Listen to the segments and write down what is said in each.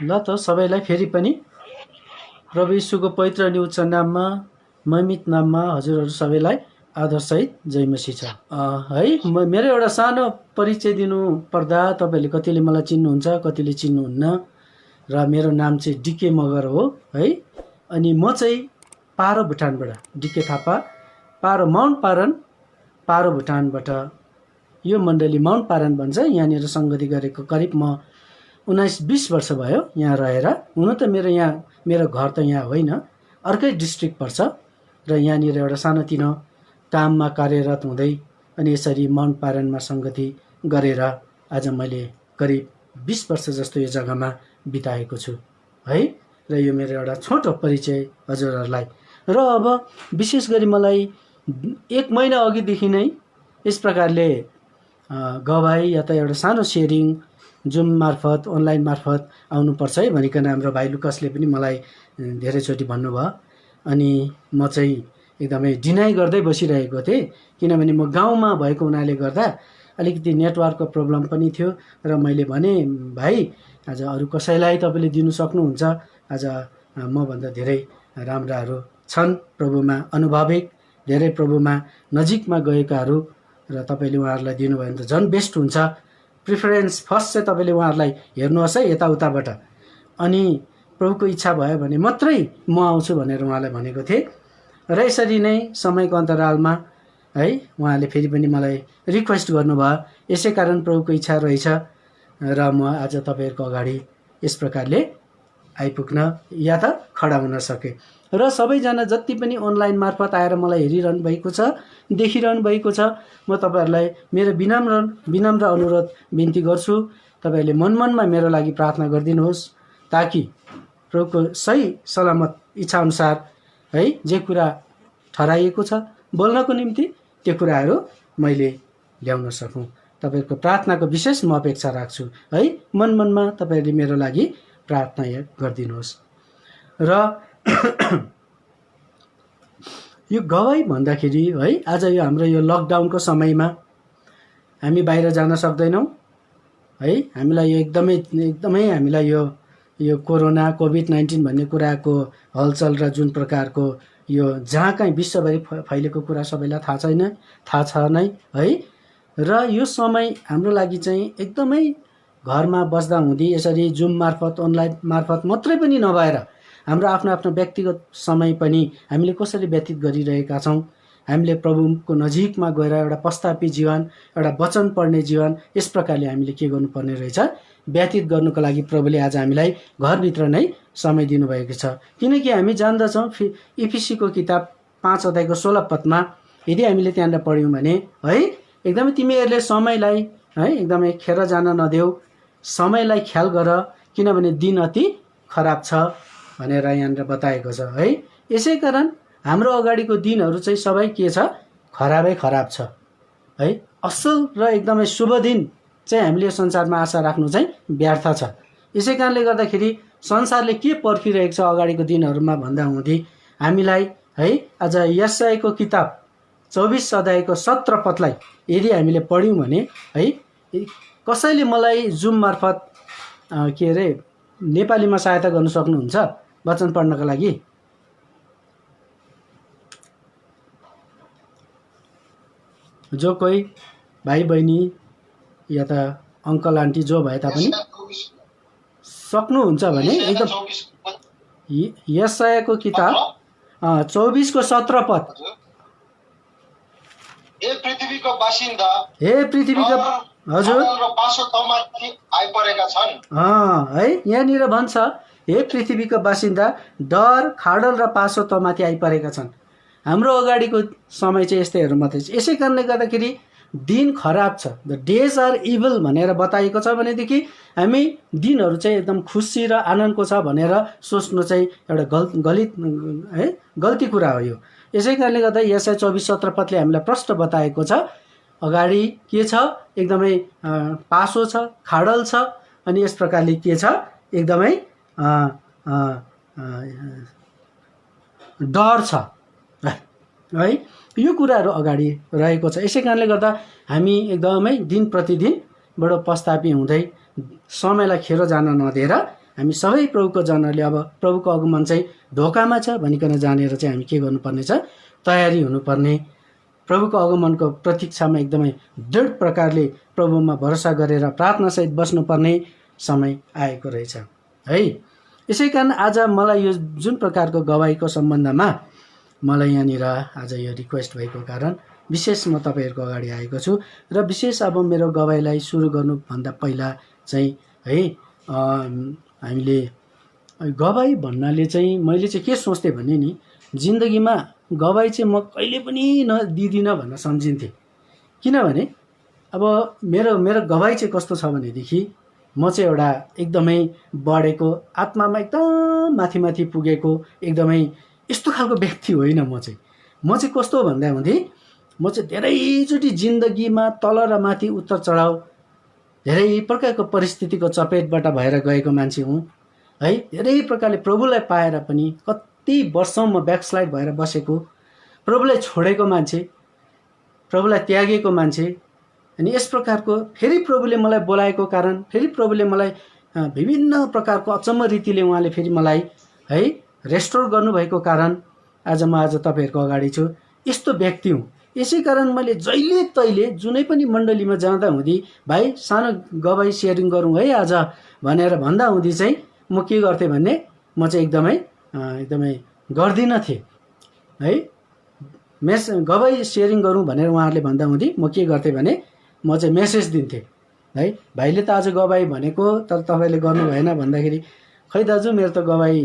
ल त सबैलाई फेरि पनि प्रभु यीशुको पवित्र अनि उच्च नाममा महिमित नाममा हजुरहरू सबैलाई आदरसहित जय मसीह छ। है मेरो एउटा सानो परिचय दिनु पर्दा तपाईँहरूले कतिले मलाई चिन्नुहुन्छ कतिले चिन्नुहुन्न र मेरो नाम चाहिँ डिके मगर हो है। अनि म चाहिँ पारो भुटानबाट डिके थापा माउन्ट भुटानबाट यो मण्डली माउन्ट पारन भन्छ। यहाँनिर सङ्गति गरेको करिब म 19-20 वर्ष भयो यहाँ रहेर। हुन त मेरो घर त यहाँ होइन, अर्कै डिस्ट्रिक्ट पर्छ र यहाँनिर एउटा सानोतिनो काममा कार्यरत हुँदै अनि यसरी माउन्ट पारनमा सङ्गति गरेर आज मैले करिब 20 वर्ष जस्तो यो जग्गामा बिताएको छु है। र यो मेरो एउटा छोटो परिचय हजुरहरूलाई। र अब विशेष गरी मलाई 1 महिना अघिदेखि नै यस प्रकारले गवाई या त एउटा सानो सेयरिङ जुम मार्फत अनलाइन मार्फत आउनुपर्छ है भनिकन हाम्रो भाइ लुकसले पनि मलाई धेरैचोटि भन्नुभयो। अनि म चाहिँ एकदमै डिनाइ गर्दै बसिरहेको थिएँ, किनभने म गाउँमा भएको हुनाले गर्दा अलिकति नेटवर्कको प्रब्लम पनि थियो। र मैले भने भाइ आज अरू कसैलाई तपाईँले दिनु सक्नुहुन्छ, आज मभन्दा धेरै राम्राहरू छन् प्रभुमा अनुभविक, धेरै प्रभुमा नजिकमा गएकाहरू, र तपाईँले उहाँहरूलाई दिनुभयो भने त झन् बेस्ट हुन्छ। प्रिफरेन्स फर्स्ट चाहिँ तपाईँले उहाँहरूलाई हेर्नुहोस् है यताउताबाट, अनि प्रभुको इच्छा भयो भने मात्रै म आउँछु भनेर उहाँलाई भनेको थिएँ। र यसरी नै समयको अन्तरालमा है उहाँले फेरि पनि मलाई रिक्वेस्ट गर्नुभयो, यसै कारण प्रभुको इच्छा रहेछ र म आज तपाईँहरूको अगाडि यस प्रकारले आइपुग्न या त खडा हुन सकेँ। र सबैजना जति पनि अनलाइन मार्फत आएर मलाई हेरिरहनु भएको छ, देखिरहनु भएको छ, म तपाईँहरूलाई मेरो विनम्र अनुरोध बिन्ती गर्छु, तपाईँहरूले मनमनमा मेरो लागि प्रार्थना गरिदिनुहोस्, ताकि प्रभुको सही सलामत इच्छाअनुसार है जे कुरा ठहराइएको छ बोल्नको निम्ति त्यो कुराहरू मैले ल्याउन सकूँ। तपाईँहरूको प्रार्थनाको विशेष म अपेक्षा राख्छु है। मनमनमा तपाईँहरूले मेरो लागि प्रार्थना गरिदिनुहोस्। र यो गवाई भन्दाखेरि है, आज यो हाम्रो यो लकडाउनको समयमा हामी बाहिर जान सक्दैनौँ है। हामीलाई यो एकदमै हामीलाई यो कोरोना कोभिड-19 भन्ने कुराको हलचल र जुन प्रकारको यो जहाँ कहीँ विश्वभरि फैलेको कुरा सबैलाई थाहा छ नै है। र यो समय हाम्रो लागि चाहिँ एकदमै घरमा बस्दा हुँदी यसरी जुम मार्फत अनलाइन मार्फत मात्रै पनि नभएर हाम्रो आफ्नो व्यक्तिगत समय पनि हामीले कसरी व्यतीत गरिरहेका छौँ, हामीले प्रभुको नजिकमा गएर एउटा पश्चातापी जीवन, एउटा वचन पढ्ने जीवन, यस प्रकारले हामीले के गर्नुपर्ने रहेछ व्यतीत गर्नुको लागि प्रभुले आज हामीलाई घरभित्र नै समय दिनुभएको छ। किनकि हामी जान्दछौँ इफिसीको किताब 5 अध्यायको 16 पदमा यदि हामीले त्यहाँनिर पढ्यौँ भने है, एकदमै तिमीहरूले समयलाई है एकदमै खेर जान नदेऊ, समयलाई ख्याल गर, किनभने दिन अति खराब छ भनेर यहाँनिर बताएको छ है। यसै कारण हाम्रो अगाडिको दिनहरू चाहिँ सबै के छ, खराब छ है। असल र एकदमै शुभ दिन चाहिँ हामीले यो संसारमा आशा राख्नु चाहिँ व्यर्थ छ। यसै कारणले गर्दाखेरि संसारले के पर्खिरहेको छ अगाडिको दिनहरूमा भन्दा हुँदी हामीलाई है आज यशायाको किताब 24 अध्यायको 17 पदलाई यदि हामीले पढ्यौँ भने है, कसैले मलाई जुम मार्फत के अरे नेपालीमा सहायता गर्न सक्नुहुन्छ वचन पढ्नका लागि? जो कोही भाइ बहिनी या त अङ्कल आन्टी जो भए तापनि सक्नुहुन्छ भने एकदम यशायाको किताब 24 को 17 पद। हे पृथ्वीको बासिन्दा, हे पृथ्वीको हजुर पासो तमाथि आइपरेका छन् है, यहाँनिर भन्छ हे पृथ्वीको बासिन्दा डर खाडल र पासो तमाथि आइपरेका छन्। हाम्रो अगाडिको समय चाहिँ यस्तैहरू मात्रै छ। यसै कारणले गर्दाखेरि दिन खराब छ, द डेज आर इभल भनेर बताइएको छ भनेदेखि हामी दिनहरू चाहिँ एकदम खुसी र आनन्दको छ भनेर सोच्नु चाहिँ एउटा गल्ती कुरा हो यो। यसै कारणले गर्दा यशाया 24:17 पदले हामीलाई प्रष्ट बताएको छ अगाडि के छ, एकदमै पासो छ, खाडल छ, अनि यस प्रकारले के छ एकदमै डर छ है। यो कुराहरू अगाडि रहेको छ। यसै कारणले गर्दा हामी एकदमै दिन प्रतिदिन बडो पश्चातापी हुँदै समयलाई खेर जान नदिएर हामी सबै प्रभुको जनहरूले अब प्रभुको आगमन चाहिँ ढोकामा छ भनिकन जानेर चाहिँ हामी के गर्नुपर्ने छ, तयारी हुनुपर्ने, प्रभुको आगमनको प्रतीक्षामा एकदमै दृढ प्रकारले प्रभुमा भरोसा गरेर प्रार्थनासहित बस्नुपर्ने समय आएको रहेछ है। यसै कारण आज मलाई यो जुन प्रकारको गवाईको सम्बन्धमा मलाई यहाँनिर आज यो रिक्वेस्ट भएको कारण विशेष म तपाईँहरूको अगाडि आएको छु र विशेष अब मेरो गवाईलाई सुरु गर्नुभन्दा पहिला चाहिँ है हामीले गवाई भन्नाले चाहिँ मैले चाहिँ के सोच्थेँ भने नि, जिन्दगीमा गवाई चाहिँ म कहिले पनि दिदिनँ भन्न सम्झिन्थेँ। किनभने अब मेरो गवाई चाहिँ कस्तो छ भनेदेखि म चाहिँ एउटा एकदमै बढेको आत्मामा एकदम माथि माथि पुगेको एकदमै यस्तो खालको व्यक्ति होइन। म चाहिँ कस्तो भन्दा हुँदै म चाहिँ धेरैचोटि जिन्दगीमा तल र माथि उतार चढाउ धेरै प्रकारको परिस्थितिको चपेटबाट भएर गएको मान्छे हुँ है। धेरै प्रकारले प्रभुलाई पाएर पनि कति वर्षौँ म ब्याकस्लाइड भएर बसेको, प्रभुलाई छोडेको मान्छे, प्रभुलाई त्यागेको मान्छे। अनि यस प्रकारको फेरि प्रभुले मलाई बोलाएको कारण, फेरि प्रभुले मलाई विभिन्न प्रकारको अचम्म रीतिले उहाँले फेरि मलाई है रेस्टोर गर्नुभएको कारण आज म तपाईँहरूको अगाडि छु। यस्तो व्यक्ति हुँ। यसै कारण मैले जहिले तैले जुनै पनि मण्डलीमा जाँदा हुँदी भाइ सानो गवाई सेयरिङ गरौँ है आज भनेर भन्दा हुँदी चाहिँ म के गर्थेँ भन्ने, म चाहिँ एकदमै गर्दिनँ थिएँ है। गवाई सेयरिङ गरौँ भनेर उहाँहरूले भन्दा हुँदी म के गर्थेँ भने म चाहिँ मेसेज दिन्थेँ है, भाइले त आज गवाई भनेको तर तपाईँले गर्नु भएन भन्दाखेरि खै दाजु मेरो त गवाई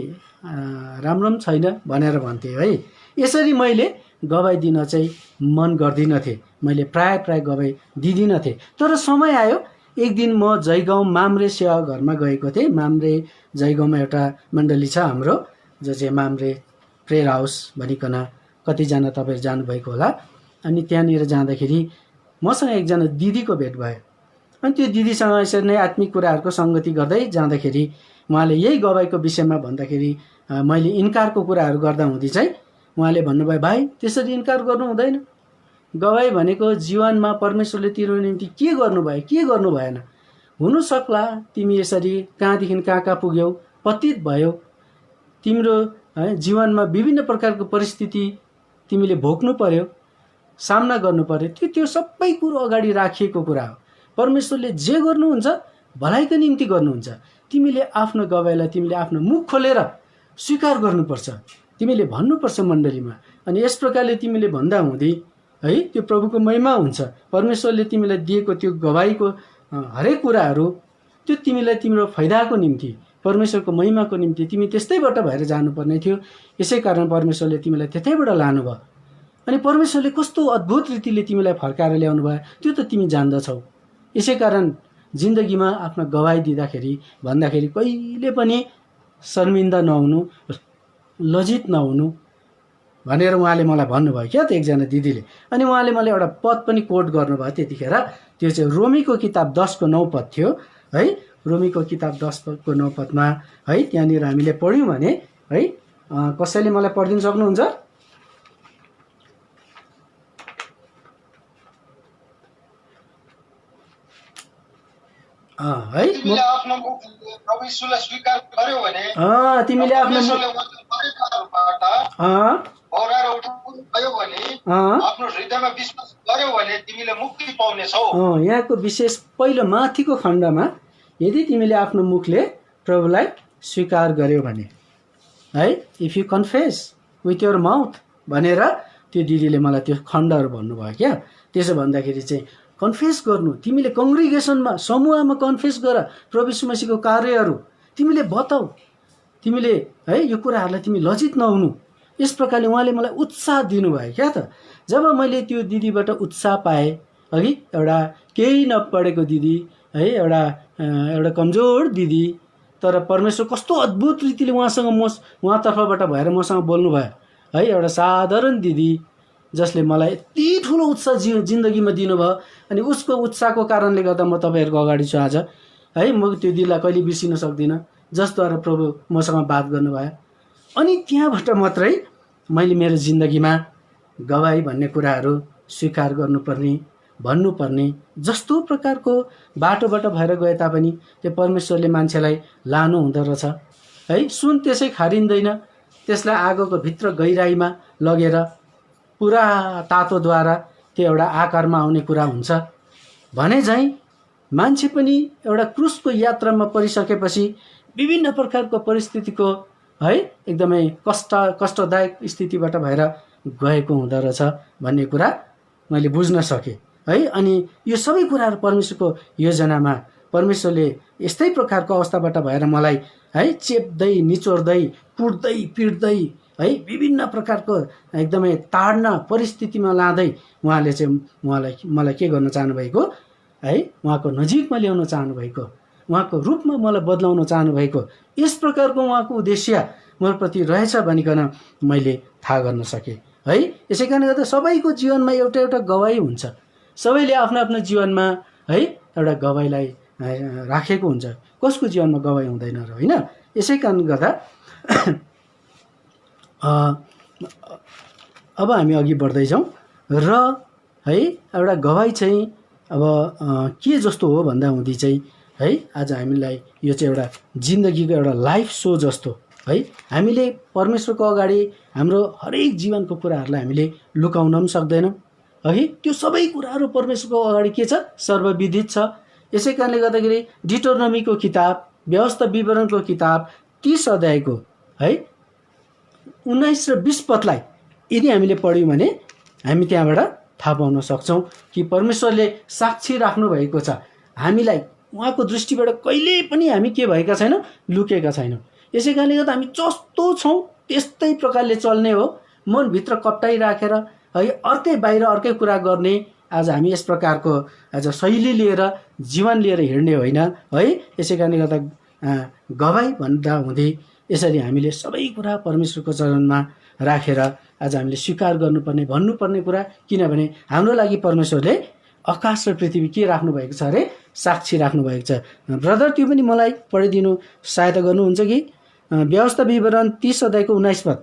राम्रो पनि छैन भनेर भन्थेँ है। यसरी मैले गवाई दिन चाहिँ मन गर्दिनँ थिएँ, मैले प्राय गवाई दिदिनँ थिएँ। तर समय आयो, एक दिन म जयगाउँ माम्रे सेवा घरमा गएको थिएँ। माम्रे जयगाउँमा एउटा मण्डली छ हाम्रो, जो चाहिँ माम्रे प्रेयर हाउस भनिकन कतिजना तपाईँहरू जानुभएको होला। अनि त्यहाँनिर जाँदाखेरि मसँग एकजना दिदीको भेट भयो। अनि त्यो दिदीसँग यसरी नै आत्मिक कुराहरूको सङ्गति गर्दै जाँदाखेरि उहाँले यही गवाईको विषयमा भन्दाखेरि मैले इन्कारको कुराहरू गर्दा हुँदी चाहिँ उहाँले भन्नुभयो, भाइ त्यसरी इन्कार गर्नु हुँदैन। गवाई भनेको जीवनमा परमेश्वरले तिम्रो निम्ति के गर्नुभयो, के गर्नु भएन। हुनसक्ला तिमी यसरी कहाँदेखि कहाँ पुग्यौ, पतित भयो, तिम्रो जीवनमा विभिन्न प्रकारको परिस्थिति तिमीले भोग्नु पर्यो, सामना गर्नु पर्यो। त्यो सबै कुरो अगाडि राखिएको कुरा हो। परमेश्वरले जे गर्नुहुन्छ भलाइको निम्ति गर्नुहुन्छ। तिमीले आफ्नो गवाईलाई तिमीले आफ्नो मुख खोलेर स्वीकार गर्नुपर्छ, तिमीले भन्नुपर्छ मण्डलीमा। अनि यस प्रकारले तिमीले भन्दा हुँदै है त्यो प्रभुको महिमा हुन्छ। परमेश्वरले तिमीलाई दिएको त्यो गवाईको हरेक कुराहरू त्यो तिमीलाई तिम्रो फाइदाको निम्ति, परमेश्वरको महिमाको निम्ति तिमी त्यस्तैबाट भएर जानुपर्ने थियो। यसै कारण परमेश्वरले तिमीलाई त्यतैबाट लानुभयो। अनि परमेश्वरले कस्तो अद्भुत रीतिले तिमीलाई फर्काएर ल्याउनु भयो त्यो त तिमी जान्दछौ। यसै कारण जिन्दगीमा आफ्नो गवाई दिँदाखेरि भन्दाखेरि कहिले पनि शर्मिन्दा नहुनु, लज्जित नहुनु भनेर उहाँले मलाई भन्नुभयो क्या त एकजना दिदीले। अनि उहाँले मलाई एउटा पद पनि कोट गर्नुभयो त्यतिखेर। त्यो चाहिँ रोमीको किताब 10:9 पद थियो है। रोमीको किताब 10:9 पदमा है त्यहाँनिर हामीले पढ्यौँ भने है, कसैले मलाई पढिदिन सक्नुहुन्छ? है तिमीले आफ्नो मुखले प्रभु येशूलाई स्वीकार गर्यौ भने तिमीले आफ्नो भराएर उठ्नु भयो भने आफ्नो हृदयमा विश्वास गर्यौ भने तिमीले मुक्ति पाउनेछौ। यहाँको विशेष पहिलो माथिको खण्डमा यदि तिमीले आफ्नो मुखले प्रभुलाई स्वीकार गर्यौ भने है, if you confess with your mouth भनेर त्यो दिदीले मलाई त्यो खण्डहरू भन्नुभयो क्या। त्यसो भन्दाखेरि चाहिँ कन्फेस गर्नु, तिमीले कङ्ग्रिगेसनमा समूहमा कन्फेस गर प्रभु यीशु मसीहको कार्यहरू तिमीले बताऊ, तिमीले है यो कुराहरूलाई तिमी लज्जित नहुनु। यस प्रकारले उहाँले मलाई उत्साह दिनुभयो क्या त। जब मैले त्यो दिदीबाट उत्साह पाएँ, अघि एउटा केही नपढेको दिदी है, एउटा कमजोर दिदी, तर परमेश्वर कस्तो अद्भुत रीतिले उहाँतर्फबाट भएर मसँग बोल्नुभयो है। एउटा साधारण दिदी जसले मलाई यति ठुलो उत्साह जिन्दगीमा दिनुभयो। अनि उसको उत्साहको कारणले गर्दा म तपाईँहरूको अगाडि छु आज है। म त्यो दिदीलाई कहिले बिर्सिन सक्दिनँ, जसद्वारा प्रभु मसँग बात गर्नुभयो। अनि त्यहाँबाट मात्रै मैले मेरो जिन्दगीमा गवाई भन्ने कुराहरू स्वीकार गर्नुपर्ने भन्नुपर्ने, जस्तो प्रकारको बाटोबाट भएर गए तापनि त्यो परमेश्वरले मान्छेलाई लानु हुँदो रहेछ है। सुन त्यसै खारिँदैन, त्यसलाई आगोको भित्र गहिराईमा लगेर पुरा तातोद्वारा त्यो एउटा आकारमा आउने कुरा हुन्छ भने झैँ मान्छे पनि एउटा क्रुसको यात्रामा परिसकेपछि विभिन्न प्रकारको परिस्थितिको है एकदमै कष्टदायक स्थितिबाट भएर गएको हुँदो रहेछ भन्ने कुरा मैले बुझ्न सकेँ है। अनि यो सबै कुराहरू परमेश्वरको योजनामा परमेश्वरले यस्तै प्रकारको अवस्थाबाट भएर मलाई है चेप्दै निचोर्दै कुट्दै पिट्दै है विभिन्न प्रकारको एकदमै ताड्न परिस्थितिमा लाँदै उहाँले चाहिँ मलाई के गर्न चाहनुभएको है, उहाँको नजिकमा ल्याउन चाहनुभएको, उहाँको रूपमा मलाई बदलाउन चाहनुभएको, यस प्रकारको उहाँको उद्देश्य मप्रति रहेछ भनिकन मैले थाहा गर्न सकेँ है। यसै कारणले गर्दा सबैको जीवनमा एउटा एउटा गवाही हुन्छ। सबैले आफ्नो आफ्नो जीवनमा है एउटा गवाहीलाई राखेको हुन्छ। कसको जीवनमा गवाही हुँदैन र होइन। यसै कारणले गर्दा अब हामी अघि बढ्दैछौँ र है एउटा गवाही चाहिँ अब के जस्तो हो भन्दा हुँदी चाहिँ है आज हामीलाई यो चाहिँ एउटा जिन्दगीको एउटा लाइफ सो जस्तो है। हामीले परमेश्वरको अगाडि हाम्रो हरेक जीवनको कुराहरूलाई हामीले लुकाउन पनि सक्दैनौँ है। त्यो सबै कुराहरू परमेश्वरको अगाडि के छ, सर्वविदित छ। यसै कारणले गर्दाखेरि डिटोनोमीको किताब, व्यवस्था विवरणको किताब 30 अध्यायको है 19 र 20 पदलाई यदि हामीले पढ्यौँ भने हामी त्यहाँबाट थाहा पाउन सक्छौँ कि परमेश्वरले साक्षी राख्नु भएको छ। हामीलाई उहाँको दृष्टिबाट कहिले पनि हामी के भएका छैनौँ, लुकेका छैनौँ। यसै कारणले गर्दा हामी जस्तो छौँ त्यस्तै प्रकारले चल्ने हो। मनभित्र कप्टाइ राखेर है अर्कै बाहिर अर्कै कुरा गर्ने आज हामी यस प्रकारको आज शैली लिएर जीवन लिएर हिँड्ने होइन है। यसै कारणले गर्दा गवाई भन्दा हुँदै यसरी हामीले सबै कुरा परमेश्वरको चरणमा राखेर आज हामीले स्वीकार गर्नुपर्ने, भन्नुपर्ने कुरा, किनभने हाम्रो लागि परमेश्वरले आकाश र पृथ्वी के राख्नु भएको छ अरे, साक्षी राख्नु भएको छ। ब्रदर त्यो पनि मलाई पढिदिनु सहायता गर्नुहुन्छ कि? व्यवस्था विवरण 30 अध्यायको 19 पद।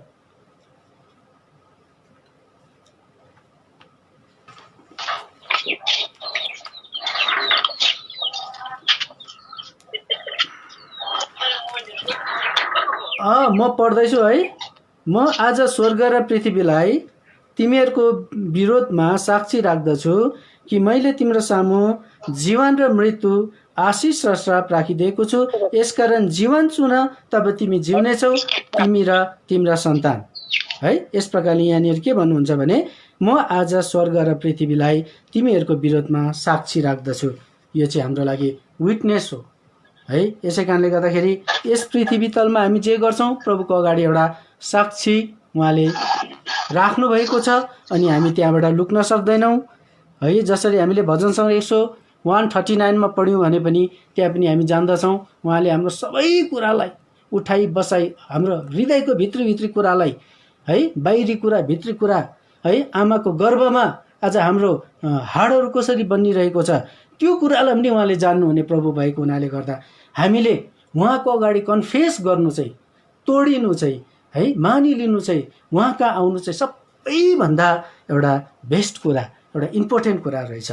म पढ्दैछु है। म आज स्वर्ग र पृथ्वीलाई तिमीहरूको विरोधमा साक्षी राख्दछु कि मैले तिम्रो सामु जीवन र मृत्यु, आशिष र श्राप राखिदिएको छु। यसकारण जीवन चुन, तब तिमी जिउनेछौ, तिमी र तिम्रा सन्तान है। यस प्रकारले यहाँनिर के भन्नुहुन्छ भने म आज स्वर्ग र पृथ्वीलाई तिमीहरूको विरोधमा साक्षी राख्दछु। यो चाहिँ हाम्रो लागि विटनेस हो है। यसै कारणले गर्दाखेरि यस पृथ्वी तलमा हामी जे गर्छौँ प्रभुको अगाडि एउटा साक्षी उहाँले राख्नु भएको छ अनि हामी त्यहाँबाट लुक्न सक्दैनौँ है। जसरी हामीले भजन सङ्ग्रह 139 मा पढ्यौँ भने पनि त्यहाँ पनि हामी जान्दछौँ उहाँले हाम्रो सबै कुरालाई उठाइ बसाई, हाम्रो हृदयको भित्री कुरालाई है, बाहिरी कुरा भित्री कुरा है, आमाको गर्भमा आज हाम्रो हाडहरू कसरी बनिरहेको छ त्यो कुरालाई पनि उहाँले जान्नुहुने प्रभु भएको हुनाले गर्दा हामीले उहाँको अगाडि कन्फेस गर्नु चाहिँ, तोडिनु चाहिँ है, मानिलिनु चाहिँ, उहाँ कहाँ आउनु चाहिँ सबैभन्दा एउटा बेस्ट कुरा, एउटा इम्पोर्टेन्ट कुरा रहेछ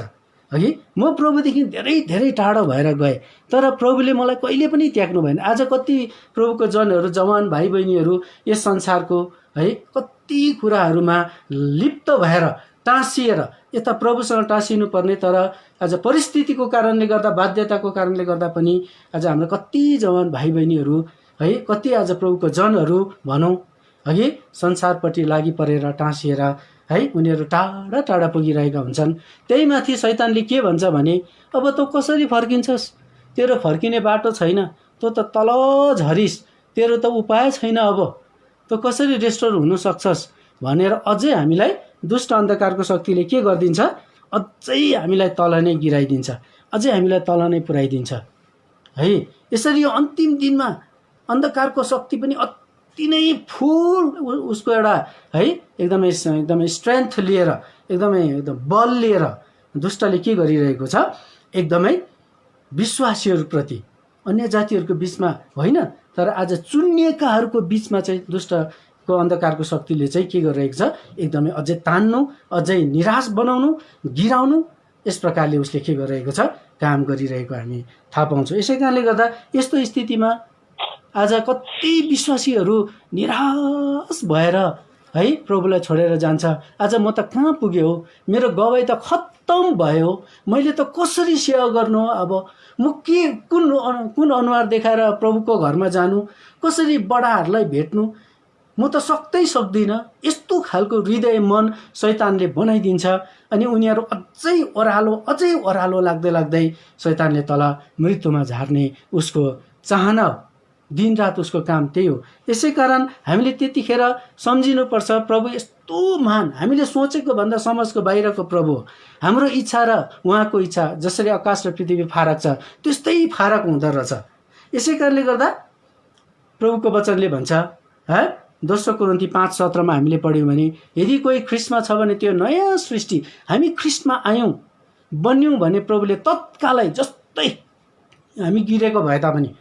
अघि। म प्रभुदेखि धेरै टाढो भएर गएँ तर प्रभुले मलाई कहिले पनि त्याग्नु भएन। आज कति प्रभुको जनहरू, जवान भाइ बहिनीहरू यस संसारको है कति कुराहरूमा लिप्त भएर टाँसिएर यता प्रभुसँग टाँसिनु पर्ने, तर आज परिस्थितिको कारणले गर्दा, बाध्यताको कारणले गर्दा पनि आज हाम्रो कति जवान भाइ बहिनीहरू है, कति आज प्रभुको जनहरू भनौँ अघि संसारपट्टि लागि परेर टाँसिएर है उनीहरू टाढा टाढा पुगिरहेका हुन्छन्। त्यही माथि शैतानले के भन्छ भने अब तँ कसरी फर्किन्छस्, तेरो फर्किने बाटो छैन, तँ त तल झरिस, तेरो त उपाय छैन, अब तँ कसरी रेस्टोर हुन सक्छस् भनेर अझै हामीलाई दुष्ट अन्धकारको शक्तिले के गरिदिन्छ, अझै हामीलाई तल नै गिराइदिन्छ, अझै हामीलाई तल नै पुर्याइदिन्छ है। यसरी यो अन्तिम दिनमा अन्धकारको शक्ति पनि अति नै फुल उसको एउटा है एकदमै स्ट्रेन्थ लिएर, एकदम बल लिएर दुष्टले के गरिरहेको छ, एकदमै विश्वासीहरूप्रति, अन्य जातिहरूको बिचमा होइन तर आज चुनिएकाहरूको बिचमा चाहिँ दुष्टको अन्धकारको शक्तिले चाहिँ के गरिरहेको छ, एकदमै अझै तान्नु, अझै निराश बनाउनु, गिराउनु, यस प्रकारले उसले के गरिरहेको छ, काम गरिरहेको हामी थाहा पाउँछौँ। यसै कारणले गर्दा यस्तो स्थितिमा आज कति विश्वासीहरू निराश भएर है प्रभुलाई छोडेर जान्छ। आज म त कहाँ पुगेँ हो, मेरो गवाई त खत्तम भयो, मैले त कसरी सेवा गर्नु, अब म के कुन अनुहार देखाएर प्रभुको घरमा जानु, कसरी बडाहरूलाई भेट्नु, म त सक्दिनँ। यस्तो खालको हृदय मन शैतानले बनाइदिन्छ अनि उनीहरू अझै ओह्रालो लाग्दै शैतानले तल मृत्युमा झार्ने उसको चाहना हो। दिनरात उसको काम त्यही हो। यसै कारण हामीले त्यतिखेर सम्झिनुपर्छ प्रभु यस्तो महान, हामीले सोचेको भन्दा समाजको बाहिरको प्रभु हो। हाम्रो इच्छा र उहाँको इच्छा जसरी आकाश र पृथ्वी फारक छ त्यस्तै फारक हुँदो रहेछ। यसै कारणले गर्दा प्रभुको वचनले भन्छ है, दोस्रो कोरिन्थी 5:17 हामीले पढ्यौँ भने यदि कोही ख्रिस्टमा छ भने त्यो नयाँ सृष्टि, हामी ख्रिस्टमा आयौँ बन्यौँ भने प्रभुले तत्कालै जस्तै हामी गिरेको भए तापनि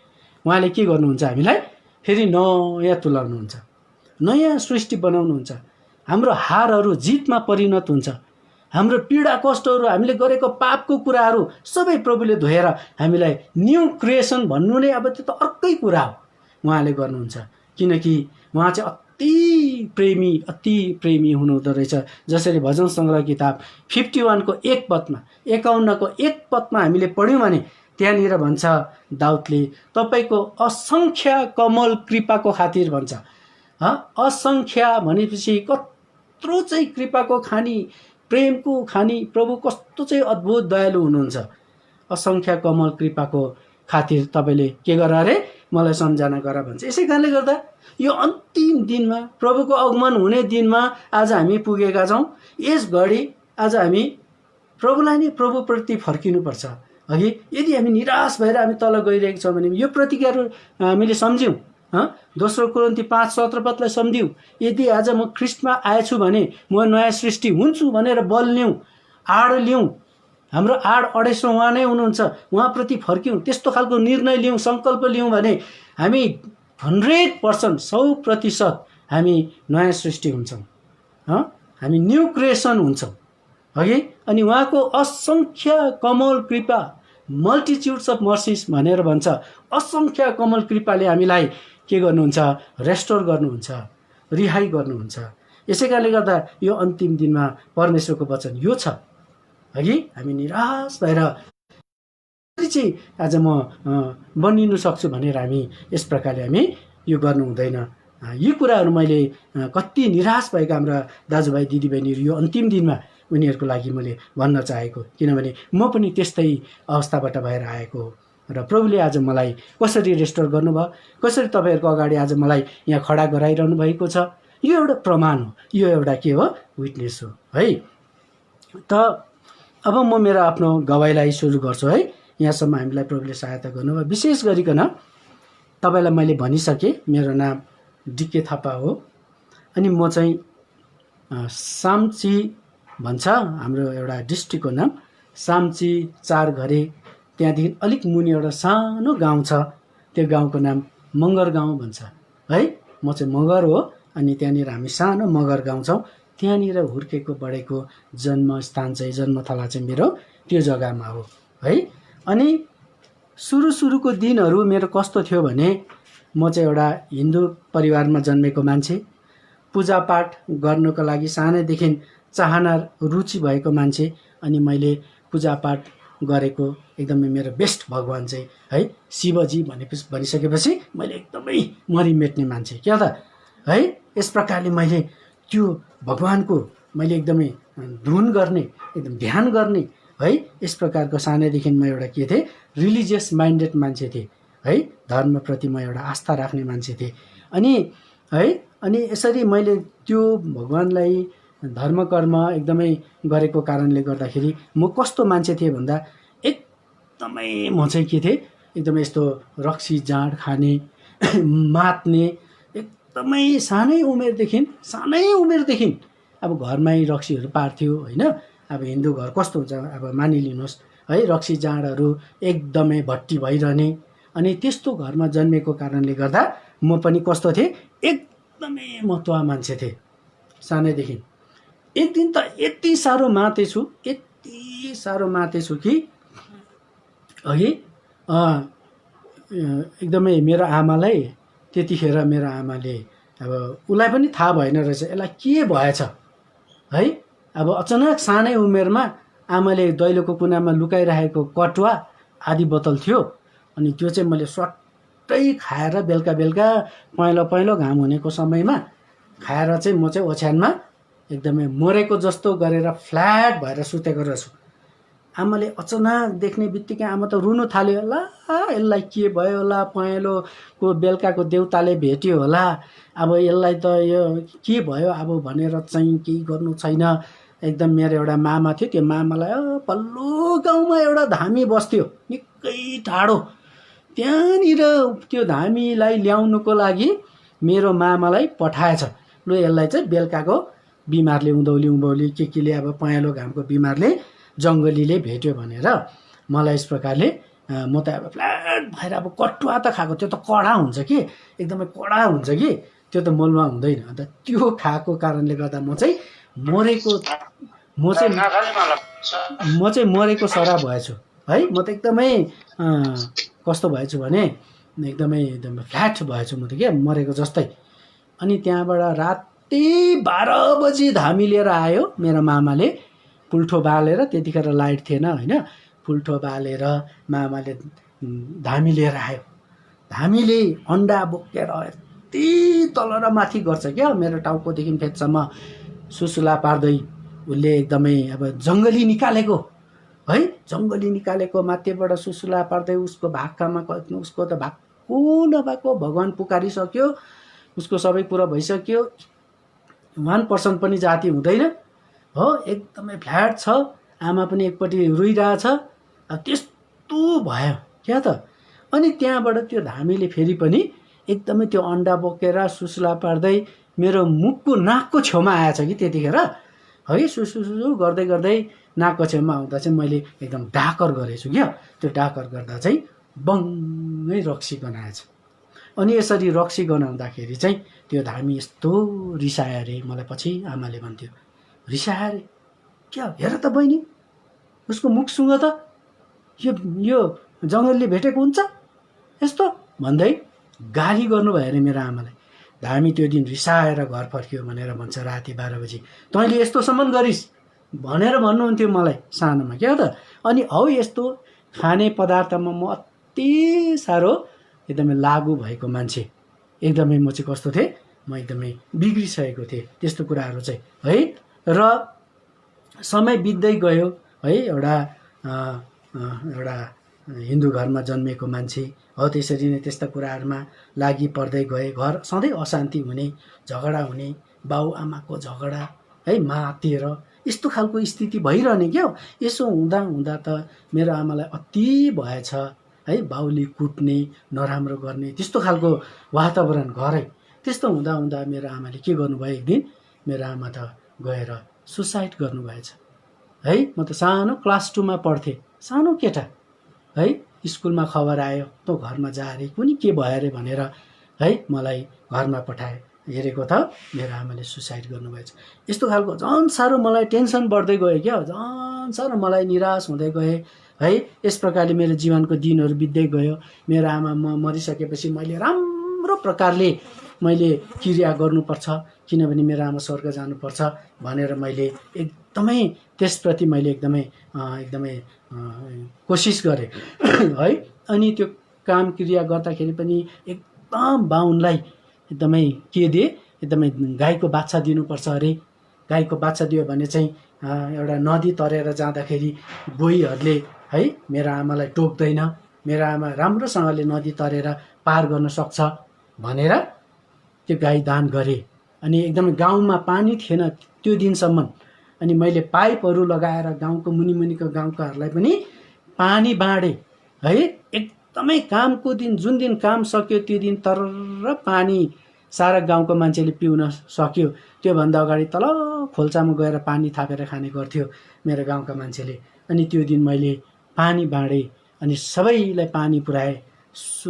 उहाँले के गर्नुहुन्छ, हामीलाई फेरि नयाँ तुल्याउनुहुन्छ, नयाँ सृष्टि बनाउनुहुन्छ। हाम्रो हारहरू जितमा परिणत हुन्छ। हाम्रो पीडा कष्टहरू, हामीले गरेको पापको कुराहरू सबै प्रभुले धोएर हामीलाई न्यू क्रिएसन भन्नु नै अब त्यो त अर्कै कुरा हो उहाँले गर्नुहुन्छ। किनकि उहाँ चाहिँ अति प्रेमी हुनुहुँदो रहेछ। जसरी भजन सङ्ग्रह किताब 51 को 1 पदमा 51 को 1 पदमा हामीले पढ्यौँ भने त्यहाँनिर भन्छ दाउदले, तपाईँको असङ्ख्य कमल कृपाको खातिर भन्छ। असङ्ख्य भनेपछि कत्रो चाहिँ कृपाको खानी, प्रेमको खानी प्रभु कस्तो चाहिँ अद्भुत दयालु हुनुहुन्छ। असङ्ख्य कमल कृपाको खातिर तपाईँले के गर अरे, मलाई सम्झना गर भन्छ। यसै कारणले गर्दा यो अन्तिम दिनमा, प्रभुको आगमन हुने दिनमा आज हामी पुगेका छौँ। यस घडी आज हामी प्रभुलाई नै प्रभुप्रति फर्किनुपर्छ। अघि यदि हामी निराश भएर हामी तल गइरहेको छौँ भने यो प्रतिज्ञाहरू हामीले सम्झ्यौँ। दोस्रो कोरिन्थी 5:17 सम्झ्यौँ। यदि आज म ख्रिस्टमा आएछु भने म नयाँ सृष्टि हुन्छु भनेर बल लिउँ, आड लिउँ, हाम्रो आड अडेसो उहाँ नै हुनुहुन्छ, उहाँप्रति फर्क्यौँ, त्यस्तो खालको निर्णय लिउँ, सङ्कल्प लिउँ भने हामी 100% 100% हामी नयाँ सृष्टि हुन्छौँ। हामी न्यू क्रिएसन हुन्छौँ हगि। अनि उहाँको असङ्ख्य कमल कृपा, मल्टिट्युड्स अफ मर्सिस भनेर भन्छ। असङ्ख्य कमल कृपाले हामीलाई के गर्नुहुन्छ, रेस्टोर गर्नुहुन्छ, रिहाई गर्नुहुन्छ। यसै कारणले गर्दा यो अन्तिम दिनमा परमेश्वरको वचन यो छ हगि। हामी निराश भएर चाहिँ आज म बनिनु सक्छु भनेर हामी यस प्रकारले हामी यो गर्नु हुँदैन। यी कुराहरू मैले कति निराश भएका हाम्रा दाजुभाइ दिदीबहिनीहरू यो अन्तिम दिनमा उनीहरूको लागि मैले भन्न चाहेको, किनभने म पनि त्यस्तै अवस्थाबाट भएर आएको हो। र प्रभुले आज मलाई कसरी रेस्टोर गर्नुभयो, कसरी तपाईँहरूको अगाडि आज मलाई यहाँ खडा गराइरहनु भएको छ, यो एउटा प्रमाण हो, यो एउटा के हो, विटनेस हो है। त अब म मेरो आफ्नो गवाईलाई सुरु गर्छु है। यहाँसम्म हामीलाई प्रभुले सहायता गर्नुभयो। विशेष गरिकन तपाईँलाई मैले भनिसकेँ, मेरो नाम डिके थापा हो। अनि म चाहिँ साम्ची भन्छ हाम्रो एउटा डिस्ट्रिक्टको नाम, साम्ची 4 घरे, त्यहाँदेखि अलिक मुनि एउटा सानो गाउँ छ, त्यो गाउँको नाम मगर गाउँ भन्छ है। म चाहिँ मगर हो। अनि त्यहाँनिर हामी सानो मगर गाउँ छौँ। त्यहाँनिर हुर्केको बढेको जन्मस्थान चाहिँ, जन्मथला चाहिँ मेरो त्यो जग्गामा हो है। अनि सुरुको दिनहरू मेरो कस्तो थियो भने म चाहिँ एउटा हिन्दू परिवारमा जन्मेको मान्छे, पूजापाठ गर्नुको लागि सानैदेखि चाहना रुचि भएको मान्छे। अनि मैले पूजापाठ गरेको एकदमै मेरो बेस्ट भगवान चाहिँ है शिवजी भनिसकेपछि मैले एकदमै मरिमेट्ने मान्छे क्या त है। यस प्रकारले मैले त्यो भगवानको मैले एकदमै धुन गर्ने, एकदम ध्यान गर्ने है। यस प्रकारको सानैदेखि म एउटा के थिएँ, रिलिजियस माइन्डेड मान्छे थिएँ है। धर्मप्रति म एउटा आस्था राख्ने मान्छे थिएँ। अनि यसरी मैले त्यो भगवानलाई धर्म कर्म एकदमै गरेको कारणले गर्दाखेरि म कस्तो मान्छे थिएँ भन्दा एकदमै म चाहिँ के थिएँ, एकदमै यस्तो रक्सी जाँड खाने, मात्ने, एकदमै सानै उमेरदेखि अब घरमै रक्सीहरू पार्थ्यो होइन। अब हिन्दू घर कस्तो हुन्छ, अब मानिलिनुहोस् है, रक्सी जाँडहरू एकदमै भट्टी भइरहने। अनि त्यस्तो घरमा जन्मेको कारणले गर्दा म पनि कस्तो थिएँ, एकदमै मतुवा मान्छे थिएँ सानैदेखि। एक दिन त यति साह्रो मातेछु, यति साह्रो मातेछु कि अघि एकदमै मेरो आमालाई त्यतिखेर मेरो आमाले अब उसलाई पनि थाहा भएन रहेछ यसलाई के भएछ है। अब अचानक सानै उमेरमा आमाले दैलोको कुनामा लुकाइरहेको कटुवा आधी बोतल थियो, अनि त्यो चाहिँ मैले स्वाट्टै खाएर बेलुका बेलुका पहेँलो पहेँलो घाम हुनेको समयमा खाएर चाहिँ म चाहिँ ओछ्यानमा एकदमै मरेको जस्तो गरेर फ्ल्याट भएर सुतेको रहेछु। आमाले अचानक देख्ने बित्तिकै आमा त रुनु थाल्यो, होला यसलाई के भयो होला, पहेँलोको बेलुकाको देउताले भेट्यो होला, अब यसलाई त यो के भयो अब भनेर चाहिँ केही गर्नु छैन। एकदम मेरो एउटा मामा थियो, त्यो मामालाई पल्लो गाउँमा एउटा धामी बस्थ्यो निकै टाढो, त्यहाँनिर त्यो धामीलाई ल्याउनुको लागि मेरो मामालाई पठाएछ। लु यसलाई चाहिँ बेलुकाको बिमारले उँधौली केले अब पहेँलो घामको बिमारले जङ्गलीले भेट्यो भनेर मलाई यस प्रकारले म त अब फ्ल्याट भएर अब कटुवा त खाएको, त्यो त कडा हुन्छ कि एकदमै कडा हुन्छ कि त्यो त मोलमा हुँदैन। अन्त त्यो खाएको कारणले गर्दा म चाहिँ मरेको सरा भएछु है। म त एकदमै कस्तो भएछु भने एकदमै फ्ल्याट भएछु म त क्या मरेको जस्तै। अनि त्यहाँबाट राति 12 बजी धामी लिएर आयो मेरो मामाले, पुल्ठो बालेर, त्यतिखेर लाइट थिएन होइन, पुल्ठो बालेर मामाले धामी लिएर आयो। धामीले अन्डा बोकेर यति तल र माथि गर्छ क्या मेरो टाउकोदेखि फेदसम्म सुसुला पार्दै। उसले एकदमै अब जङ्गली निकालेको है, जङ्गली निकालेको माथिबाट सुसुला पार्दै उसको भाकामा उसको त भएको नभएको भगवान् पुकारिसक्यो, उसको सबै कुरा भइसक्यो, 1% पनि जाति हुँदैन हो, एकदमै फ्ल्याट छ। आमा पनि एकपट्टि रोइरहेछ। अब त्यस्तो भयो क्या त। अनि त्यहाँबाट त्यो धामीले फेरि पनि एकदमै त्यो अन्डा बोकेर सुसुला पार्दै मेरो मुखको नाकको छेउमा आएछ कि त्यतिखेर है, सुसु गर्दै गर्दै नाकको छेउमा आउँदा चाहिँ मैले एकदम डाकर गरेछु क्या। त्यो डाकर गर्दा चाहिँ बङ्गै रक्सी गनाएछ। अनि यसरी रक्सी गनाउँदाखेरि चाहिँ त्यो धामी यस्तो रिसायो अरे, मलाई पछि आमाले भन्थ्यो, रिसायो अरे क्या, हेर त बहिनी उसको मुखसँग त यो जङ्गलले भेटेको हुन्छ यस्तो भन्दै गाली गर्नुभयो अरे मेरो आमालाई। धामी त्यो दिन रिसाएर घर फर्कियो भनेर भन्छ राति 12 बजी, तैँले यस्तोसम्म गरिस् भनेर भन्नुहुन्थ्यो मलाई सानोमा क्या त। अनि हौ यस्तो खाने पदार्थमा म अति साह्रो एकदमै लागु भएको मान्छे, एकदमै म चाहिँ कस्तो थिएँ, म एकदमै बिग्रिसकेको थिएँ त्यस्तो कुराहरू चाहिँ है। र समय बित्दै गयो है, एउटा हिन्दू घरमा जन्मेको मान्छे हो, त्यसरी नै त्यस्ता कुराहरूमा लागि पर्दै गए। घर सधैँ अशान्ति हुने, झगडा हुने, बाउ आमाको झगडा है, मातेर यस्तो खालको स्थिति भइरहने क्या। यसो हुँदा हुँदा त मेरो आमालाई अति भएछ है, बाउले कुट्ने, नराम्रो गर्ने त्यस्तो खालको वातावरण घरै। त्यस्तो हुँदा हुँदा मेरो आमाले के गर्नुभयो, एक दिन मेरो आमा त गएर सुसाइड गर्नुभएछ है। म त सानो क्लास 2 मा पढ्थेँ, सानो केटा है। स्कुलमा खबर आयो, तँ घरमा जा अरे, कुनी के भयो अरे भनेर है मलाई घरमा पठाए। हेरेको त मेरो आमाले सुसाइड गर्नुभएछ। यस्तो खालको झन् साह्रो मलाई टेन्सन बढ्दै गयो क्या, झन् साह्रो मलाई निराश हुँदै गएँ है। यस प्रकारले मेरो जीवनको दिनहरू बित्दै गयो। मेरो आमा मरिसकेपछि मैले राम्रो प्रकारले मैले क्रिया गर्नुपर्छ, किनभने मेरो आमा स्वर्ग जानुपर्छ भनेर मैले एकदमै त्यसप्रति मैले एकदमै कोसिस गरेँ है। अनि त्यो काम क्रिया गर्दाखेरि पनि एकदम बाहुनलाई एकदमै के दिए, एकदमै गाईको बाछा दिनुपर्छ अरे। गाईको बाछा दियो भने चाहिँ एउटा नदी तरेर जाँदाखेरि गोहीहरूले है मेरो आमालाई टोक्दैन, मेरो आमा राम्रोसँगले नदी तरेर पार गर्न सक्छ भनेर त्यो गाई दान गरेँ। अनि एकदमै गाउँमा पानी थिएन त्यो दिनसम्म, अनि मैले पाइपहरू लगाएर गाउँको मुनिको गाउँकाहरूलाई पनि पानी बाँडेँ है। एकदमै कामको दिन, जुन दिन काम सक्यो त्यो दिन तर पानी सारा गाउँको मान्छेले पिउन सक्यो। त्योभन्दा अगाडि तल खोल्सामा गएर पानी थापेर खाने गर्थ्यो मेरो गाउँका मान्छेले। अनि त्यो दिन मैले पानी बाँडेँ अनि सबैलाई पानी पुर्याएँ।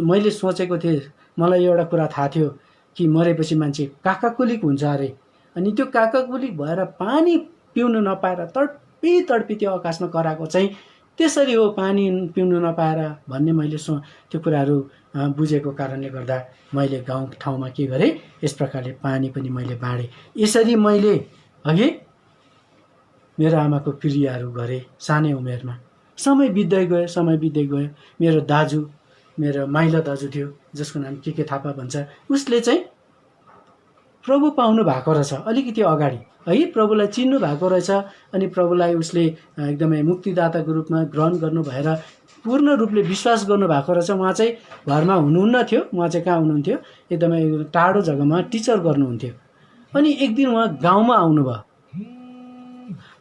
मैले सोचेको थिएँ, मलाई एउटा कुरा थाहा थियो कि मरेपछि मान्छे काकाकुलिक हुन्छ अरे। अनि त्यो काकाकुलिक भएर पानी पिउनु नपाएर तडपी त्यो आकाशमा कराएको चाहिँ त्यसरी हो पानी पिउनु नपाएर भन्ने मैले त्यो कुराहरू बुझेको कारणले गर्दा मैले गाउँ ठाउँमा के गरेँ, यस प्रकारले पानी पनि मैले बाँडेँ। यसरी मैले अघि मेरो आमाको क्रियाहरू गरेँ सानै उमेरमा। समय बित्दै गयो। मेरो दाजु, मेरो माइलो दाजु थियो जसको नाम के थापा भन्छ, उसले चाहिँ प्रभु पाउनु भएको रहेछ अलिकति अगाडि है, प्रभुलाई चिन्नु भएको रहेछ। अनि प्रभुलाई उसले एकदमै मुक्तिदाताको रूपमा ग्रहण गर्नु भएर पूर्ण रूपले विश्वास गर्नु भएको रहेछ। उहाँ चाहिँ घरमा हुनुहुन्न थियो, उहाँ चाहिँ कहाँ हुनुहुन्थ्यो, एकदमै टाढो जग्गामा टिचर गर्नुहुन्थ्यो। अनि एक दिन उहाँ गाउँमा आउनुभयो।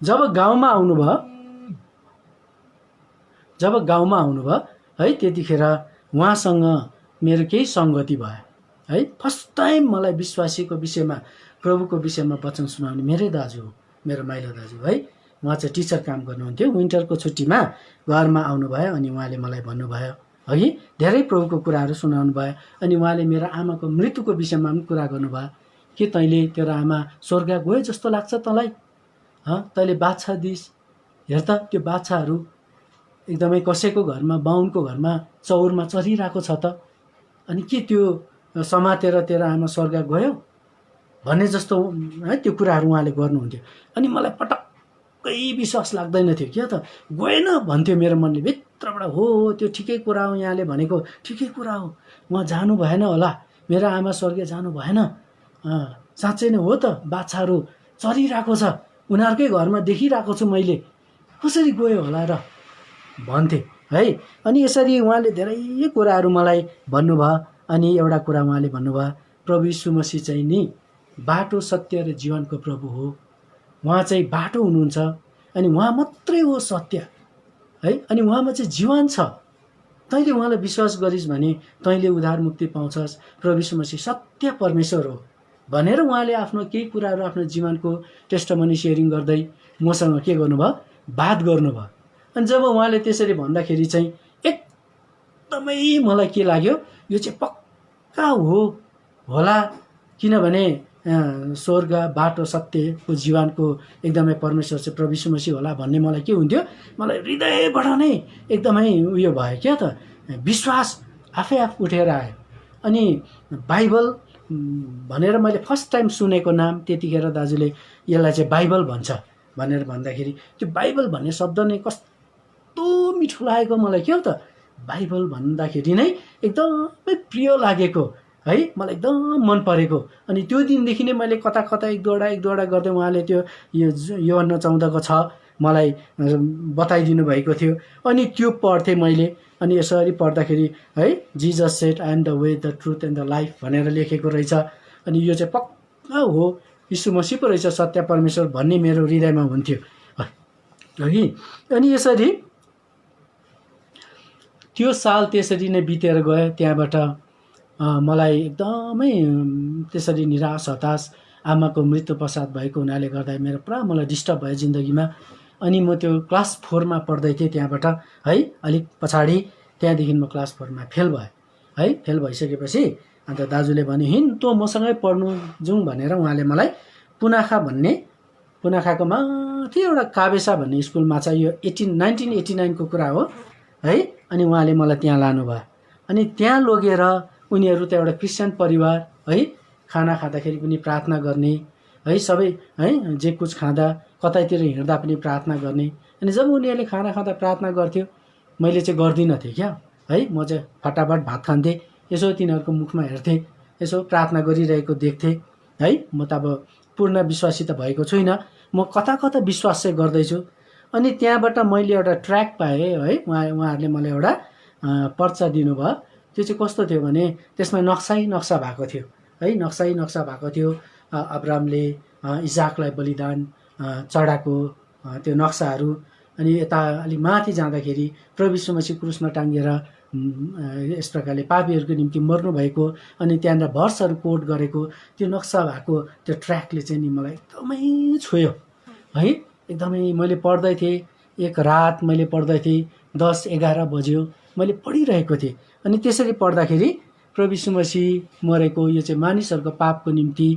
जब गाउँमा आउनुभयो है, त्यतिखेर उहाँसँग मेरो केही सङ्गति भयो है। फर्स्ट टाइम मलाई विश्वासीको विषयमा, प्रभुको विषयमा वचन सुनाउने मेरै दाजु हो, मेरो माइलो दाजु है। उहाँ चाहिँ टिचर काम गर्नुहुन्थ्यो। विन्टरको छुट्टीमा घरमा आउनुभयो अनि उहाँले मलाई भन्नुभयो है, धेरै प्रभुको कुराहरू सुनाउनु भयो। अनि उहाँले मेरो आमाको मृत्युको विषयमा पनि कुरा गर्नुभयो। के तैँले तेरो आमा स्वर्ग गयो जस्तो लाग्छ तँलाई? तैँले बाछा दिस, हेर त त्यो बाछाहरू एकदमै कसैको घरमा, बाहुनको घरमा चौरमा चरिरहेको छ त, अनि के त्यो समातेर तेरो आमा स्वर्ग गयो भन्ने जस्तो है, त्यो कुराहरू उहाँले गर्नुहुन्थ्यो। अनि मलाई पटक्कै विश्वास लाग्दैन थियो। क्या त गएन भन्थ्यो मेरो मनले भित्रबाट। हो त्यो ठिकै कुरा हो, यहाँले भनेको ठिकै कुरा हो, उहाँ जानु भएन होला, मेरो आमा स्वर्ग जानु भएन, साँच्चै नै हो त, बाछाहरू चरिरहेको छ, उनीहरूकै घरमा देखिरहेको छु मैले, कसरी गयो होला र भन्थे है। अनि यसरी उहाँले धेरै कुराहरू मलाई भन्नुभयो। अनि एउटा कुरा उहाँले भन्नुभयो, प्रभु यीशु मसीह चाहिँ नि बाटो, सत्य र जीवनको प्रभु हो। उहाँ चाहिँ बाटो हुनुहुन्छ अनि उहाँ मात्रै हो सत्य है, अनि उहाँमा चाहिँ जीवन छ। तैँले उहाँलाई विश्वास गरिस् भने तैँले उद्धार मुक्ति पाउँछस्। प्रभु यीशु मसीह सत्य परमेश्वर हो भनेर उहाँले आफ्नो केही कुराहरू आफ्नो जीवनको टेस्टमनी सेयरिङ गर्दै मसँग के गर्नुभयो, बात गर्नुभयो। अनि जब उहाँले त्यसरी भन्दाखेरि चाहिँ एकदमै मलाई के लाग्यो, यो चाहिँ पक्का होला, किनभने स्वर्ग, बाटो, सत्यको जीवनको एकदमै परमेश्वर चाहिँ प्रभु यीशु मसीह होला भन्ने मलाई के हुन्थ्यो, मलाई हृदयबाट नै एकदमै उयो भयो। क्या त विश्वास आफै आफ उठेर आयो। अनि बाइबल भनेर मैले फर्स्ट टाइम सुनेको नाम, त्यतिखेर दाजुले यसलाई चाहिँ बाइबल भन्छ भनेर भन्दाखेरि त्यो बाइबल भन्ने शब्द नै कस्तो मिठो लागेको मलाई। के हो त बाइबल भन्दाखेरि नै एकदमै प्रिय लागेको है, मलाई एकदम मन परेको। अनि त्यो दिनदेखि नै मैले कता कता एक दुईवटा गर्दै उहाँले त्यो यूहन्ना 14 को 6 मलाई बताइदिनु भएको थियो। अनि त्यो पढ्थेँ मैले। अनि यसरी पढ्दाखेरि है, Jesus said I am the way, the truth and the life भनेर लेखेको रहेछ। अनि यो चाहिँ पक्का हो, यीशु मसीह पो रहेछ सत्य परमेश्वर भन्ने मेरो हृदयमा हुन्थ्यो है। अनि यसरी त्यो साल त्यसरी नै बितेर गयो। त्यहाँबाट मलाई एकदमै त्यसरी निराश, हताश, आमाको मृत्यु पश्चात भएको हुनाले गर्दा मेरो पुरा मलाई डिस्टर्ब भयो जिन्दगीमा। अनि म त्यो क्लास 4 मा पढ्दै थिएँ त्यहाँबाट है, अलिक पछाडि। त्यहाँदेखि म क्लास 4 मा फेल भएँ है। फेल भइसकेपछि अन्त दाजुले भन्यो, हिँड तँ मसँगै पढ्नु जाउँ भनेर उहाँले मलाई पुनाखाको माथि एउटा काबेसा भन्ने स्कुलमा छ, यो 1989 को कुरा हो है। अनि उहाँले मलाई त्यहाँ लानुभयो। अनि त्यहाँ लगेर उनीहरू त एउटा क्रिस्चियन परिवार है, खाना खाँदाखेरि पनि प्रार्थना गर्ने है, सबै है, जे कुछ खाँदा कतैतिर हिँड्दा पनि प्रार्थना गर्ने। अनि जब उनीहरूले खाना खाँदा प्रार्थना गर्थ्यो, मैले चाहिँ गर्दिनँ थिएँ क्या है। म चाहिँ फटाफट भात खान्थेँ, यसो तिनीहरूको मुखमा हेर्थेँ, यसो प्रार्थना गरिरहेको देख्थेँ है। म त अब पूर्ण विश्वासी त भएको छुइनँ, म कता कता विश्वास चाहिँ गर्दैछु। अनि त्यहाँबाट मैले एउटा ट्र्याक पाएँ है, उहाँहरूले मलाई एउटा पर्चा दिनुभयो। त्यो चाहिँ कस्तो थियो भने त्यसमा नक्सा भएको थियो है, नक्सा भएको थियो। अब्रामले इसाकलाई बलिदान चढाएको त्यो नक्साहरू। अनि यता अलिक माथि जाँदाखेरि प्रभु यीशु मसीह क्रुसमा टाङ्गिएर यस प्रकारले पापीहरूको निम्ति मर्नु भएको, अनि त्यहाँनिर भर्सहरू कोट गरेको त्यो नक्सा भएको त्यो ट्र्याकले चाहिँ नि मलाई एकदमै छोयो है। एकदमै मैले पढ्दै थिएँ, एक रात मैले पढ्दै थिएँ, 10-11 बज्यो मैले पढिरहेको थिएँ। अनि त्यसरी पढ्दाखेरि प्रभु यीशु मसीह मरेको, यो चाहिँ मानिसहरूको पापको निम्ति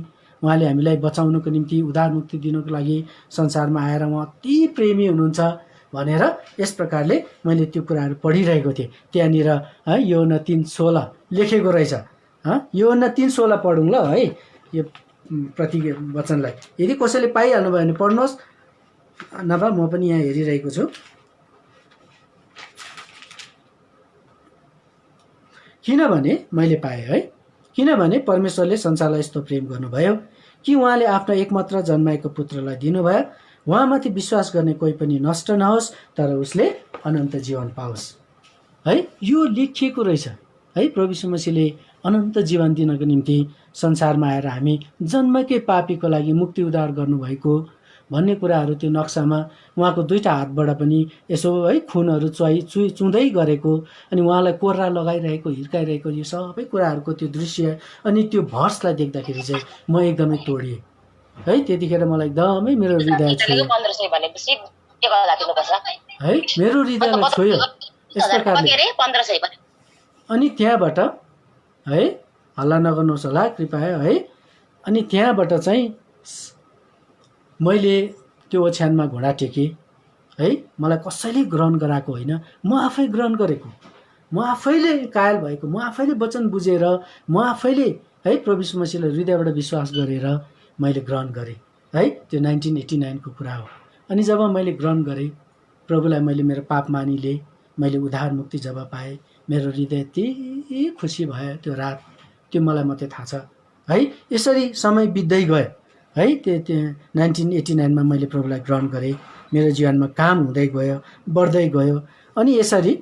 उहाँले हामीलाई बचाउनको निम्ति उद्धार मुक्ति दिनको लागि संसारमा आएर उहाँ अति प्रेमी हुनुहुन्छ भनेर यस प्रकारले मैले त्यो कुराहरू पढिरहेको थिएँ। त्यहाँनिर योहन्ना 3:16 लेखेको रहेछ। योहन्ना 3:16 पढौँ ल है, यो प्रति वचनलाई यदि कसैले पाइहाल्नु भयो भने पढ्नुहोस्, नभए म पनि यहाँ हेरिरहेको छु। किनभने मैले पाएँ है, किनभने परमेश्वरले संसारलाई यस्तो प्रेम गर्नुभयो कि उहाँले आफ्नो एकमात्र जन्माएको पुत्रलाई दिनुभयो, उहाँमाथि विश्वास गर्ने कोही पनि नष्ट नहोस् तर उसले अनन्त जीवन पाओस्। है, यो लेखिएको रहेछ है। प्रभु यीशु मसीहले अनन्त जीवन दिनको निम्ति संसारमा आएर हामी जन्मकै पापीको लागि मुक्ति उद्धार गर्नुभएको भन्ने कुराहरू त्यो नक्सामा उहाँको दुईटा हातबाट पनि यसो है खुनहरू चुँदै गरेको, अनि उहाँलाई कोर्रा लगाइरहेको, हिर्काइरहेको, यो सबै कुराहरूको त्यो दृश्य अनि त्यो भर्सलाई देख्दाखेरि चाहिँ म एकदमै तोडिएँ है। त्यतिखेर मलाई एकदमै मेरो हृदय छोयो है, मेरो हृदयलाई छोयो यस प्रकारले। अनि त्यहाँबाट है, हल्ला नगर्नुहोस् होला कृपया है, अनि त्यहाँबाट चाहिँ मैले त्यो ओछ्यानमा घोडा टेकेँ है। मलाई कसैले ग्रहण गराएको होइन, म आफै ग्रहण गरेको, म आफैले कायल भएको, म आफैले वचन बुझेर, म आफैले है प्रभु यीशु मसीहलाई हृदयबाट विश्वास गरेर मैले ग्रहण गरेँ है। त्यो 1989 को कुरा हो। अनि जब मैले ग्रहण गरेँ प्रभुलाई, मैले मेरो पाप मानिले, मैले उद्धार मुक्ति जब पाएँ, मेरो हृदय यति खुसी भयो त्यो रात, त्यो मलाई मात्रै थाहा छ है। यसरी समय बित्दै गयो है। त्यो 1989 मा मैले प्रभुलाई ग्रहण गरेँ, मेरो जीवनमा काम हुँदै गयो, बढ्दै गयो। अनि यसरी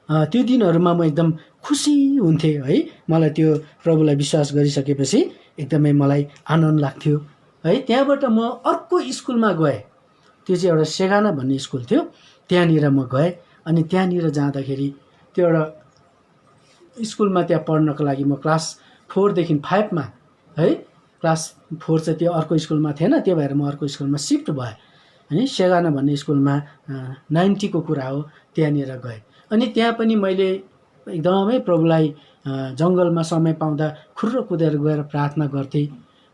त्यो दिनहरूमा म एकदम खुसी हुन्थेँ है। मलाई त्यो प्रभुलाई विश्वास गरिसकेपछि एकदमै मलाई आनन्द लाग्थ्यो है। त्यहाँबाट म अर्को स्कुलमा गएँ, त्यो चाहिँ एउटा सेगाना भन्ने स्कुल थियो, त्यहाँनिर म गएँ। अनि त्यहाँनिर जाँदाखेरि त्यो एउटा स्कुलमा त्यहाँ पढ्नको लागि म क्लास 4 देखि 5 मा है, क्लास 4 चाहिँ त्यो अर्को स्कुलमा थिएन, त्यो भएर म अर्को स्कुलमा सिफ्ट भएँ है। सेगाना भन्ने स्कुलमा 90 को कुरा हो, त्यहाँनिर गएँ। अनि त्यहाँ पनि मैले एकदमै प्रभुलाई जङ्गलमा समय पाउँदा खुर्रो कुदेर गएर प्रार्थना गर्थेँ।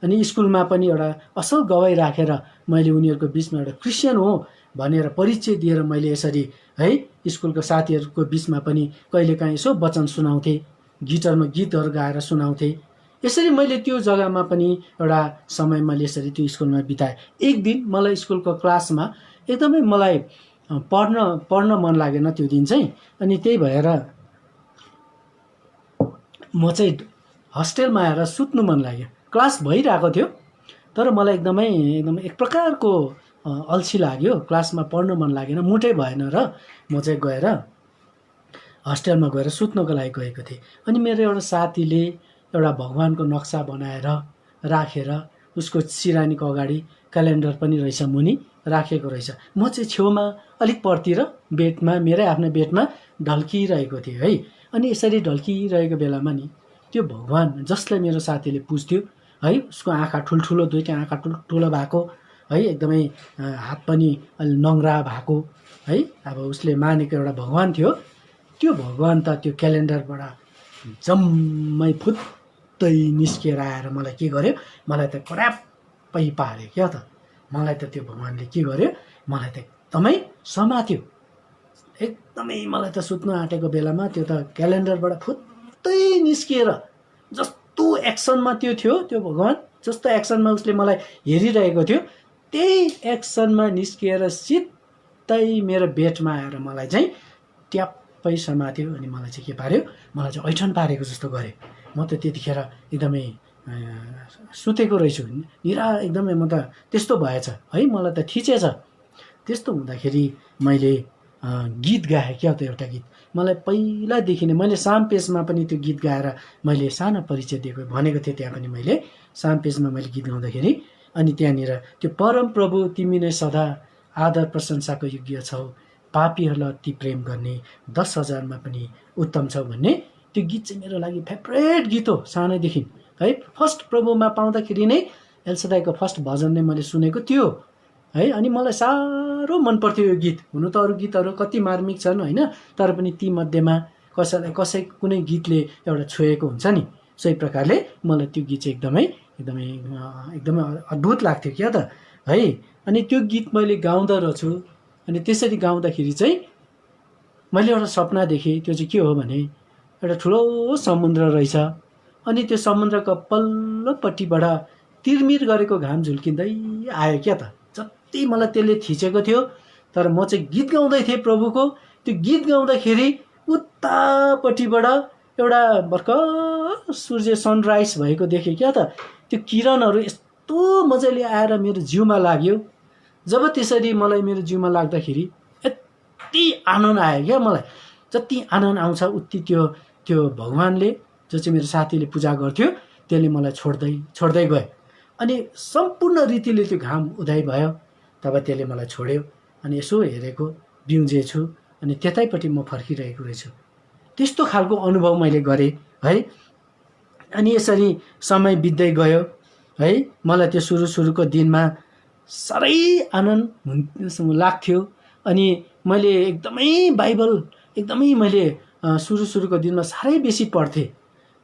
अनि स्कुलमा पनि एउटा असल गवाई राखेर मैले उनीहरूको बिचमा एउटा क्रिस्चियन हो भनेर परिचय दिएर मैले यसरी है स्कुलको साथीहरूको बिचमा पनि कहिलेकाहीँ यसो वचन सुनाउँथेँ, गिटारमा गीतहरू गाएर सुनाउँथेँ। यसरी मैले त्यो जग्गामा पनि एउटा समय मैले यसरी त्यो स्कुलमा बिताएँ। एक दिन मलाई स्कुलको क्लासमा एकदमै मलाई पढ्न मन लागेन त्यो दिन चाहिँ। अनि त्यही भएर म चाहिँ हस्टेलमा आएर सुत्नु मन लाग्यो। क्लास भइरहेको थियो तर मलाई एकदमै एक प्रकारको अल्छी लाग्यो, क्लासमा पढ्न मन लागेन, मुटै भएन र म चाहिँ गएर हस्टेलमा गएर सुत्नको लागि गएको थिएँ। अनि मेरो एउटा साथीले एउटा भगवानको नक्सा बनाएर राखेर उसको सिरानीको अगाडि क्यालेन्डर पनि रहेछ, मुनि राखेको रहेछ। म चाहिँ छेउमा अलिक परतिर बेडमा, मेरै आफ्नो बेडमा ढल्किरहेको थिएँ है। अनि यसरी ढल्किरहेको बेलामा नि त्यो भगवान जसलाई मेरो साथीले पुज्थ्यो है, उसको आँखा ठुल्ठुलो, दुईटा आँखा ठुल्ठुलो भएको है, एकदमै हात पनि अलि नङ्ग्रा भएको है, अब उसले मानेको एउटा भगवान थियो। त्यो भगवान त त्यो क्यालेन्डरबाट जम्मै फुत्तै निस्किएर आएर मलाई के गर्यो, मलाई त कराप्पै पार्यो क्या त। मलाई त त्यो भगवानले के गर्यो, मलाई त एकदमै समात्यो, एकदमै मलाई त सुत्नु आँटेको बेलामा त्यो त क्यालेन्डरबाट फुत्तै निस्किएर जस्तो एक्सनमा त्यो थियो, त्यो भगवान जस्तो एक्सनमा उसले मलाई हेरिरहेको थियो, त्यही एक्सनमा निस्किएर सिधै मेरो बेडमा आएर मलाई चाहिँ ट्याप्पै समात्यो। अनि मलाई चाहिँ के पार्यो, मलाई चाहिँ ऐठन पारेको जस्तो गर्यो। म त त्यतिखेर एकदमै सुतेको रहेछु, एकदमै म त त्यस्तो भएछ है, मलाई त थिचेछ। त्यस्तो हुँदाखेरि मैले गीत गाएँ क्या त, एउटा गीत मलाई पहिलादेखि नै, मैले साम पेजमा पनि त्यो गीत गाएर मैले सानो परिचय दिएको भनेको थिएँ। त्यहाँ पनि मैले साम पेजमा मैले गीत गाउँदाखेरि अनि त्यहाँनिर त्यो परम प्रभु तिमी नै सदा आदर प्रशंसाको योग्य छौ, पापीहरूलाई अति प्रेम गर्ने 10,000मा पनि उत्तम छौ भन्ने त्यो गीत चाहिँ मेरो लागि फेभरेट गीत हो सानैदेखि है। फर्स्ट प्रभुमा पाउँदाखेरि नै एल्सदाईको फर्स्ट भजन नै मैले सुनेको थियो है। अनि मलाई साह्रो मन पर्थ्यो यो गीत। हुनु त अरू गीतहरू कति मार्मिक छन् होइन, तर पनि ती मध्येमा कुनै गीतले एउटा छोएको हुन्छ नि सोही प्रकारले मलाई त्यो गीत चाहिँ एकदमै एकदमै एकदमै अद्भुत लाग्थ्यो क्या त है। अनि त्यो गीत मैले गाउँदो रहेछु। अनि त्यसरी गाउँदाखेरि चाहिँ मैले एउटा सपना देखेँ। त्यो चाहिँ के हो भने एउटा ठुलो समुद्र रहेछ। अनि त्यो समुद्रको पल्लोपट्टिबाट तिरमिर गरेको घाम झुल्किँदै आयो क्या त। जति मलाई त्यसले थिचेको थियो, तर म चाहिँ गीत गाउँदै थिएँ प्रभुको। त्यो गीत गाउँदाखेरि उतापट्टिबाट एउटा भर्खर सूर्य सनराइज भएको देखेँ क्या त। त्यो किरणहरू यस्तो मजाले आएर मेरो जिउमा लाग्यो। जब त्यसरी मलाई मेरो जिउमा लाग्दाखेरि यति आनन्द आयो क्या मलाई। जति आनन्द आउँछ उति त्यो भगवान्ले, जो चाहिँ मेरो साथीले पूजा गर्थ्यो, त्यसले मलाई छोड्दै गयो। अनि सम्पूर्ण रीतिले त्यो घाम उदय भयो। तब त्यसले मलाई छोड्यो। अनि यसो हेरेको बिउजेछु। अनि त्यतैपट्टि म फर्किरहेको रहेछु। त्यस्तो खालको अनुभव मैले गरेँ है। अनि यसरी समय बित्दै गयो है। मलाई त्यो सुरुको दिनमा साह्रै आनन्द लाग्थ्यो। अनि मैले एकदमै बाइबल मैले सुरुको दिनमा साह्रै बेसी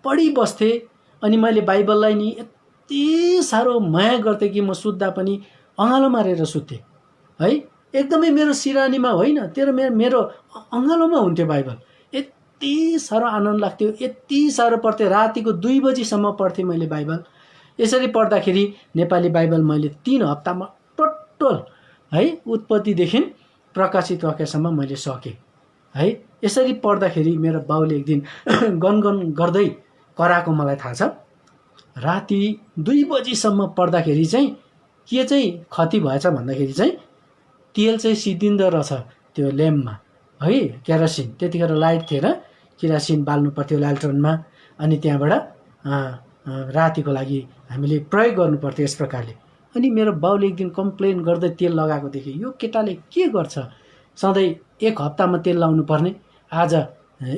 पढिबस्थेँ। अनि मैले बाइबललाई नि यति साह्रो माया गर्थेँ कि म सुत्दा पनि अँगालो मारेर सुत्थेँ है। एकदमै मेरो सिरानीमा होइन, मेरो अँगालोमा हुन्थ्यो बाइबल। यति साह्रो आनन्द लाग्थ्यो, यति साह्रो पढ्थेँ। रातिको 2 बजीसम्म पढ्थेँ मैले बाइबल। यसरी पढ्दाखेरि नेपाली बाइबल मैले 3 हप्तामा टोटल है उत्पत्तिदेखि प्रकाशित वाक्यसम्म मैले सकेँ है। यसरी पढ्दाखेरि मेरो बाउले एक दिन गनगन गर्दै कराएको मलाई थाहा छ। राति 2 बजीसम्म पढ्दाखेरि चाहिँ के चाहिँ खती भएछ भन्दाखेरि चाहिँ तेल चाहिँ सिद्धिँदो रहेछ त्यो ल्याम्पमा है, केरोसिन। त्यतिखेर लाइट थिएन, केरोसिन बाल्नु पर्थ्यो ल्याल्ट्रनमा। अनि त्यहाँबाट रातिको लागि हामीले प्रयोग गर्नु पर्थ्यो यस प्रकारले। अनि मेरो बाउले एक दिन कम्प्लेन गर्दै तेल लगाएको देखेँ। यो केटाले के गर्छ, सधैँ 1 हप्तामा तेल लाउनु पर्ने, आज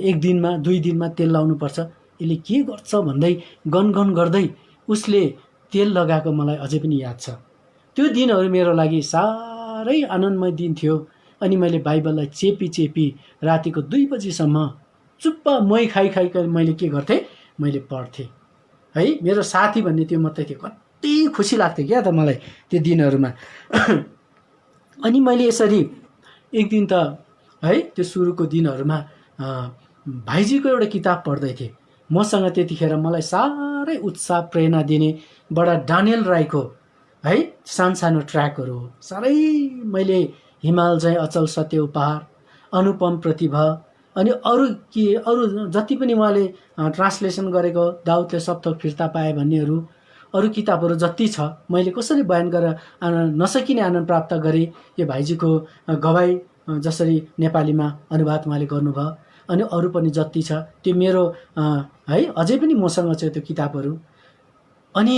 1 दिनमा 2 दिनमा तेल लाउनु पर्छ, यसले के गर्छ भन्दै गनगन गर्दै उसले तेल लगाएको मलाई अझै पनि याद छ। त्यो दिनहरू मेरो लागि साह्रै आनन्दमय दिन थियो। अनि मैले बाइबललाई चेपी रातिको 2 बजीसम्म चुप्प मै खाइ मैले के गर्थेँ, मैले पढ्थेँ है। मेरो साथी भन्ने त्यो मात्रै थियो। कति खुसी लाग्थ्यो क्या त मलाई त्यो दिनहरूमा। अनि मैले यसरी एक दिन त है त्यो सुरुको दिनहरूमा भाइजीको एउटा किताब पढ्दै थिएँ। मसँग त्यतिखेर मलाई साह्रै उत्साह प्रेरणा दिने बडा डानियल राईको है सानो ट्र्याकहरू हो। साह्रै मैले हिमाल चाहिँ अचल सत्य उपहार, अनुपम प्रतिभा, अनि अरू जति पनि उहाँले ट्रान्सलेसन गरेको दाउदले सबथोक फिर्ता पाए भन्नेहरू अरू किताबहरू जति छ, मैले कसरी बयान गरेर नसकिने आनन्द प्राप्त गरेँ। यो भाइजीको गवाई जसरी नेपालीमा अनुवाद उहाँले गर्नुभयो। अनि अरू पनि जति छ त्यो मेरो है अझै पनि मसँग छ त्यो किताबहरू। अनि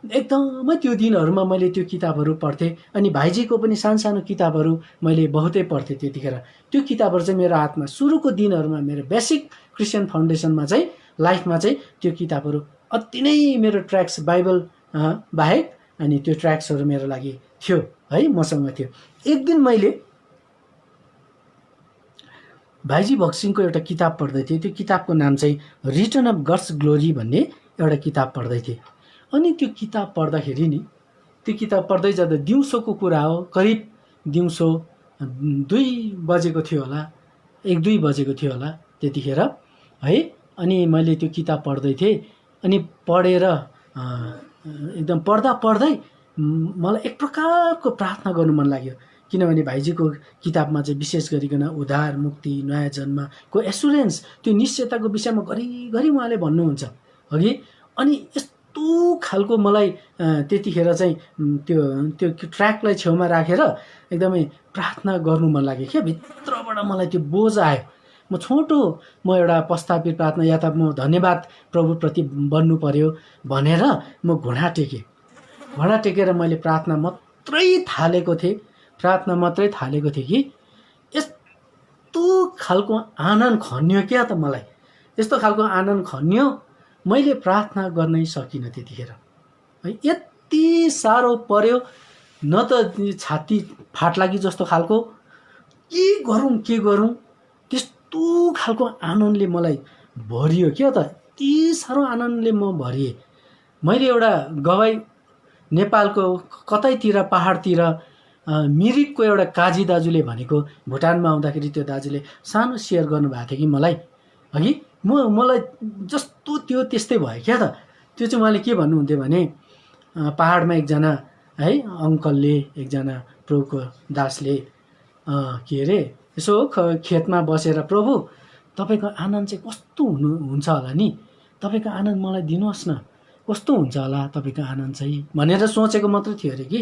एकदमै त्यो दिनहरूमा मैले त्यो किताबहरू पढ्थेँ। अनि भाइजीको पनि सानो किताबहरू मैले बहुतै पढ्थेँ त्यतिखेर। त्यो किताबहरू चाहिँ मेरो हातमा सुरुको दिनहरूमा मेरो बेसिक क्रिस्चियन फाउन्डेसनमा चाहिँ लाइफमा चाहिँ त्यो किताबहरू अति नै मेरो ट्र्याक्स बाइबल बाहेक अनि त्यो ट्र्याक्सहरू मेरो लागि थियो है, मसँग थियो। एक दिन मैले भाइजी भक्सिङको एउटा किताब पढ्दै थिएँ। त्यो किताबको नाम चाहिँ रिटर्न अफ गड्स ग्लोरी भन्ने एउटा किताब पढ्दै थिएँ। अनि त्यो किताब पढ्दाखेरि नि त्यो किताब पढ्दै जाँदा दिउँसोको कुरा हो, करिब दिउँसो 2 बजेको थियो होला, 1-2 बजेको थियो होला त्यतिखेर है। अनि मैले त्यो किताब पढ्दै थिएँ। अनि पढेर एकदम पढ्दै मलाई एक प्रकारको प्रार्थना गर्नु मन लाग्यो। किनभने भाइजीको किताबमा चाहिँ विशेष गरिकन उद्धार, मुक्ति, नयाँ जन्मको एसुरेन्स, त्यो निश्चयताको विषयमा घरिघरि उहाँले भन्नुहुन्छ अघि। अनि यस्तो खालको मलाई त्यतिखेर चाहिँ त्यो ट्र्याकलाई छेउमा राखेर एकदमै प्रार्थना गर्नु मन लाग्यो क्या। भित्रबाट मलाई त्यो बोझ आयो। म एउटा प्रस्तावित प्रार्थना या त म धन्यवाद प्रभुप्रति बन्नु पर्यो भनेर म घुँडा टेकेर मैले प्रार्थना मात्रै थालेको थिएँ कि यस्तो खालको आनन्द खन्यो क्या त मलाई। यस्तो खालको आनन्द खन्यो, मैले प्रार्थना गर्नै सकिनँ त्यतिखेर है। यति साह्रो पर्यो, न त छाती फाट्ला कि जस्तो खालको, के गरौँ त्यस्तो खालको आनन्दले मलाई भरियो क्या त। यति साह्रो आनन्दले म भरिएँ। मैले एउटा गवाई नेपालको कतैतिर पहाडतिर मिरिकको एउटा काजी दाजुले भनेको, भुटानमा आउँदाखेरि त्यो दाजुले सानो सेयर गर्नुभएको थियो कि मलाई, अघि मलाई जस्तो त्यो त्यस्तै भयो क्या त। त्यो चाहिँ उहाँले के भन्नुहुन्थ्यो भने, पहाडमा एकजना है अङ्कलले, एकजना प्रभुको दासले के अरे यसो खेतमा बसेर, प्रभु तपाईँको आनन्द चाहिँ कस्तो हुन्छ होला नि, तपाईँको आनन्द मलाई दिनुहोस् न, कस्तो हुन्छ होला तपाईँको आनन्द चाहिँ भनेर सोचेको मात्रै थियो अरे कि।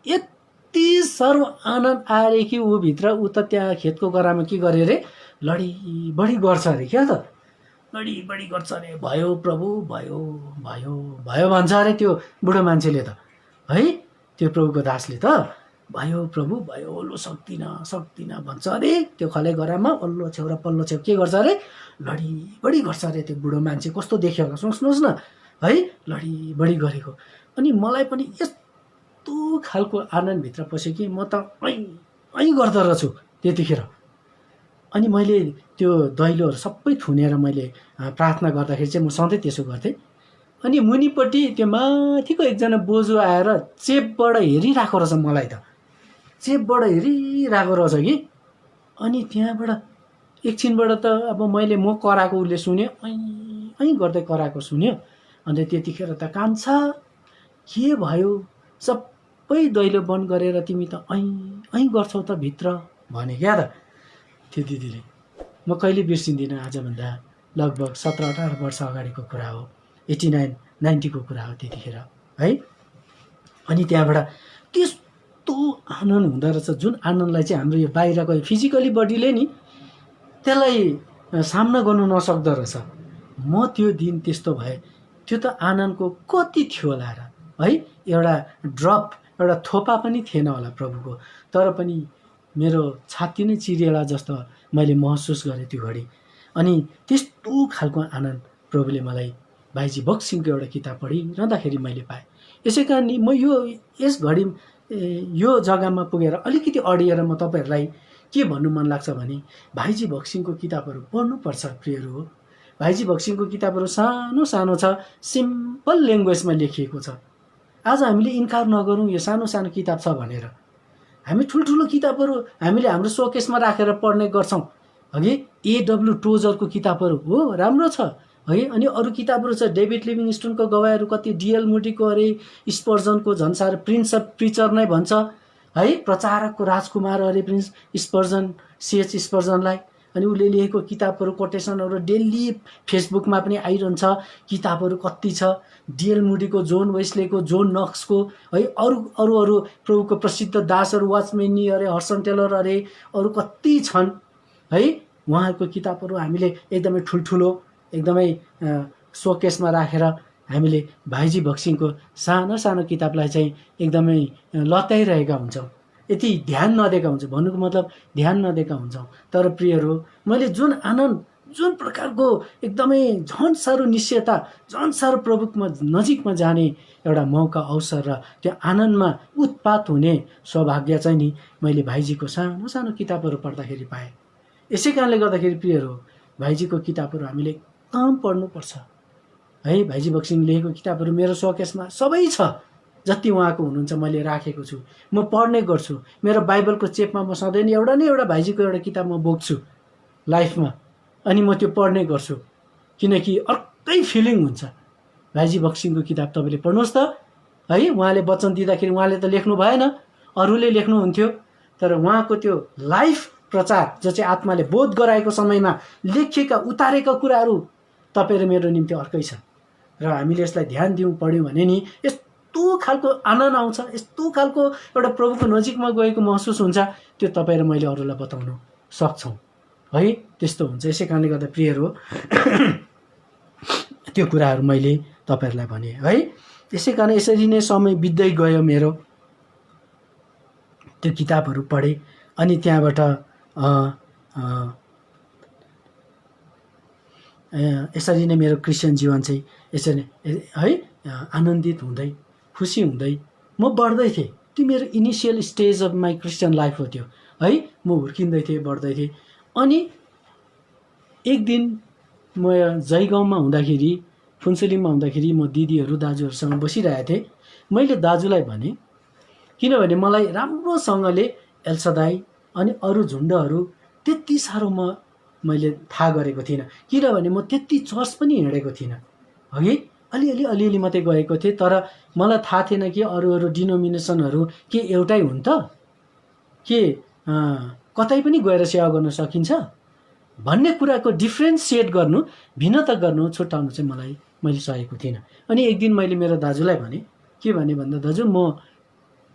यति साह्रो आनन्द आएर कि ऊ भित्र, ऊ त त्यहाँ खेतको गरामा के गरे अरे, लडी गर्छ अरे क्या त, लडी गर्छ अरे। भयो प्रभु, भयो भयो भयो भन्छ अरे त्यो बुढो मान्छेले त, है त्यो प्रभुको दासले त भयो प्रभु भयो, ओल्लो सक्दिनँ भन्छ अरे। त्यो खले गरामा ओल्लो छेउ र पल्लो छेउ के गर्छ अरे, लडी गर्छ अरे। त्यो बुढो मान्छे कस्तो देख्यो होला सोच्नुहोस् न, है लडी गरेको। अनि मलाई पनि यस्तो खालको आनन्दभित्र पस्यो कि म त ऐ गर्दो रहेछु त्यतिखेर। अनि मैले त्यो दैलोहरू सबै थुनेर मैले प्रार्थना गर्दाखेरि चाहिँ म सधैँ त्यसो गर्थेँ। अनि मुनिपट्टि त्यो माथिको एकजना बोजू आएर चेपबाट हेरिरहेको रहेछ, मलाई त चेपबाट हेरिरहेको रहेछ कि। अनि त्यहाँबाट एकछिनबाट त अब मैले म कराएको उसले सुन्यो, ऐ गर्दै कराएको सुन्यो। अन्त त्यतिखेर त कान्छा के भयो, सबै दैलो बन्द गरेर तिमी त ऐ गर्छौ त भित्र भने क्या त त्यो दिदीले। म कहिले बिर्सिँदिनँ, आजभन्दा लगभग 17-18 वर्ष अगाडिको कुरा हो, 89-90 को कुरा हो त्यतिखेर है। अनि त्यहाँबाट त्यस्तो आनन्द हुँदो रहेछ, जुन आनन्दलाई चाहिँ हाम्रो यो बाहिरको फिजिकली बडीले नि त्यसलाई सामना गर्नु नसक्दो रहेछ। म त्यो दिन त्यस्तो भए, त्यो त आनन्दको कति थियो होला र है, एउटा ड्रप, एउटा थोपा पनि थिएन होला प्रभुको, तर पनि मेरो छाती नै चिरिएला जस्तो मैले महसुस गरेँ त्यो घडी। अनि त्यस्तो खालको आनन्द प्रभुले मलाई भाइजी बक्सिङको एउटा किताब पढिरहँदाखेरि मैले पाएँ। यसै कारण म यस घडी यो जग्गामा पुगेर अलिकति अडिएर म तपाईँहरूलाई के भन्नु मन लाग्छ भने, भाइजी बक्सिङको किताबहरू पढ्नुपर्छ प्रियहरू हो। भाइजी बक्सिङको किताबहरू सानो सानो छ, सिम्पल ल्याङ्ग्वेजमा लेखिएको छ। आज हामीले इन्कार नगरौँ यो सानो सानो किताब छ भनेर। हामी ठुल्ठुलो किताबहरू हामीले हाम्रो सोकेसमा राखेर पढ्ने गर्छौँ। हगि A.W. टोजरको किताबहरू हो, राम्रो छ है। अनि अरू किताबहरू छ, डेभिड लिभिङस्टोनको गवाईहरू कति, डिएल मुडीको अरे, स्पर्जनको झन् साह्रो, प्रिन्स अफ प्रिचर नै भन्छ है, प्रचारकको राजकुमार अरे प्रिन्स स्पर्जन, C.H. स्पर्जनलाई। अनि उसले लेखेको किताबहरू कोटेसनहरू डेली फेसबुकमा पनि आइरहन्छ, किताबहरू कति छ, डिएल मुडीको, जोन वेस्लेको, जोन नक्सको है, अरू प्रभुको प्रसिद्ध दासहरू, वाचमेनी अरे, हर्सन टेलर अरे, अरू कति छन् है। उहाँहरूको किताबहरू हामीले एकदमै ठुल्ठुलो एकदमै सोकेसमा राखेर हामीले भाइजी बक्सिङको सानो सानो किताबलाई चाहिँ एकदमै लत्याइरहेका हुन्छौँ, यति ध्यान नदिएका हुन्छ। भन्नुको मतलब ध्यान नदिएका हुन्छौँ। तर प्रियहरू, मैले जुन आनन्द, जुन प्रकारको एकदमै झन् साह्रो निश्चयता, झन् साह्रो प्रभुमा नजिकमा जाने एउटा मौका, अवसर र त्यो आनन्दमा उत्पात हुने सौभाग्य चाहिँ नि मैले भाइजीको सानो सानो किताबहरू पढ्दाखेरि पाएँ। यसै कारणले गर्दाखेरि प्रियहरू, भाइजीको किताबहरू हामीले एकदम पढ्नुपर्छ है। भाइजी बक्सिङ लेखेको किताबहरू मेरो सोकेसमा सबै छ, जति उहाँको हुनुहुन्छ मैले राखेको छु, म पढ्ने गर्छु। मेरो बाइबलको चेपमा म सधैँ नै एउटा भाइजीको एउटा किताब म बोक्छु लाइफमा, अनि म त्यो पढ्ने गर्छु, किनकि अर्कै फिलिङ हुन्छ। भाइजी बक्सिङको किताब तपाईँले पढ्नुहोस् त है। उहाँले वचन दिँदाखेरि उहाँले त लेख्नु भएन, अरूले लेख्नुहुन्थ्यो, तर उहाँको त्यो लाइफ प्रचार जो चाहिँ आत्माले बोध गराएको समयमा लेखिएका उतारेका कुराहरू तपाईँ र मेरो निम्ति अर्कै छ। र हामीले यसलाई ध्यान दिउँ, पढ्यौँ भने नि यस्तो खालको आनन्द आउँछ, यस्तो खालको एउटा प्रभुको नजिकमा गएको महसुस हुन्छ, त्यो तपाईँ र मैले अरूलाई बताउन सक्छौँ है। त्यस्तो हुन्छ। यसै कारणले गर्दा प्रियहरू त्यो कुराहरू मैले तपाईँहरूलाई भने है। त्यसै कारण यसरी नै समय बित्दै गयो मेरो, त्यो किताबहरू पढेँ। अनि त्यहाँबाट यसरी नै मेरो क्रिस्चियन जीवन चाहिँ यसरी है आनन्दित हुँदै, खुसी हुँदै म बढ्दै थिएँ। त्यो मेरो initial stage of my Christian life हो त्यो है। म हुर्किँदै थिएँ, बढ्दै थिएँ। अनि एक दिन म जयगाउँमा हुँदाखेरि, फुन्सुलिङमा हुँदाखेरि म दिदीहरू दाजुहरूसँग बसिरहेको थिएँ। मैले दाजुलाई भने, किनभने मलाई राम्रोसँगले एल्सदाई अनि अरू झुन्डहरू त्यति साह्रो मैले थाहा गरेको थिइनँ, किनभने म त्यति चर्च पनि हिँडेको थिइनँ। अघि अलिअलि मात्रै गएको थिएँ, तर मलाई थाहा थिएन कि अरू डिनोमिनेसनहरू के एउटै हुन् त, के कतै पनि गएर सेवा गर्न सकिन्छ भन्ने कुराको डिफ्रेन्सिएट गर्नु, भिन्नता गर्नु, छुट्याउनु चाहिँ मैले सकेको थिइनँ। अनि एक दिन मैले मेरो दाजुलाई भने, के भने भन्दा, दाजु म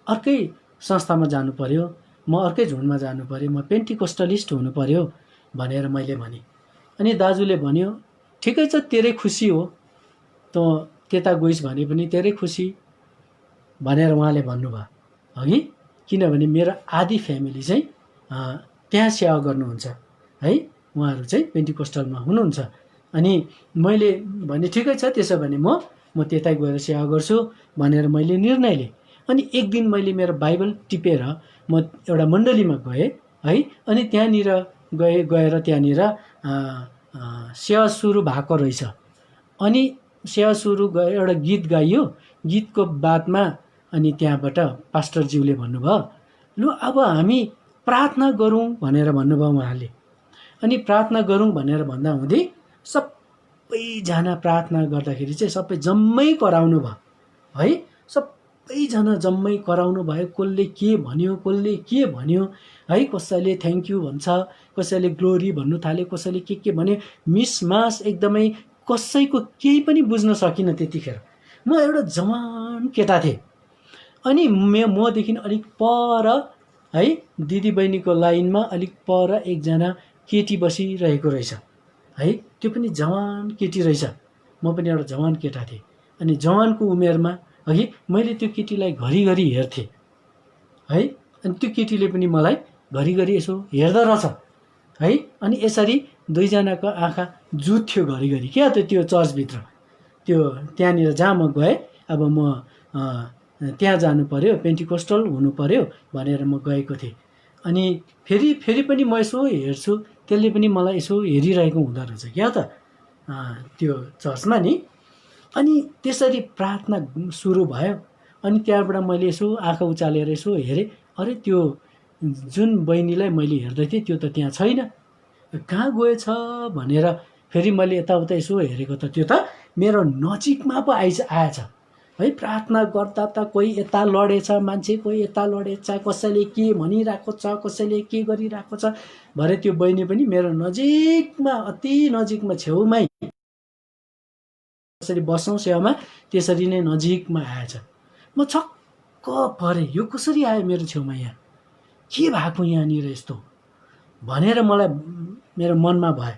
अर्कै संस्थामा जानु पर्यो, म अर्कै झुन्डमा जानु पर्यो, म पेन्टिकोस्टलिस्ट हुनु पर्यो भनेर मैले भने। अनि दाजुले भन्यो, ठिकै छ, तेरै खुसी हो, तँ त्यता गइस् भने पनि तेरै खुसी भनेर उहाँले भन्नुभयो। अघि किनभने मेरो आधी फ्यामिली चाहिँ त्यहाँ सेवा गर्नुहुन्छ है, उहाँहरू चाहिँ पेन्टिकोस्टलमा हुनुहुन्छ। अनि मैले भने ठिकै छ, त्यसो भने म त्यतै गएर सेवा गर्छु भनेर मैले निर्णय लिएँ। अनि एक दिन मैले मेरो बाइबल टिपेर म एउटा मण्डलीमा गएँ है। अनि त्यहाँनिर गएर त्यहाँनिर सेवा सुरु भएको रहेछ। अनि सेवा सुरु एउटा गीत गाइयो। गीतको बादमा अनि त्यहाँबाट पास्टरज्यूले भन्नुभयो, लु अब हामी प्रार्थना गरौँ भनेर भन्नुभयो उहाँले। अनि प्रार्थना गरौँ भनेर भन्दा हुँदै सबैजना प्रार्थना गर्दाखेरि चाहिँ सबै जम्मै कराउनु भयो है। सबैजना जम्मै कराउनु भयो। कसले के भन्यो है, कसैले थ्याङ्क यू भन्छ, कसैले ग्लोरी भन्नु थाल्यो, कसैले के भन्यो, मिसमास एकदमै, कसैको केही पनि बुझ्न सकिनँ त्यतिखेर। म एउटा जवान केटा थिएँ। अनि मदेखि अलिक पर है, दिदी बहिनीको लाइनमा अलिक पर एकजना केटी बसिरहेको रहेछ है। त्यो पनि जवान केटी रहेछ, म पनि एउटा जवान केटा थिएँ। अनि जवानको उमेरमा अघि मैले त्यो केटीलाई घरिघरि हेर्थेँ है। अनि त्यो केटीले पनि मलाई घरिघरि यसो हेर्दो रहेछ है। अनि यसरी दुईजनाको आँखा जुत्थ्यो घरिघरि, क्या त त्यो चर्चभित्र, त्यो त्यहाँनिर जहाँ म गएँ, अब म त्यहाँ जानु पर्यो, पेन्टिकोस्टल हुनु पर्यो भनेर म गएको थिएँ। अनि फेरि पनि म यसो हेर्छु, त्यसले पनि मलाई यसो हेरिरहेको हुँदो रहेछ क्या त त्यो चर्चमा नि। अनि त्यसरी प्रार्थना सुरु भयो। अनि त्यहाँबाट मैले यसो आँखा उचालेर यसो हेरेँ, अरे त्यो जुन बहिनीलाई मैले हेर्दै थिएँ त्यो त त्यहाँ छैन, कहाँ गएछ भनेर फेरि मैले यताउता यसो हेरेको त त्यो त मेरो नजिकमा पो आएछ है। प्रार्थना गर्दा त कोही यता लडेछ मान्छे, कोही यता लडेछ, कसैले के भनिरहेको छ, कसैले के गरिरहेको छ भरे त्यो बहिनी पनि मेरो नजिकमा, अति नजिकमा, छेउमै, कसरी बसौँ सेवामा त्यसरी नै नजिकमा आएछ। म छक्क परेँ, यो कसरी आयो मेरो छेउमा, यहाँ के भएको यहाँनिर यस्तो भनेर मलाई मेरो मनमा भयो।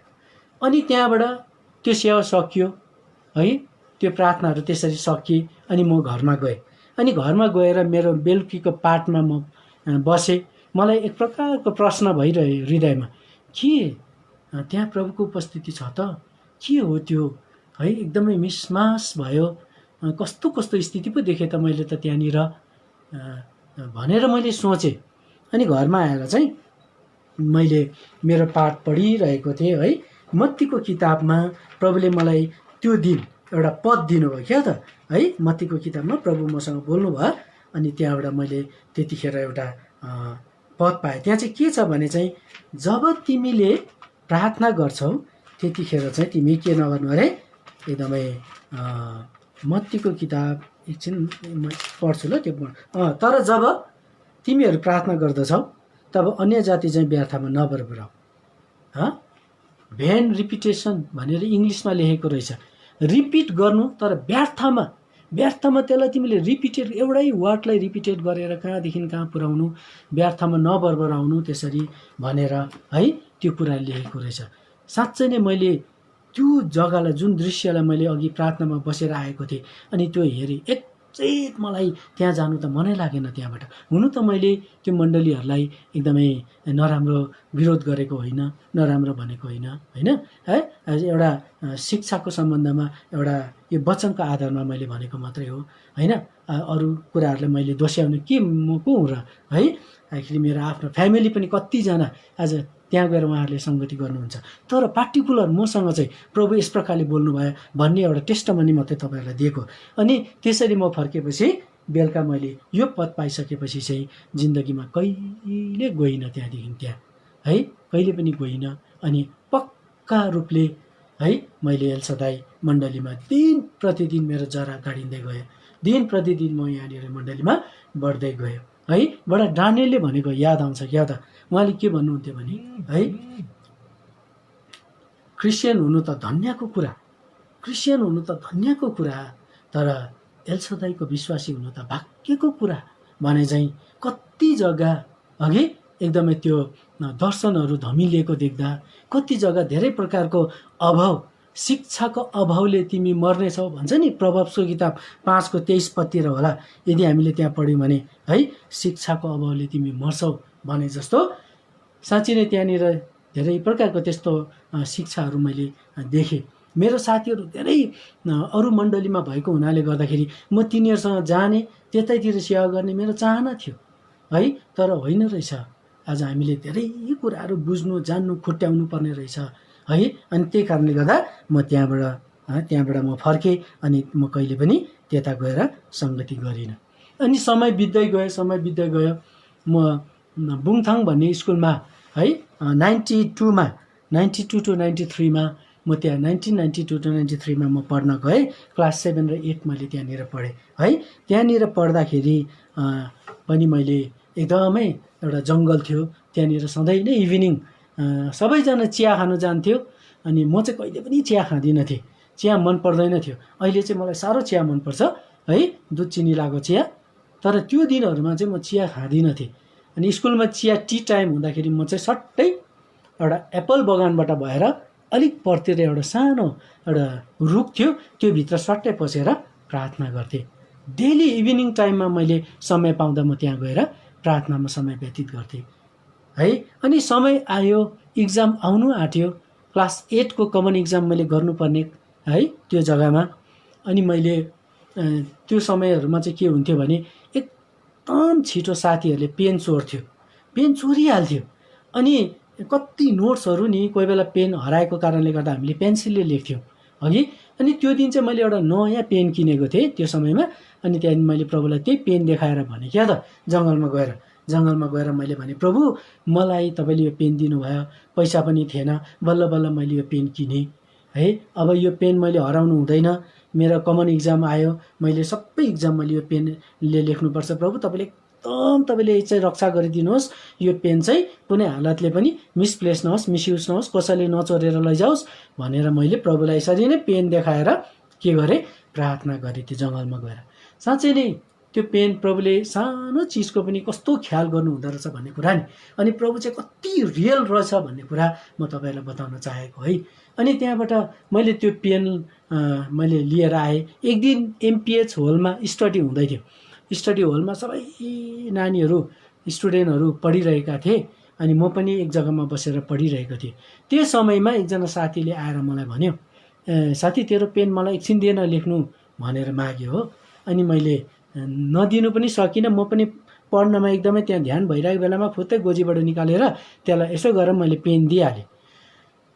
अनि त्यहाँबाट त्यो सेवा सकियो है, त्यो प्रार्थनाहरू त्यसरी सकिए। अनि म घरमा गएँ। अनि घरमा गएर मेरो बेलुकीको पाठमा म बसेँ। मलाई एक प्रकारको प्रश्न भइरह्यो हृदयमा, के त्यहाँ प्रभुको उपस्थिति छ त, के हो त्यो है। एकदमै मिसमास भयो, कस्तो स्थिति पो देखेँ त मैले त त्यहाँनिर भनेर मैले सोचेँ। अनि घरमा आएर चाहिँ मैले मेरो पाठ पढिरहेको थिएँ है। मत्तीको किताबमा प्रभुले मलाई त्यो दिन एउटा पद दिनुभयो क्या त है। मत्तीको किताबमा प्रभु मसँग बोल्नुभयो। अनि त्यहाँबाट मैले त्यतिखेर एउटा पद पाएँ। त्यहाँ चाहिँ के छ भने चाहिँ, जब तिमीले प्रार्थना गर्छौ त्यतिखेर चाहिँ तिमी के नगर्नु अरे, एकदमै मत्तीको किताब एकछिन म पढ्छु ल त्यो तर जब तिमीहरू प्रार्थना गर्दछौ तब अन्य जाति चाहिँ व्यर्थमा नबरबराऊ। भेन रिपिटेसन भनेर इङ्ग्लिसमा लेखेको रहेछ। रिपिट गर्नु तर व्यर्थमा त्यसलाई तिमीले रिपिटेड, एउटै वर्डलाई रिपिटेड गरेर कहाँदेखि कहाँ पुर्याउनु, व्यर्थमा नबरबराउनु त्यसरी भनेर है त्यो कुरा लेखेको रहेछ। साँच्चै नै मैले त्यो जग्गालाई, जुन दृश्यलाई मैले अघि प्रार्थनामा बसेर आएको थिएँ अनि त्यो हेरेँ, एकचेत मलाई त्यहाँ जानु त मनै लागेन। त्यहाँबाट हुनु त मैले त्यो मण्डलीहरूलाई एकदमै नराम्रो विरोध गरेको होइन, नराम्रो भनेको होइन है। एउटा शिक्षाको सम्बन्धमा, एउटा यो वचनको आधारमा मैले भनेको मात्रै हो होइन। अरू कुराहरूलाई मैले दोस्याउनु के म को हुँ र है। आखिर मेरो आफ्नो फ्यामिली पनि कतिजना आज त्यहाँ गएर उहाँहरूले सङ्गति गर्नुहुन्छ। तर पार्टिकुलर मसँग चाहिँ प्रभु यस प्रकारले बोल्नुभयो भन्ने एउटा टेस्टमनी मात्रै तपाईँहरूलाई दिएको। अनि त्यसरी म फर्केपछि बेलुका मैले यो पद पाइसकेपछि चाहिँ जिन्दगीमा कहिले गइनँ त्यहाँदेखि त्यहाँ है, कहिले पनि गइनँ। अनि पक्का रूपले है मैले एल्सदाई मण्डलीमा दिन प्रतिदिन मेरो जरा गाडिँदै गयो, दिन प्रतिदिन म यहाँनिर मण्डलीमा बढ्दै गयो है। बडा डानियलले भनेको याद आउँछ क्या त, उहाँले के भन्नुहुन्थ्यो भने है, क्रिस्चियन हुनु त धन्यको कुरा, क्रिस्चियन हुनु त धन्यको कुरा, तर एल्सदाईको विश्वासी हुनु त भाग्यको कुरा भने चाहिँ कति जग्गा अघि एकदमै त्यो दर्शनहरू धमिलिएको देख्दा, कति जग्गा धेरै प्रकारको अभाव, शिक्षाको अभावले तिमी मर्नेछौ भन्छ नि, प्रभावको किताब 5:23 होला यदि हामीले त्यहाँ पढ्यौँ भने है, शिक्षाको अभावले तिमी मर्छौ भने जस्तो साँच्चै नै त्यहाँनिर धेरै प्रकारको त्यस्तो शिक्षाहरू मैले देखेँ। मेरो साथीहरू धेरै अरू मण्डलीमा भएको हुनाले गर्दाखेरि म तिनीहरूसँग जाने, त्यतैतिर सेवा गर्ने मेरो चाहना थियो है। तर होइन रहेछ, आज हामीले धेरै कुराहरू बुझ्नु, जान्नु, खुट्याउनु पर्ने रहेछ है। अनि त्यही कारणले गर्दा म त्यहाँबाट म फर्केँ अनि म कहिले पनि त्यता गएर सङ्गति गरिनँ। अनि समय बित्दै गयो। म बुङथाङ भन्ने स्कुलमा है 92 to 93 मा म त्यहाँ 1992 to 93 मा म पढ्न गएँ। क्लास 7 र 8 मैले त्यहाँनिर पढेँ है। त्यहाँनिर पढ्दाखेरि पनि मैले एकदमै एउटा जङ्गल थियो त्यहाँनिर, सधैँ नै इभिनिङ सबैजना चिया खानु जान्थ्यो अनि म चाहिँ कहिले पनि चिया खाँदिनँ थिएँ, चिया मन पर्दैन थियो। अहिले चाहिँ मलाई साह्रो चिया मनपर्छ है, दुध चिनी लागेको चिया। तर त्यो दिनहरूमा चाहिँ म चिया खाँदिनँ थिएँ। अनि स्कुलमा चिया टी टाइम हुँदाखेरि म चाहिँ सट्टै एउटा एप्पल बगानबाट भएर अलिक परतिर एउटा सानो एउटा रुख थियो, त्यो भित्र सट्टै पसेर प्रार्थना गर्थेँ। डेली इभिनिङ टाइममा मैले समय पाउँदा म त्यहाँ गएर प्रार्थनामा समय व्यतीत गर्थेँ है। अनि समय आयो, इक्जाम आउनु आँट्यो, क्लास 8 को कमन इक्जाम मैले गर्नुपर्ने है त्यो जग्गामा। अनि मैले त्यो समयहरूमा चाहिँ के हुन्थ्यो भने एकदम छिटो साथीहरूले पेन चोरिहाल्थ्यो। अनि कति नोट्सहरू नि कोही बेला पेन हराएको कारणले गर्दा हामीले पेन्सिलले लेख्थ्यौँ अघि। अनि त्यो दिन चाहिँ मैले एउटा नयाँ पेन किनेको थिएँ त्यो समयमा। अनि त्यहाँदेखि मैले प्रभुलाई त्यही पेन देखाएर भने क्या त, जङ्गलमा गएर मैले भने, प्रभु मलाई तपाईँले यो पेन दिनुभयो, पैसा पनि थिएन, बल्ल बल्ल मैले यो पेन किनेँ है। अब यो पेन मैले हराउनु हुँदैन, मेरो कमन इक्जाम आयो, मैले सबै इक्जाम मैले यो पेनले लेख्नुपर्छ, प्रभु तपाईँले चाहिँ रक्षा गरिदिनुहोस्, यो पेन चाहिँ कुनै हालतले पनि मिसप्लेस नहोस्, मिसयुज नहोस्, कसैले नचोरेर लैजाओस् भनेर मैले प्रभुलाई यसरी नै पेन देखाएर के गरेँ, प्रार्थना गरेँ त्यो जङ्गलमा गएर। साँच्चै नै त्यो पेन प्रभुले सानो चिजको पनि कस्तो ख्याल गर्नु हुँदो रहेछ भन्ने कुरा नि, अनि प्रभु चाहिँ कति रियल रहेछ भन्ने कुरा म तपाईँलाई बताउन चाहेको है। अनि त्यहाँबाट मैले त्यो पेन मैले लिएर आएँ। एक दिन एमपिएच होलमा स्टडी हुँदै थियो, स्टडी होलमा सबै नानीहरू स्टुडेन्टहरू पढिरहेका थिए अनि म पनि एक जग्गामा बसेर पढिरहेको थिएँ। त्यो समयमा एकजना साथीले आएर मलाई भन्यो, साथी तेरो पेन मलाई एकछिन दिएन लेख्नु भनेर माग्यो हो। अनि मैले नदिनु पनि सकिनँ, म पनि पढ्नमा एकदमै त्यहाँ ध्यान भइरहेको बेलामा फुत्तै गोजीबाट निकालेर त्यसलाई यसो गरेर मैले पेन दिइहालेँ।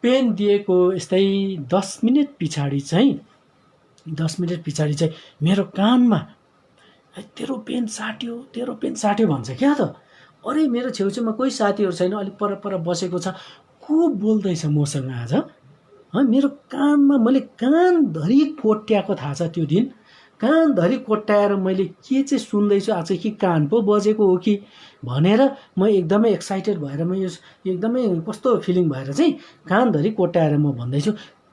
पेन दिएको यस्तै 10 मिनट पछाडि चाहिँ मेरो कानमा तेरो पेन साट्यो भन्छ क्या त। अरे मेरो छेउछाउमा कोही साथीहरू छैन, अलिक पर बसेको छ, को बोल्दैछ मसँग आज मेरो कानमा। मैले कानधरि कोट्याएको थाहा छ त्यो दिन, कानधरि कोट्याएर मैले के चाहिँ सुन्दैछु आज, कि कान पो बजेको हो कि भनेर म एकदमै एक्साइटेड भएर म यो एकदमै कस्तो फिलिङ भएर चाहिँ कानधरि कोट्याएर म भन्दैछु,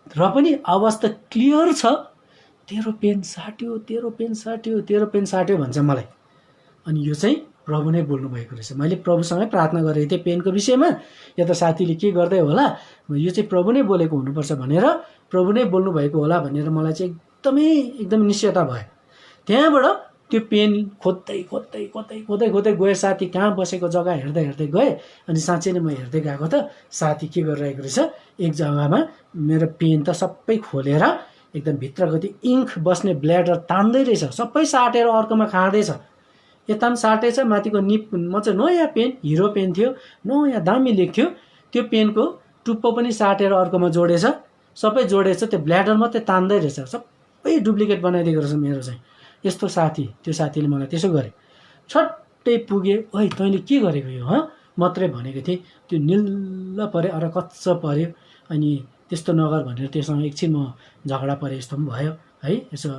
र पनि आवाज त क्लियर छ, तेरो पेन साट्यो भन्छ मलाई। अनि यो चाहिँ प्रभु नै बोल्नु भएको रहेछ। मैले प्रभुसँगै प्रार्थना गरेको थिएँ पेनको विषयमा, या त साथीले के गर्दै होला, यो चाहिँ प्रभु नै बोलेको हुनुपर्छ भनेर, प्रभु नै बोल्नु भएको होला भनेर मलाई चाहिँ एकदमै निश्चयता भयो। त्यहाँबाट त्यो पेन खोज्दै गएँ, साथी कहाँ बसेको जग्गा हेर्दै गएँ। अनि साँच्चै नै म हेर्दै गएको त साथी के गरिरहेको रहेछ, एक जग्गामा मेरो पेन त सबै खोलेर एकदम भित्रको त्यो इङ्क बस्ने ब्ल्याडर तान्दै रहेछ, सबै साटेर अर्कोमा खाँदैछ। यता पनि साटेछ, माथिको निप म चाहिँ नयाँ पेन, हिरो पेन थियो, नयाँ दामी लेख्थ्यो, त्यो पेनको टुप्पो पनि साटेर अर्कोमा जोडेछ, सबै जोडेछ, त्यो ब्ल्याडर मात्रै तान्दै रहेछ, सबै डुप्लिकेट बनाइदिएको रहेछ मेरो चाहिँ। यस्तो साथी, त्यो साथीले मलाई त्यसो गरे। छट्टै पुगे, ओइ तैँले के गरेको यो मात्रै भनेको थिएँ। त्यो निल्ल पऱ्यो, अरकच्च पऱ्यो। अनि त्यस्तो नगर भनेर त्योसँग एकछिन म झगडा परे जस्तो पनि भयो है, यसो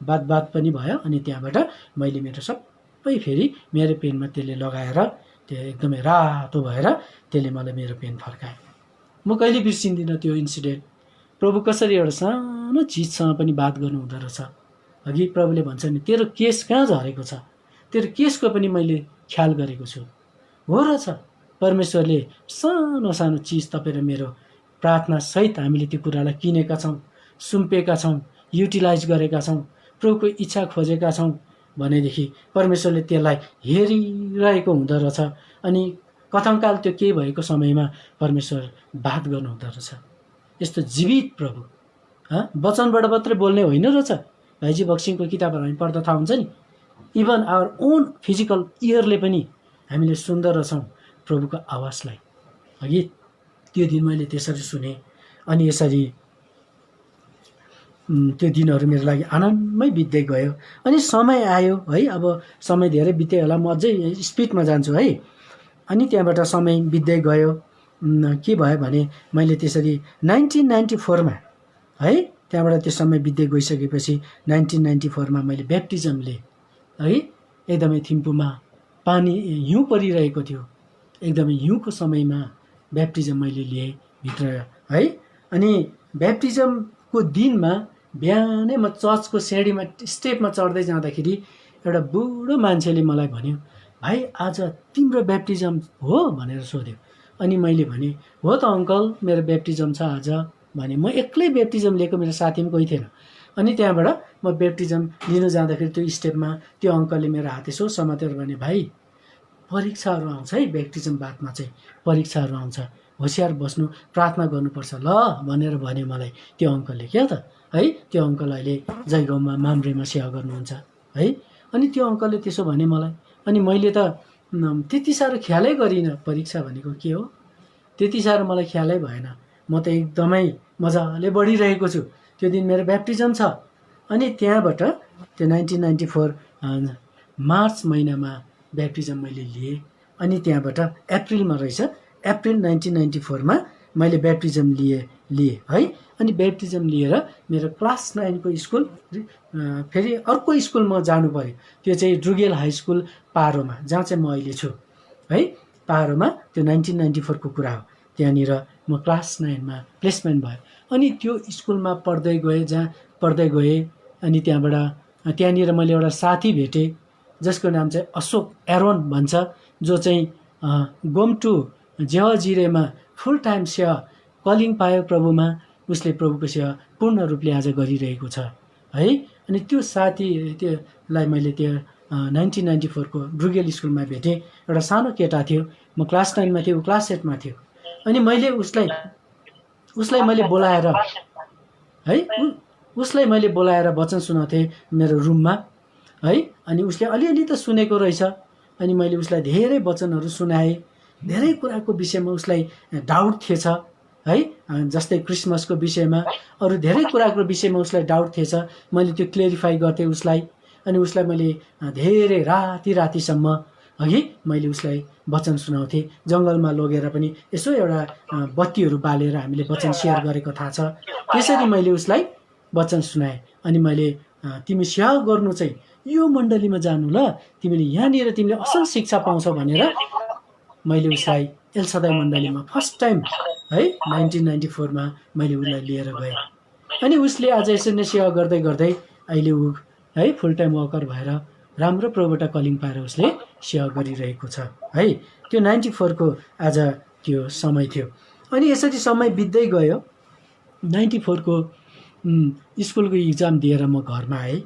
बात पनि भयो। अनि त्यहाँबाट मैले मेरो सबै फेरि मेरो पेनमा त्यसले लगाएर त्यो एकदमै रातो भएर त्यसले मलाई मेरो पेन फर्कायो। म कहिले बिर्सिँदिनँ त्यो इन्सिडेन्ट। प्रभु कसरी एउटा सानो चिजसँग पनि बात गर्नु हुँदो रहेछ। अघि प्रभुले भन्छ नि, तेरो केस कहाँ झरेको छ, तेरो केसको पनि मैले ख्याल गरेको छु। हो रहेछ, परमेश्वरले सानो सानो चिज तपाईँ र मेरो प्रार्थनासहित हामीले त्यो कुरालाई किनेका छौँ, सुम्पेका छौँ, युटिलाइज गरेका छौँ, प्रभुको इच्छा खोजेका छौँ भनेदेखि परमेश्वरले त्यसलाई हेरिरहेको हुँदो रहेछ। अनि कथङ्काल त्यो केही भएको समयमा परमेश्वर बात गर्नु हुँदो रहेछ। यस्तो जीवित प्रभु वचनबाट मात्रै बोल्ने होइन रहेछ। भाइजी बक्सिङको किताबहरू हामी पढ्दा थाहा हुन्छ नि, इभन आवर ओन फिजिकल इयरले पनि हामीले सुन्दर रहेछौँ प्रभुको आवाजलाई। अघि त्यो दिन मैले त्यसरी सुने। अनि यसरी त्यो दिनहरू मेरो लागि आनन्दमै बित्दै गयो। अनि समय आयो है, अब समय धेरै बित्दै होला, म अझै स्पिडमा जान्छु है। अनि त्यहाँबाट समय बित्दै गयो। के भयो भने मैले त्यसरी 1994मा है, त्यहाँबाट त्यो समय बित्दै गइसकेपछि 1994मा मैले ब्याप्टिजम लिएँ है। एकदमै थिम्पूमा पानी हिउँ परिरहेको थियो, एकदमै हिउँको समयमा ब्याप्टिजम मैले लिएँ भित्र है। अनि ब्याप्टिजमको दिनमा बिहानै म चर्चको सिँढीमा स्टेपमा चढ्दै जाँदाखेरि एउटा बुढो मान्छेले मलाई भन्यो, भाइ आज तिम्रो ब्याप्टिजम हो भनेर सोध्यो। अनि मैले भने, हो त अङ्कल, मेरो ब्याप्टिजम छ आज भने। म एक्लै ब्याप्टिजम लिएको, मेरो साथी पनि कोही थिएन। अनि त्यहाँबाट म ब्याप्टिजम लिनु जाँदाखेरि त्यो स्टेपमा त्यो अङ्कलले मेरो हात यसो समातेर भने, भाइ परीक्षाहरू आउँछ है, ब्याप्टिजम बादमा चाहिँ परीक्षाहरू आउँछ, होसियार बस्नु, प्रार्थना गर्नुपर्छ ल भनेर भन्यो मलाई त्यो अङ्कलले। क्या त है, त्यो अङ्कल अहिले जयगाउँमा माम्रेमा सेवा गर्नुहुन्छ है। अनि त्यो अङ्कलले त्यसो भने मलाई। अनि मैले त त्यति साह्रो ख्यालै गरिनँ, परीक्षा भनेको के हो त्यति साह्रो मलाई ख्यालै भएन। म त एकदमै मजाले बढिरहेको छु। त्यो दिन मेरो ब्याप्टिजम छ। अनि त्यहाँबाट त्यो 1994 मार्च महिनामा ब्याप्टिजम मैले लिएँ। अनि त्यहाँबाट अप्रिलमा रहेछ, अप्रिल 1994मा मैले ब्याप्टिजम लिएँ है। अनि ब्याप्टिजम लिएर मेरो क्लास 9को स्कुल फेरि अर्को स्कुल म जानु पऱ्यो। त्यो चाहिँ ड्रुगेल हाई स्कुल पारोमा, जहाँ चाहिँ म अहिले छु है। पारोमा त्यो 1994को कुरा हो। त्यहाँनिर म क्लास 9मा प्लेसमेन्ट भयो। अनि त्यो स्कुलमा पढ्दै गएँ। अनि त्यहाँनिर मैले एउटा साथी भेटेँ जसको नाम चाहिँ अशोक एरोन भन्छ, जो चाहिँ गोमटु जेवाजिरेमा फुल टाइम सेवा कलिङ पायो प्रभुमा। उसले प्रभुको सेवा पूर्ण रूपले आज गरिरहेको छ है। अनि त्यो साथीलाई मैले त्यो 1994को ड्रुगेल स्कुलमा भेटेँ। एउटा सानो केटा थियो, म क्लास 9मा थिएँ, ऊ क्लास 8मा थियो। अनि मैले उसलाई मैले बोलाएर है, उसलाई मैले बोलाएर वचन सुनाउँथेँ मेरो रुममा है। अनि उसले अलिअलि त सुनेको रहेछ। अनि मैले उसलाई धेरै वचनहरू सुनाएँ। धेरै कुराको विषयमा उसलाई डाउट थिएछ है, जस्तै क्रिसमसको विषयमा, अरू धेरै कुराको विषयमा उसलाई डाउट थिएछ। मैले त्यो क्लेरिफाई गर्थेँ उसलाई। अनि उसलाई मैले धेरै रातिसम्म अघि मैले उसलाई वचन सुनाउँथेँ। जङ्गलमा लगेर पनि यसो एउटा बत्तीहरू बालेर हामीले वचन सेयर गरेको थाहा छ। त्यसरी मैले उसलाई वचन सुनाएँ। अनि मैले तिमी सेवा गर्नु चाहिँ यो मण्डलीमा जानु ल, तिमीले यहाँनिर तिमीले असल शिक्षा पाउँछौ भनेर मैले उसलाई एलसदाई मण्डलीमा फर्स्ट टाइम है 1994मा मैले उसलाई लिएर गएँ। अनि उसले आज यसरी नै सेवा गर्दै गर्दै अहिले ऊ है फुल टाइम वर्कर भएर राम्रो प्रभुबाट कलिङ पाएर उसले सेवा गरिरहेको छ है। त्यो 94को आज त्यो समय थियो। अनि यसरी समय बित्दै गयो। 94को स्कुलको इक्जाम दिएर म घरमा आएँ।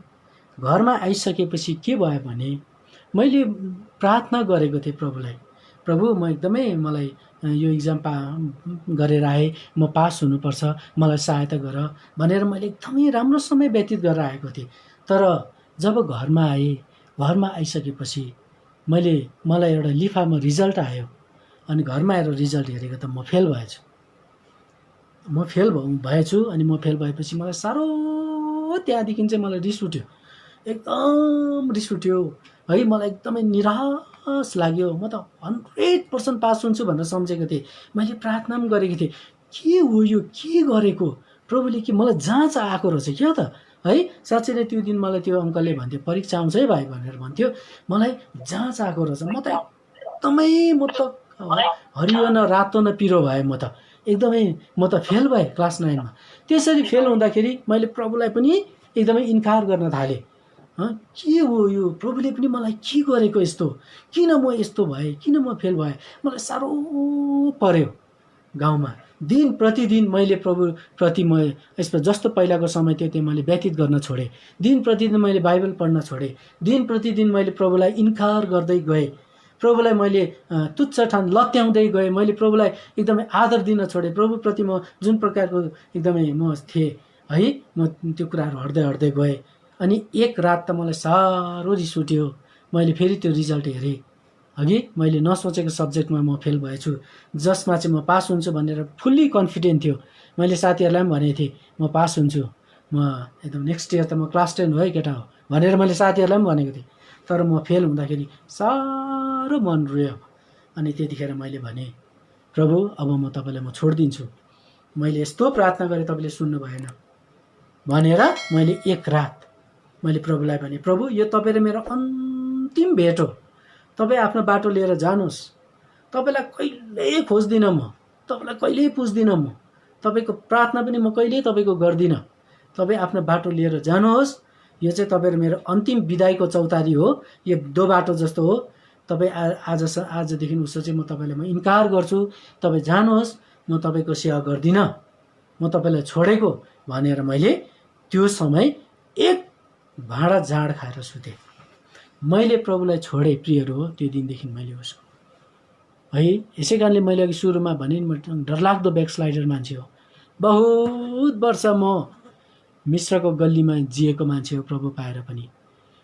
घरमा आइसकेपछि के भयो भने मैले प्रार्थना गरेको थिएँ प्रभुलाई, प्रभु म एकदमै मलाई यो इक्जाम गरेर आएँ, म पास हुनुपर्छ, मलाई सहायता गर भनेर मैले एकदमै राम्रो समय व्यतीत गरेर आएको थिएँ। तर जब घरमा आइसकेपछि मलाई एउटा लिफामा रिजल्ट आयो। अनि घरमा आएर रिजल्ट हेरेको त म फेल भएछु। अनि म फेल भएपछि मलाई साह्रो त्यहाँदेखि चाहिँ मलाई रिस उठ्यो, एकदम रिस उठ्यो है। मलाई एकदमै निराश लाग्यो। म त 100% पास हुन्छु भनेर सम्झेको थिएँ। मैले प्रार्थना पनि गरेको थिएँ, के हो यो, के गरेको प्रभुले, कि मलाई जाँच आएको रहेछ क्या त है। साँच्चै नै त्यो दिन मलाई त्यो अङ्कलले भन्थ्यो परीक्षा आउँछ है भाइ भनेर भन्थ्यो, मलाई जाँच आएको रहेछ। म त एकदमै हरियो न रातो न पिरो भएँ। म त फेल भएँ क्लास 9मा। त्यसरी फेल हुँदाखेरि मैले प्रभुलाई पनि एकदमै इन्कार गर्न थालेँ। के हो यो, प्रभुले पनि मलाई के गरेको यस्तो, किन म यस्तो भएँ, किन म फेल भएँ। मलाई साह्रो पर्यो। गाउँमा दिन प्रतिदिन मैले प्रभुप्रति म यसमा जस्तो पहिलाको समय थियो त्यो मैले व्यतीत गर्न छोडेँ। दिन प्रतिदिन मैले बाइबल पढ्न छोडेँ। दिन प्रतिदिन मैले प्रभुलाई इन्कार गर्दै गएँ। प्रभुलाई मैले तुच्छ ठान लत्याउँदै गएँ। मैले प्रभुलाई एकदमै आदर दिन छोडेँ। प्रभुप्रति म जुन प्रकारको एकदमै म थिएँ है, म त्यो कुराहरू हट्दै गएँ। अनि एक रात त मलाई साह्रो रिस उठ्यो। मैले फेरि त्यो रिजल्ट हेरेँ, अघि मैले नसोचेको सब्जेक्टमा म फेल भएछु, जसमा चाहिँ म पास हुन्छु भनेर फुल्ली कन्फिडेन्ट थियो। मैले साथीहरूलाई पनि भनेको थिएँ म पास हुन्छु, म एकदम नेक्स्ट इयर त म क्लास 10 हो है केटा हो भनेर मैले साथीहरूलाई पनि भनेको थिएँ। तर म फेल हुँदाखेरि साह्रो मन रोयो। अनि त्यतिखेर मैले भने, प्रभु अब म तपाईँलाई म छोडिदिन्छु। मैले यस्तो प्रार्थना गरेँ, तपाईँले सुन्नु भएन भनेर मैले एक रात मैले प्रभुलाई भने, प्रभु यो तपाईँ र मेरो अन्तिम भेट हो, तपाईँ आफ्नो बाटो लिएर जानुहोस्। तपाईँलाई कहिल्यै खोज्दिनँ म, तपाईँलाई कहिल्यै पुज्दिनँ म, तपाईँको प्रार्थना पनि म कहिल्यै तपाईँको गर्दिनँ। तपाईँ आफ्नो बाटो लिएर जानुहोस्। यो चाहिँ तपाईँ र मेरो अन्तिम विदाईको चौतारी हो, यो दो बाटो जस्तो हो। तपाईँ आजदेखि उसो चाहिँ म तपाईँलाई म इन्कार गर्छु, तपाईँ जानुहोस्, म तपाईँको सेवा गर्दिनँ, म तपाईँलाई छोडेको भनेर मैले त्यो समय एक भाँडा जाँड खाएर सुतेँ। मैले प्रभुलाई छोडेँ प्रियहरू हो त्यो दिनदेखि मैले उसको है। यसै कारणले मैले अघि सुरुमा भने नि, म डरलाग्दो ब्याकस्लाइडर मान्छे हो। बहुत वर्ष म मिश्रको गल्लीमा जिएको मान्छे हो प्रभु पाएर पनि।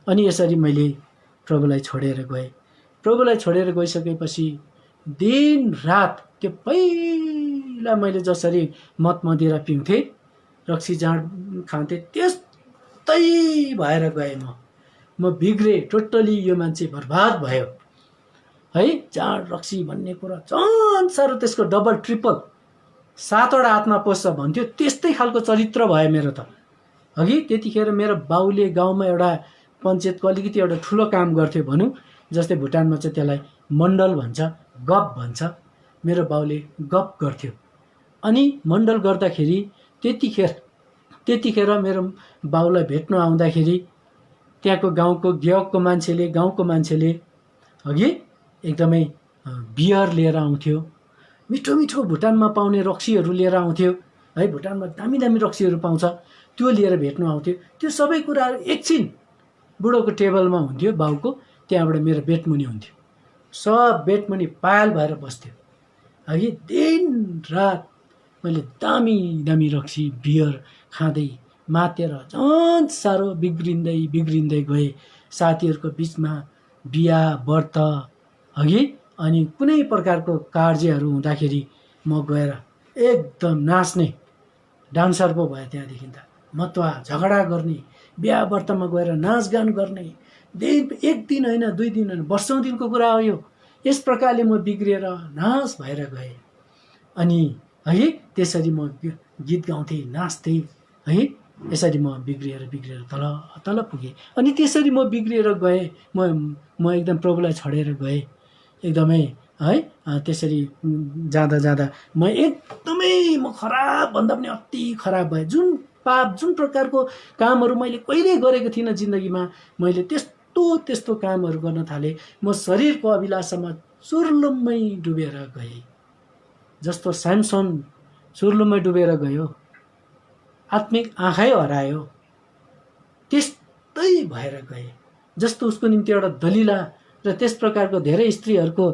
अनि यसरी मैले प्रभुलाई छोडेर गएँ। प्रभुलाई छोडेर गइसकेपछि दिन रात त्यो पहिला मैले जसरी मद मदिरा पिउँथेँ, रक्सी जाँड खान्थेँ, त्यस्तै भएर गएँ। म बिग्रेँ टोटली। यो मान्छे बर्बाद भयो है। जाँड रक्सी भन्ने कुरा झन् साह्रो, त्यसको डबल ट्रिपल 7वटा हातमा पस्छ भन्थ्यो, त्यस्तै खालको चरित्र भयो मेरो त अघि। त्यतिखेर मेरो बाउले गाउँमा एउटा पञ्चायतको अलिकति एउटा ठुलो काम गर्थ्यो भनौँ, जस्तै भुटानमा चाहिँ त्यसलाई मण्डल भन्छ, गप भन्छ। मेरो बाउले गप गर्थ्यो। अनि मण्डल गर्दाखेरि त्यतिखेर मेरो बाउलाई भेट्न आउँदाखेरि त्यहाँको गाउँको मान्छेले अघि एकदमै बियर लिएर आउँथ्यो, मिठो मिठो भुटानमा पाउने रक्सीहरू लिएर आउँथ्यो है। भुटानमा दामी दामी रक्सीहरू पाउँछ, त्यो लिएर भेट्नु आउँथ्यो। त्यो सबै कुराहरू एकछिन बुढोको टेबलमा हुन्थ्यो बाउको, त्यहाँबाट मेरो बेटमुनि हुन्थ्यो। सब बेटमुनि पायल भएर बस्थ्यो अघि। दिन रात मैले दामी दामी रक्सी बियर खाँदै मातेर झन् साह्रो बिग्रिँदै गएँ। साथीहरूको बिचमा बिहा व्रत अघि, अनि कुनै प्रकारको कार्यहरू हुँदाखेरि म गएर एकदम नाच्ने, डान्सर पो भयो त्यहाँदेखि त। मतवा झगडा गर्ने, बिहा व्रतमा गएर नाचगान गर्ने, एक दिन होइन, 2 दिन होइन, वर्षौँ दिनको कुरा हो यो। यस प्रकारले म बिग्रिएर नाश भएर गएँ। अनि है त्यसरी म गीत गाउँथेँ, नाच्थेँ है। यसरी म बिग्रिएर तल पुगेँ। अनि त्यसरी म बिग्रिएर गएँ। म एकदम प्रभुलाई छोडेर गएँ एकदमै है। त्यसरी जाँदा म एकदमै खराब भन्दा पनि अति खराब भएँ। जुन पाप, जुन प्रकारको कामहरू मैले कहिल्यै गरेको थिइनँ जिन्दगीमा, मैले त्यस्तो कामहरू गर्न थालेँ। म शरीरको अभिलाषामा चुर्लुम्मै डुबेर गएँ। जस्तो स्यामसन चुर्लुम्मै डुबेर गयो, आत्मिक आँखै हरायो, त्यस्तै भएर गए। जस्तो उसको निम्ति एउटा दलिला र त्यस प्रकारको धेरै स्त्रीहरूको,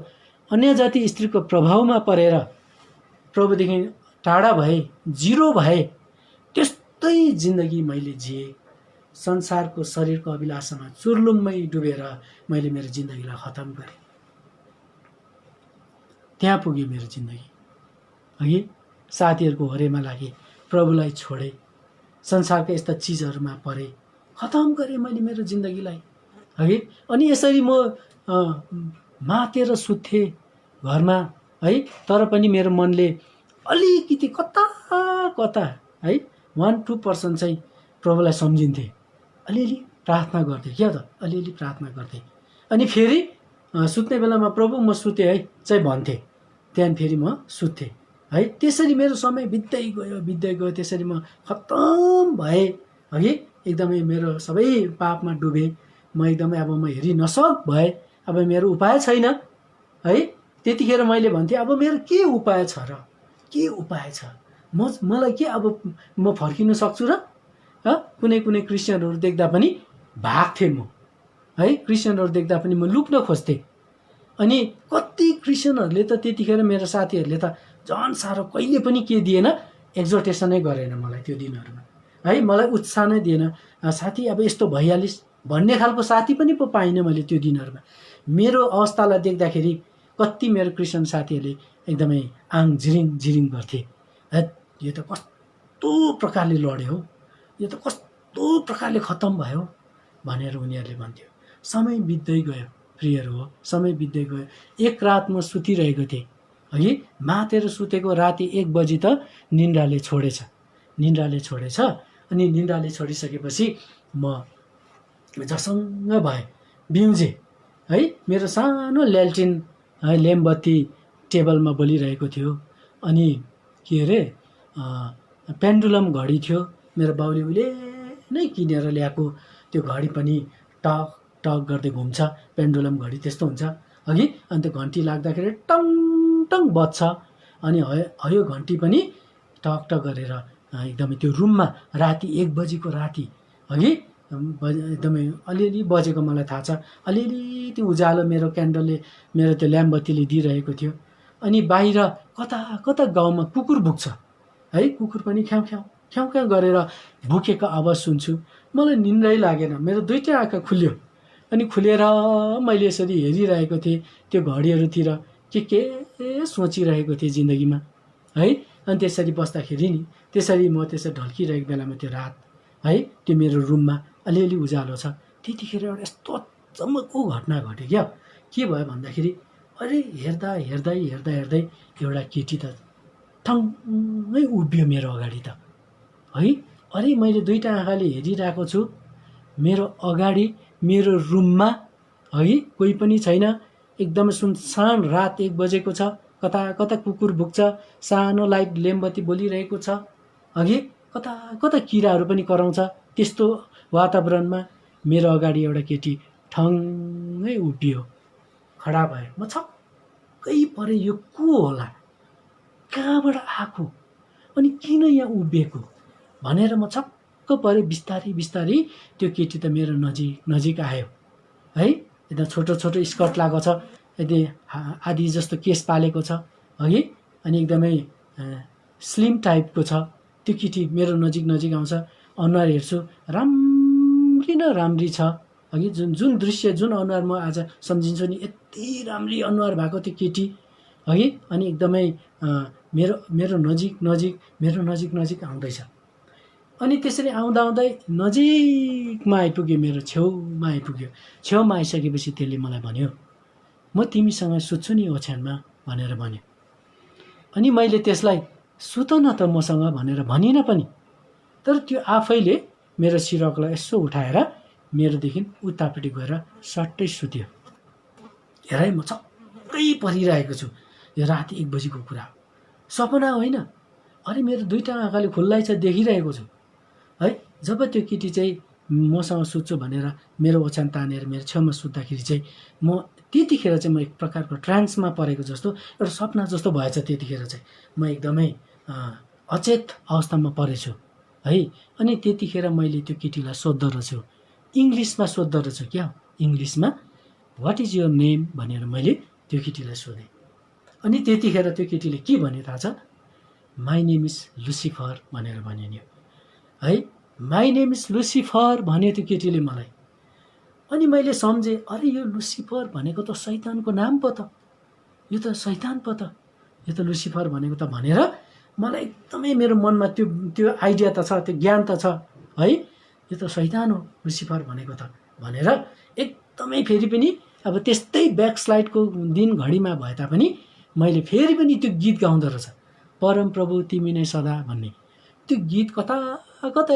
अन्य जाति स्त्रीको प्रभावमा परेर प्रभुदेखि टाढा भए, जिरो भए, त्यस्तै जिन्दगी मैले जिएँ। संसारको शरीरको अभिलाषामा चुर्लुम्मै डुबेर मैले मेरो जिन्दगीलाई खतम गरेँ। त्यहाँ पुग्यो मेरो जिन्दगी। अघि साथीहरूको होरेमा लागे, प्रभुलाई छोडे, संसारका यस्ता चिजहरूमा परे, खतम गरेँ मैले मेरो जिन्दगीलाई। है अनि यसरी म मातेर सुत्थेँ घरमा है। तर पनि मेरो मनले अलिकति कता कता है 1-2% चाहिँ प्रभुलाई सम्झिन्थे। अलिअलि प्रार्थना गर्थेँ क्या त, अलिअलि प्रार्थना गर्थेँ। अनि फेरि सुत्ने बेलामा प्रभु म सुतेँ है चाहिँ भन्थेँ। त्यहाँदेखि फेरि म सुत्थेँ है। त्यसरी मेरो समय बित्दै गयो। त्यसरी म खत्तम भएँ है। एकदमै मेरो सबै पापमा डुबेँ म। एकदमै अब म हेरि नसक भएँ। अब मेरो उपाय छैन है। त्यतिखेर मैले भन्थेँ अब मेरो के उपाय छ र, के उपाय छ, मलाई के अब म फर्किन सक्छु र। कुनै क्रिस्चियनहरू देख्दा पनि भाग्थेँ म है। क्रिस्चियनहरू देख्दा पनि म लुक्न खोज्थेँ। अनि कति क्रिस्चियनहरूले त त्यतिखेर मेरो साथीहरूले त झन् साह्रो कहिले पनि के दिएन, एक्जोर्टेसनै गरेन मलाई त्यो दिनहरूमा है। मलाई उत्साह नै दिएन, साथी अब यस्तो भइहालिस् भन्ने खालको साथी पनि पो पाइनँ मैले त्यो दिनहरूमा। मेरो अवस्थालाई देख्दाखेरि कति मेरो क्रिस्चियन साथीहरूले एकदमै आङ झिरिङ गर्थे। यो त कस्तो प्रकारले लड्यो हो, यो त कस्तो प्रकारले खत्तम भयो भनेर उनीहरूले भन्थ्यो। समय बित्दै गयो प्रियहरू हो, समय बित्दै गयो। एक रात म सुतिरहेको थिएँ है। मातेर सुतेको राति 1 बजी त निन्द्राले छोडेछ। अनि निन्द्राले छोडिसकेपछि म झसङ्ग भएँ, बिउजेँ है। मेरो सानो ल्याल्टिन लेमबत्ती टेबलमा बलिरहेको थियो। अनि के अरे पेन्डुलम घडी थियो, मेरो बाउले उहिले नै किनेर ल्याएको त्यो घडी पनि टक टक गर्दै घुम्छ, पेन्डुलम घडी त्यस्तो हुन्छ अघि। अनि त्यो घन्टी लाग्दाखेरि टङ टङ बज्छ। अनि हयो घन्टी पनि टक टक गरेर एकदमै त्यो रुममा राति 1 बजीको राति अघि एकदमै अलिअलि बजेको मलाई थाहा छ। अलिअलि त्यो उज्यालो मेरो क्यान्डलले, मेरो त्यो ल्याम्बत्तीले दिइरहेको थियो। अनि बाहिर कता कता गाउँमा कुकुर भुक्छ है। कुकुर पनि ख्याउ ख्याउ गरेर भुकेको आवाज सुन्छु। मलाई निन्द्रै लागेन, मेरो 2टै आँखा खुल्यो। अनि खुलेर मैले यसरी हेरिरहेको थिएँ त्यो घडीहरूतिर, के सोचिरहेको थिएँ जिन्दगीमा है। अनि त्यसरी बस्दाखेरि नि, त्यसरी म त्यसरी ढल्किरहेको बेलामा त्यो रात है, त्यो मेरो रुममा अलिअलि उज्यालो छ। त्यतिखेर एउटा यस्तो अचम्मको घटना घट्यो क्या। के भयो भन्दाखेरि अरे हेर्दा एउटा केटी त ठङ्गै उभियो मेरो अगाडि त है। अरे मैले 2टा आँखाले हेरिरहेको छु, मेरो अगाडि मेरो रुममा है कोही पनि छैन, एकदम सुनसान रात 1 बजेको छ। कता कता कुकुर भुक्छ, सानो लाइट लेमबत्ती बोलिरहेको छ अघि, कता कता किराहरू पनि कराउँछ। त्यस्तो वातावरणमा मेरो अगाडि एउटा केटी ठङ्गै उभियो, खडा भयो। म छक्कै परेँ, यो को होला, कहाँबाट आएको, अनि किन यहाँ उभिएको भनेर म छक्क परेँ। बिस्तारी त्यो केटी त मेरो नजिक आयो है। एकदम छोटो स्कर्ट लगाएको छ, यदि आधी जस्तो केस पालेको छ अघि। अनि एकदमै स्लिम टाइपको छ त्यो केटी। मेरो नजिक आउँछ, अनुहार हेर्छु, राम्री छ अघि। जुन दृश्य, जुन अनुहार म आज सम्झिन्छु नि, यति राम्री अनुहार भएको त्यो केटी अघि। अनि एकदमै मेरो नजिक आउँदैछ। अनि त्यसरी आउँदै नजिकमा आइपुग्यो, मेरो छेउमा आइसकेपछि त्यसले मलाई भन्यो, म तिमीसँग सुत्छु नि ओछ्यानमा भनेर भन्यो। अनि मैले त्यसलाई सुत न त मसँग भनेर भनिनँ पनि, तर त्यो आफैले मेरो सिरकलाई यसो उठाएर मेरोदेखि उतापट्टि गएर सट्टै सुत्यो। हेर है, म छक्कै परिरहेको छु। यो राति 1 बजीको कुरा हो, सपना होइन। अरे मेरो 2टा आँखाले खुल्लै छ, देखिरहेको छु है। जब त्यो केटी चाहिँ मसँग सुत्छु भनेर मेरो ओछ्यान तानेर मेरो छेउमा सुत्दाखेरि चाहिँ म त्यतिखेर चाहिँ म एक प्रकारको ट्रान्समा परेको जस्तो, एउटा सपना जस्तो भएछ। त्यतिखेर चाहिँ म एकदमै अचेत अवस्थामा परेछु है। अनि त्यतिखेर मैले त्यो केटीलाई सोध्दो रहेछु, इङ्ग्लिसमा सोध्दो रहेछु क्या, इङ्ग्लिसमा वाट इज योर नेम भनेर मैले त्यो केटीलाई सोधेँ। अनि त्यतिखेर त्यो केटीले के भन्यो थाहा छ, माई नेम इज लुसिफर भनेर भन्यो नि है। माई नेम इज लुसिफर भन्यो त्यो केटीले मलाई। अनि मैले सम्झेँ, अरे यो लुसिफर भनेको त शैतानको नाम पो त यो त शैतान पो त, यो त लुसिफर भनेको त भनेर मलाई एकदमै मेरो मनमा त्यो आइडिया त छ, त्यो ज्ञान त छ है, यो त शैतान हो लुसिफर भनेको त भनेर एकदमै फेरि पनि अब त्यस्तै ब्याकस्लाइडको दिन घडीमा भए तापनि मैले फेरि पनि त्यो गीत गाउँदो रहेछ, परम प्रभु तिमी नै सदा भन्ने। त्यो गीत कता कता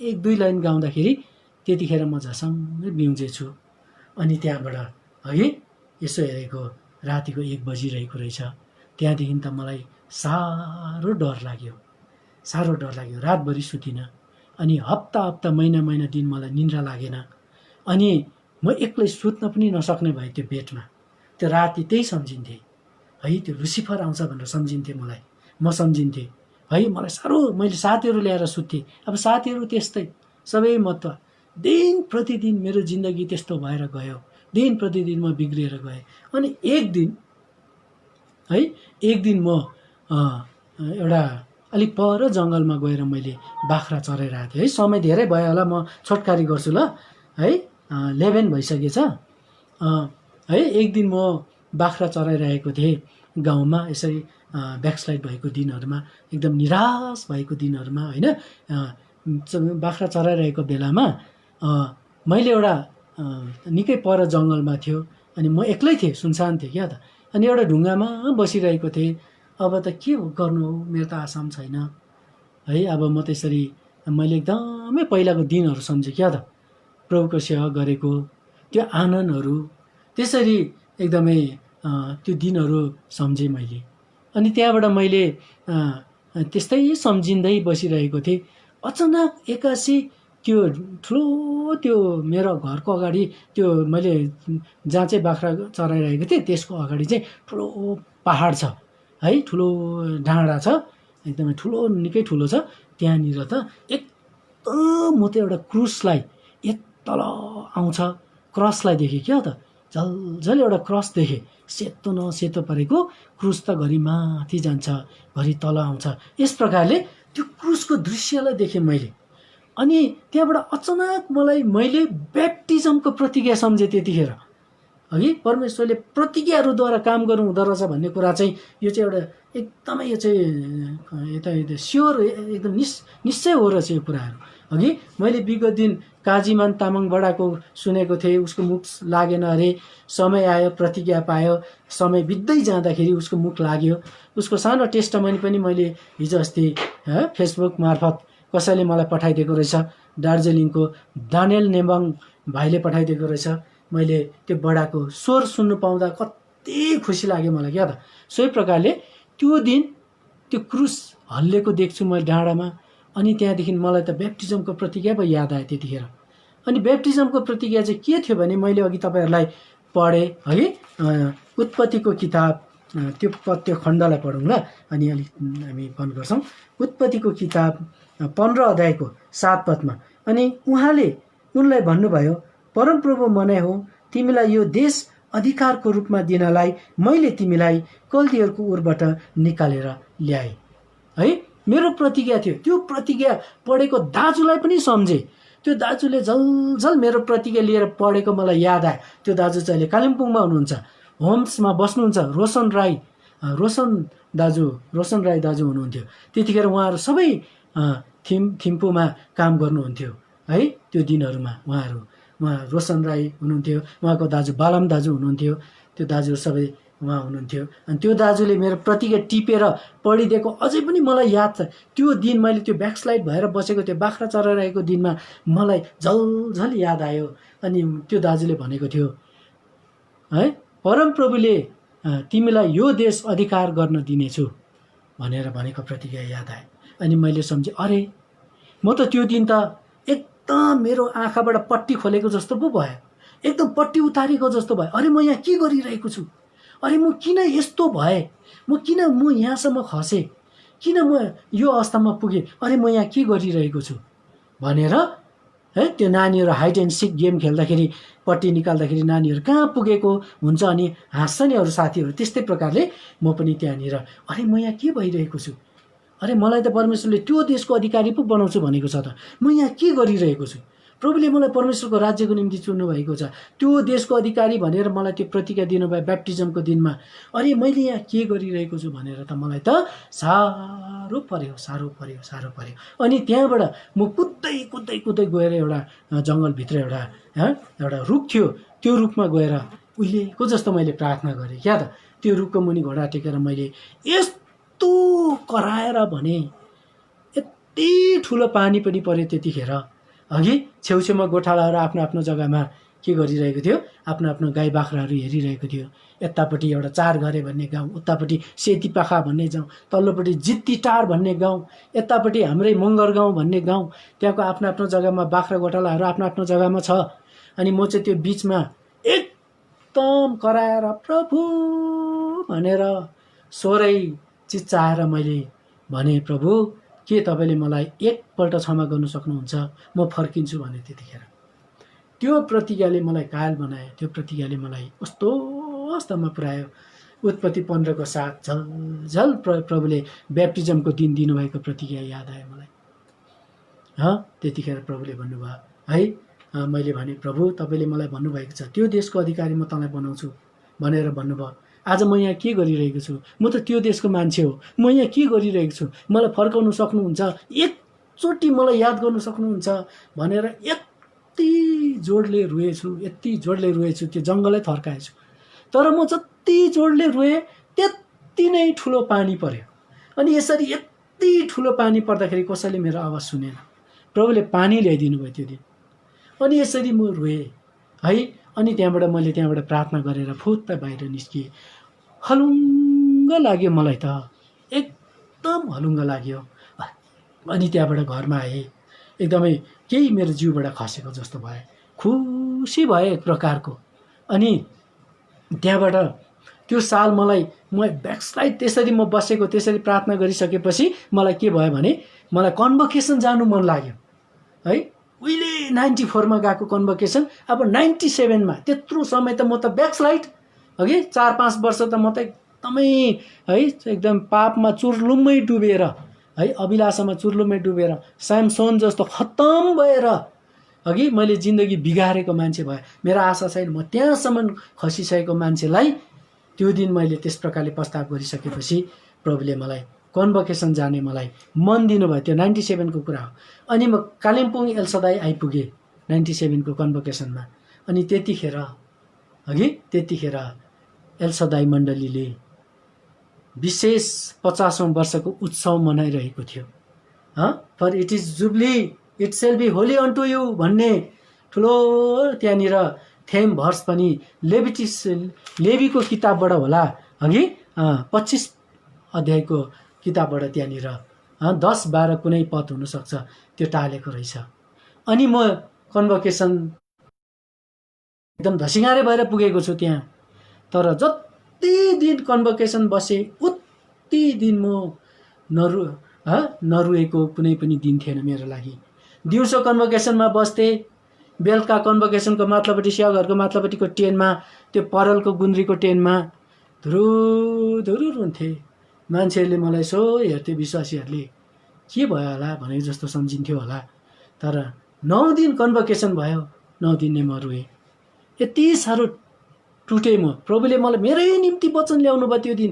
1-2 लाइन गाउँदाखेरि त्यतिखेर म झसङ्गै बिउजेछु। अनि त्यहाँबाट है यसो हेरेको रातिको 1 बजिरहेको रहेछ। त्यहाँदेखि त मलाई साह्रो डर लाग्यो, रातभरि सुतिनँ। अनि हप्ता महिना दिन मलाई निन्द्रा लागेन। अनि म एक्लै सुत्न पनि नसक्ने भएँ त्यो बेडमा। त्यो राति त्यही सम्झिन्थेँ है, त्यो लुसिफर आउँछ भनेर सम्झिन्थेँ म सम्झिन्थेँ है। मलाई साह्रो, मैले साथीहरू ल्याएर सुत्थेँ। अब साथीहरू त्यस्तै सबै महत्त्व, दिन प्रतिदिन मेरो जिन्दगी त्यस्तो भएर गयो, दिन प्रतिदिन म बिग्रिएर गएँ। अनि एक दिन म एउटा अलिक पर जङ्गलमा गएर मैले बाख्रा चराइरहेको थिएँ है। समय धेरै भयो होला, म छोटकारी गर्छु ल है, 11 भइसकेछ है। एक दिन म बाख्रा चराइरहेको थिएँ गाउँमा, यसरी ब्याकस्लाइड भएको दिनहरूमा, एकदम निराश भएको दिनहरूमा होइन, बाख्रा चराइरहेको बेलामा मैले एउटा निकै पर जङ्गलमा थियो अनि म एक्लै थिएँ, सुनसान थिएँ क्या त। अनि एउटा ढुङ्गामा बसिरहेको थिएँ। अब त के गर्नु हो, मेरो त आसाम छैन है। अब म त्यसरी मैले एकदमै पहिलाको दिनहरू सम्झेँ क्या त, प्रभुको सेवा गरेको त्यो आनन्दहरू, त्यसरी एकदमै त्यो दिनहरू सम्झेँ मैले। अनि त्यहाँबाट मैले त्यस्तै सम्झिँदै बसिरहेको थिएँ। अचानक एक्कासी त्यो ठुलो, त्यो मेरो घरको अगाडि, त्यो मैले जहाँ चाहिँ बाख्रा चराइरहेको थिएँ त्यसको अगाडि चाहिँ ठुलो पहाड छ है, ठुलो डाँडा छ, एकदमै ठुलो, निकै ठुलो छ। त्यहाँनिर त एकदम म त एउटा क्रुसलाई तल आउँछ, क्रसलाई देखेँ क्या त, झलझल एउटा क्रस देखेँ, सेतो न सेतो परेको क्रुस त घरि माथि जान्छ, घरि तल आउँछ। यस प्रकारले त्यो क्रुसको दृश्यलाई देखेँ मैले। अनि त्यहाँबाट अचानक मैले ब्याप्टिजमको प्रतिज्ञा सम्झेँ त्यतिखेर है। परमेश्वरले प्रतिज्ञाहरूद्वारा काम गर्नु हुँदो रहेछ भन्ने कुरा चाहिँ यो चाहिँ एउटा एकदमै, यो चाहिँ यता स्योर, एकदम निश्चय हो रहेछ यो कुराहरू अघि। मैले विगत दिन काजीमान तामाङ बडाको सुनेको थिएँ, उसको मुख लागेन अरे, समय आयो प्रतिज्ञा पायो, समय बित्दै जाँदाखेरि उसको मुख लाग्यो। उसको सानो टेस्टमनी पनि मैले हिजो अस्ति फेसबुक मार्फत कसैले मलाई पठाइदिएको रहेछ, दार्जिलिङको दानियल नेम्बाङ भाइले पठाइदिएको रहेछ। मैले त्यो बडाको स्वर सुन्नु पाउँदा कति खुसी लाग्यो मलाई क्या त। सोही प्रकारले त्यो दिन त्यो क्रुस हल्लेको देख्छु मैले डाँडामा। अनि त्यहाँदेखि मलाई त ब्याप्टिजमको प्रतिज्ञा पो याद आयो त्यतिखेर। अनि ब्याप्टिजमको प्रतिज्ञा चाहिँ के थियो भने, मैले अघि तपाईँहरूलाई पढेँ है, उत्पत्तिको किताब त्यो खण्डलाई पढौँ ल, अनि अलिक हामी बन्द गर्छौँ। उत्पत्तिको किताब 15 अध्यायको 7 पदमा, अनि उहाँले उनलाई भन्नुभयो, परमप्रभु मनै हो, तिमीलाई यो देश अधिकारको रूपमा दिनलाई मैले तिमीलाई कल्दीहरूको उरबाट निकालेर ल्याएँ है। मेरो प्रतिज्ञा थियो। त्यो प्रतिज्ञा पढेको दाजुलाई पनि सम्झेँ। त्यो दाजुले झलझल मेरो प्रतिज्ञा लिएर पढेको मलाई याद आयो। त्यो दाजु चाहिँ अहिले कालिम्पोङमा हुनुहुन्छ, होम्समा बस्नुहुन्छ। रोशन राई दाजु हुनुहुन्थ्यो त्यतिखेर। उहाँहरू सबै थिम्पूमा काम गर्नुहुन्थ्यो है। त्यो दिनहरूमा उहाँ रोशन राई हुनुहुन्थ्यो, उहाँको दाजु बालम दाजु हुनुहुन्थ्यो, त्यो दाजुहरू सबै उहाँ हुनुहुन्थ्यो। अनि त्यो दाजुले मेरो प्रतिज्ञा टिपेर पढिदिएको अझै पनि मलाई याद छ। त्यो दिन मैले त्यो ब्याकस्लाइड भएर बसेको त्यो बाख्रा चराइरहेको दिनमा मलाई झलझल याद आयो। अनि त्यो दाजुले भनेको थियो है, परमप्रभुले तिमीलाई यो देश अधिकार गर्न दिनेछु भनेर भनेको प्रतिज्ञा याद आयो। अनि मैले सम्झेँ, अरे म त त्यो दिन त एकदम मेरो आँखाबाट पट्टी खोलेको जस्तो पो भयो, एकदम पट्टी उतारेको जस्तो भयो। अरे म यहाँ के गरिरहेको छु, अरे म किन यस्तो भएँ, म यहाँसम्म खसेँ, किन म यो अवस्थामा पुगेँ, अरे म यहाँ के गरिरहेको छु भनेर है। त्यो नानीहरू हाइड एन्ड सिक गेम खेल्दाखेरि पट्टी निकाल्दाखेरि नानीहरू कहाँ पुगेको हुन्छ अनि हाँस्छ नि अरू साथीहरू, त्यस्तै प्रकारले म पनि त्यहाँनिर अरे म यहाँ के भइरहेको छु, अरे मलाई त परमेश्वरले त्यो देशको अधिकारी पो बनाउँछु भनेको छ त, म यहाँ के गरिरहेको छु प्रभुले मलाई परमेश्वरको राज्यको निम्ति चुन्नु भएको छ, त्यो देशको अधिकारी भनेर मलाई त्यो प्रतिज्ञा दिनुभयो ब्याप्टिजमको दिनमा। अनि मैले यहाँ के गरिरहेको छु भनेर त मलाई त साह्रो पर्यो। अनि त्यहाँबाट म कुद्दै गएर एउटा जङ्गलभित्र एउटा रुख थियो, त्यो रुखमा गएर उहिलेको जस्तो मैले प्रार्थना गरेँ क्या त। त्यो रुखको मुनि घोडा टेकेर मैले यस्तो कराएर भने, यति ठुलो पानी पनि पर्यो त्यतिखेर। अघि छेउछेउमा गोठालाहरू आफ्नो आफ्नो जग्गामा के गरिरहेको थियो, आफ्नो आफ्नो गाई बाख्राहरू हेरिरहेको थियो। यतापट्टि एउटा 4 घरे भन्ने गाउँ, उतापट्टि सेतीपाखा भन्ने गाउँ, तल्लोपट्टि जित्तीटार भन्ने गाउँ, यतापट्टि हाम्रै मङ्गर गाउँ भन्ने गाउँ। त्यहाँको आफ्नो आफ्नो जग्गामा बाख्रा गोठालाहरू आफ्नो आफ्नो जग्गामा छ। अनि म चाहिँ त्यो बिचमा एकदम कराएर प्रभु भनेर स्वरै चिच्चाएर मैले भने, प्रभु के तपाईँले मलाई एकपल्ट क्षमा गर्नु सक्नुहुन्छ, म फर्किन्छु भने। त्यतिखेर त्यो प्रतिज्ञाले मलाई कायल बनायो, त्यो प्रतिज्ञाले मलाई कस्तो अवस्थामा पुर्यायो। उत्पत्ति 15 को 7 झलझल प्रभुले ब्याप्टिजमको दिन दिनुभएको प्रतिज्ञा याद आयो मलाई। त्यतिखेर प्रभुले भन्नुभयो है, मैले भने प्रभु तपाईँले मलाई भन्नुभएको छ त्यो देशको अधिकारी म तँलाई बनाउँछु भनेर भन्नुभयो। आज म यहाँ के गरिरहेको छु, म त त्यो देशको मान्छे हो, म यहाँ के गरिरहेको छु, मलाई फर्काउनु सक्नुहुन्छ, एकचोटि मलाई याद गर्नु सक्नुहुन्छ भनेर यति जोडले रोएछु त्यो जङ्गलै थर्काएछु। तर म जति जोडले रोएँ त्यति नै ठुलो पानी पर्यो। अनि यसरी यति ठुलो पानी पर्दाखेरि कसैले मेरो आवाज सुनेन। प्रभुले पानी ल्याइदिनु भयो त्यो दिन। अनि यसरी म रोएँ है। अनि त्यहाँबाट प्रार्थना गरेर फुत्त बाहिर निस्किएँ। हलुङ्ग लाग्यो मलाई त, एकदम हलुङ्ग लाग्यो। अनि त्यहाँबाट घरमा आएँ, एकदमै केही मेरो जिउबाट खसेको जस्तो भयो, खुसी भयो एक प्रकारको। अनि त्यहाँबाट त्यो साल म ब्याकस्लाइड त्यसरी म बसेको, त्यसरी प्रार्थना गरिसकेपछि मलाई के भयो भने मलाई कन्भोकेसन जानु मन लाग्यो है। उहिले 94 मा गएको कन्भोकेसन, अब 97 मा। त्यत्रो समय त म त ब्याकस्लाइड, अघि 4-5 वर्ष त म त एकदमै है एकदम पापमा चुर्लुम्मै डुबेर है, अभिलाषामा चुर्लुम्मै डुबेर स्यामसोन जस्तो खत्तम भएर अघि मैले जिन्दगी बिगारेको मान्छे भए। मेरो आशा छैन, म त्यहाँसम्म खसिसकेको मान्छेलाई त्यो दिन मैले त्यस प्रकारले प्रस्ताव गरिसकेपछि प्रभुले मलाई कन्भोकेसन जाने मलाई मन दिनुभयो। त्यो 97 को कुरा हो। अनि म कालिम्पोङ एलसदाई आइपुगेँ 97 को कन्भोकेसनमा। अनि त्यतिखेर एलसदाई मण्डलीले विशेष 50औं वर्षको उत्सव मनाइरहेको थियो। For it is jubilee it shall be holy unto you भन्ने ठुलो त्यहाँनिर थेम भर्स पनि लेवीको किताबबाट होला, अघि 25 अध्यायको किताबबाट त्यहाँनिर 10-12 कुनै पद हुनसक्छ, त्यो टालेको रहेछ। अनि म कन्भोकेसन एकदम धसिङारे भएर पुगेको छु त्यहाँ। तर जति दिन कन्भोकेसन बसे उति दिन म नरुएको कुनै पनि दिन थिएन मेरो लागि। दिउँसो कन्भोकेसनमा बस्थेँ, बेलुका कन्भोकेसनको माथिल्लोपट्टि स्याउघरको माथिल्लोपट्टिको टेनमा, त्यो परलको गुन्द्रीको टेनमा धुरु रुन्थे। मान्छेहरूले मलाई यसो हेर्थे, विश्वासीहरूले के भयो होला भनेको जस्तो सम्झिन्थ्यो होला। तर 9 दिन कन्भोकेसन भयो, 9 दिन नै म रोएँ। यति साह्रो टुटेँ म। प्रभुले मलाई मेरै निम्ति वचन ल्याउनु भयो त्यो दिन,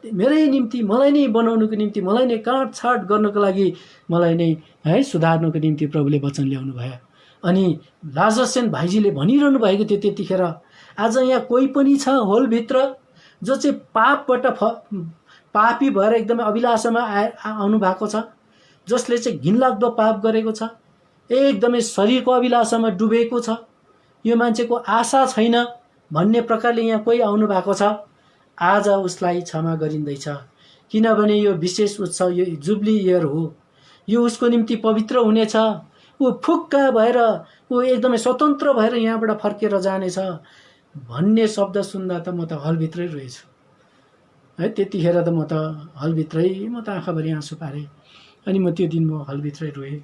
मेरै निम्ति, मलाई नै बनाउनुको निम्ति, मलाई नै काटछाट गर्नको लागि, मलाई नै है सुधार्नुको निम्ति प्रभुले वचन ल्याउनु भयो। अनि लाजरसेन भाइजीले भनिरहनु भएको थियो त्यतिखेर, आज यहाँ कोही पनि छ होलभित्र जो चाहिँ पापबाट पापी भएर एकदमै अभिलाषामा आउनु भएको छ, जसले चाहिँ घिनलाग्दो पाप गरेको छ, एकदमै शरीरको अभिलाषामा डुबेको छ, यो मान्छेको आशा छैन भन्ने प्रकारले यहाँ कोही आउनु भएको छ। आज उसलाई क्षमा गरिँदैछ, किनभने यो विशेष उत्सव, यो जुबली इयर हो, यो उसको निम्ति पवित्र हुनेछ। ऊ फुक्का भएर, ऊ एकदमै स्वतन्त्र भएर यहाँबाट फर्केर जानेछ भन्ने शब्द सुन्दा त म त हलभित्रै रोएछु है। त्यतिखेर त म त हलभित्रै, म त आँखाभरि आँसु पारेँ। अनि म त्यो दिन म हलभित्रै रोएँ।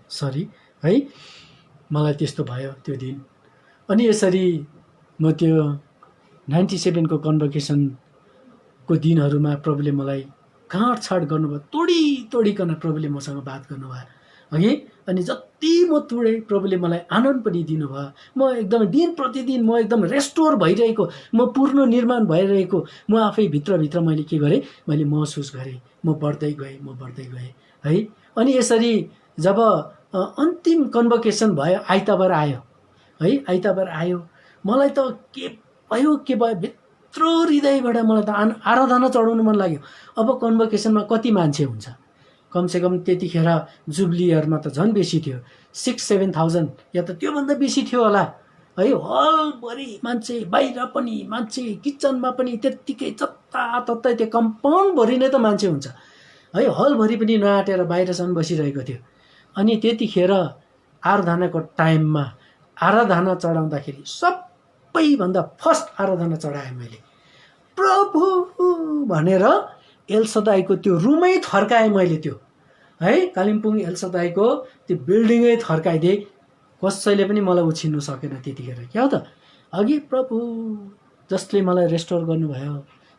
सरी है, मलाई त्यस्तो भयो त्यो दिन। अनि यसरी म त्यो 97 को कन्भोकेसनको दिनहरूमा प्रभुले मलाई काँडछाड गर्नुभयो, तोडिकन प्रभुले मसँग बात गर्नुभयो हगि। अनि जति म तोडेँ प्रभुले मलाई आनन्द पनि दिनुभयो। म एकदमै दिन प्रतिदिन म एकदम रेस्टोर भइरहेको, म पूर्ण निर्माण भइरहेको म आफै भित्रभित्र मैले के गरेँ, मैले महसुस गरेँ। म बढ्दै गएँ है। अनि यसरी जब अन्तिम कन्भोकेसन भयो, आइतबार आयो है, आइतबार आयो, मलाई त के भयो भित्र हृदयबाट मलाई त आराधना चढाउनु मन लाग्यो। अब कन्भोकेसनमा कति मान्छे हुन्छ, कमसेकम त्यतिखेर जुब्लीहरूमा त झन् बेसी थियो, 6-7,000 या त त्योभन्दा बेसी थियो होला है। हलभरि मान्छे, बाहिर पनि मान्छे, किचनमा पनि त्यत्तिकै, जताततै त्यो कम्पाउन्डभरि नै त मान्छे हुन्छ है। हलभरि पनि नआँटेर बाहिरसम्म बसिरहेको थियो। अनि त्यतिखेर आराधनाको टाइममा आराधना चढाउँदाखेरि सबैभन्दा फर्स्ट आराधना चढाएँ मैले, प्रभु भनेर एलसदाईको त्यो रुमै थर्काएँ मैले, त्यो है कालिम्पोङ एलसदाईको त्यो बिल्डिङै थर्काइदिएँ। कसैले पनि मलाई उछिन्नु सकेन त्यतिखेर। क्या हो त, अघि प्रभु जसले मलाई रेस्टोर गर्नुभयो,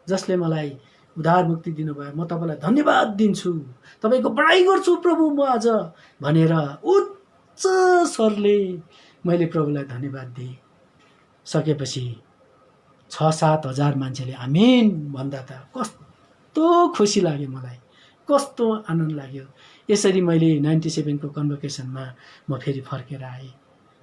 जसले मलाई उद्धार मुक्ति दिनुभयो, म तपाईँलाई धन्यवाद दिन्छु, तपाईँको बढाइ गर्छु प्रभु म आज भनेर उच्च स्वरले मैले प्रभुलाई धन्यवाद दिएँ। सकेपछि 6-7 हजार मान्छेले आमेन भन्दा त कस्तो खुसी लाग्यो मलाई, कस्तो आनन्द लाग्यो। यसरी मैले 97 को कन्भोकेसनमा म फेरि फर्केर आएँ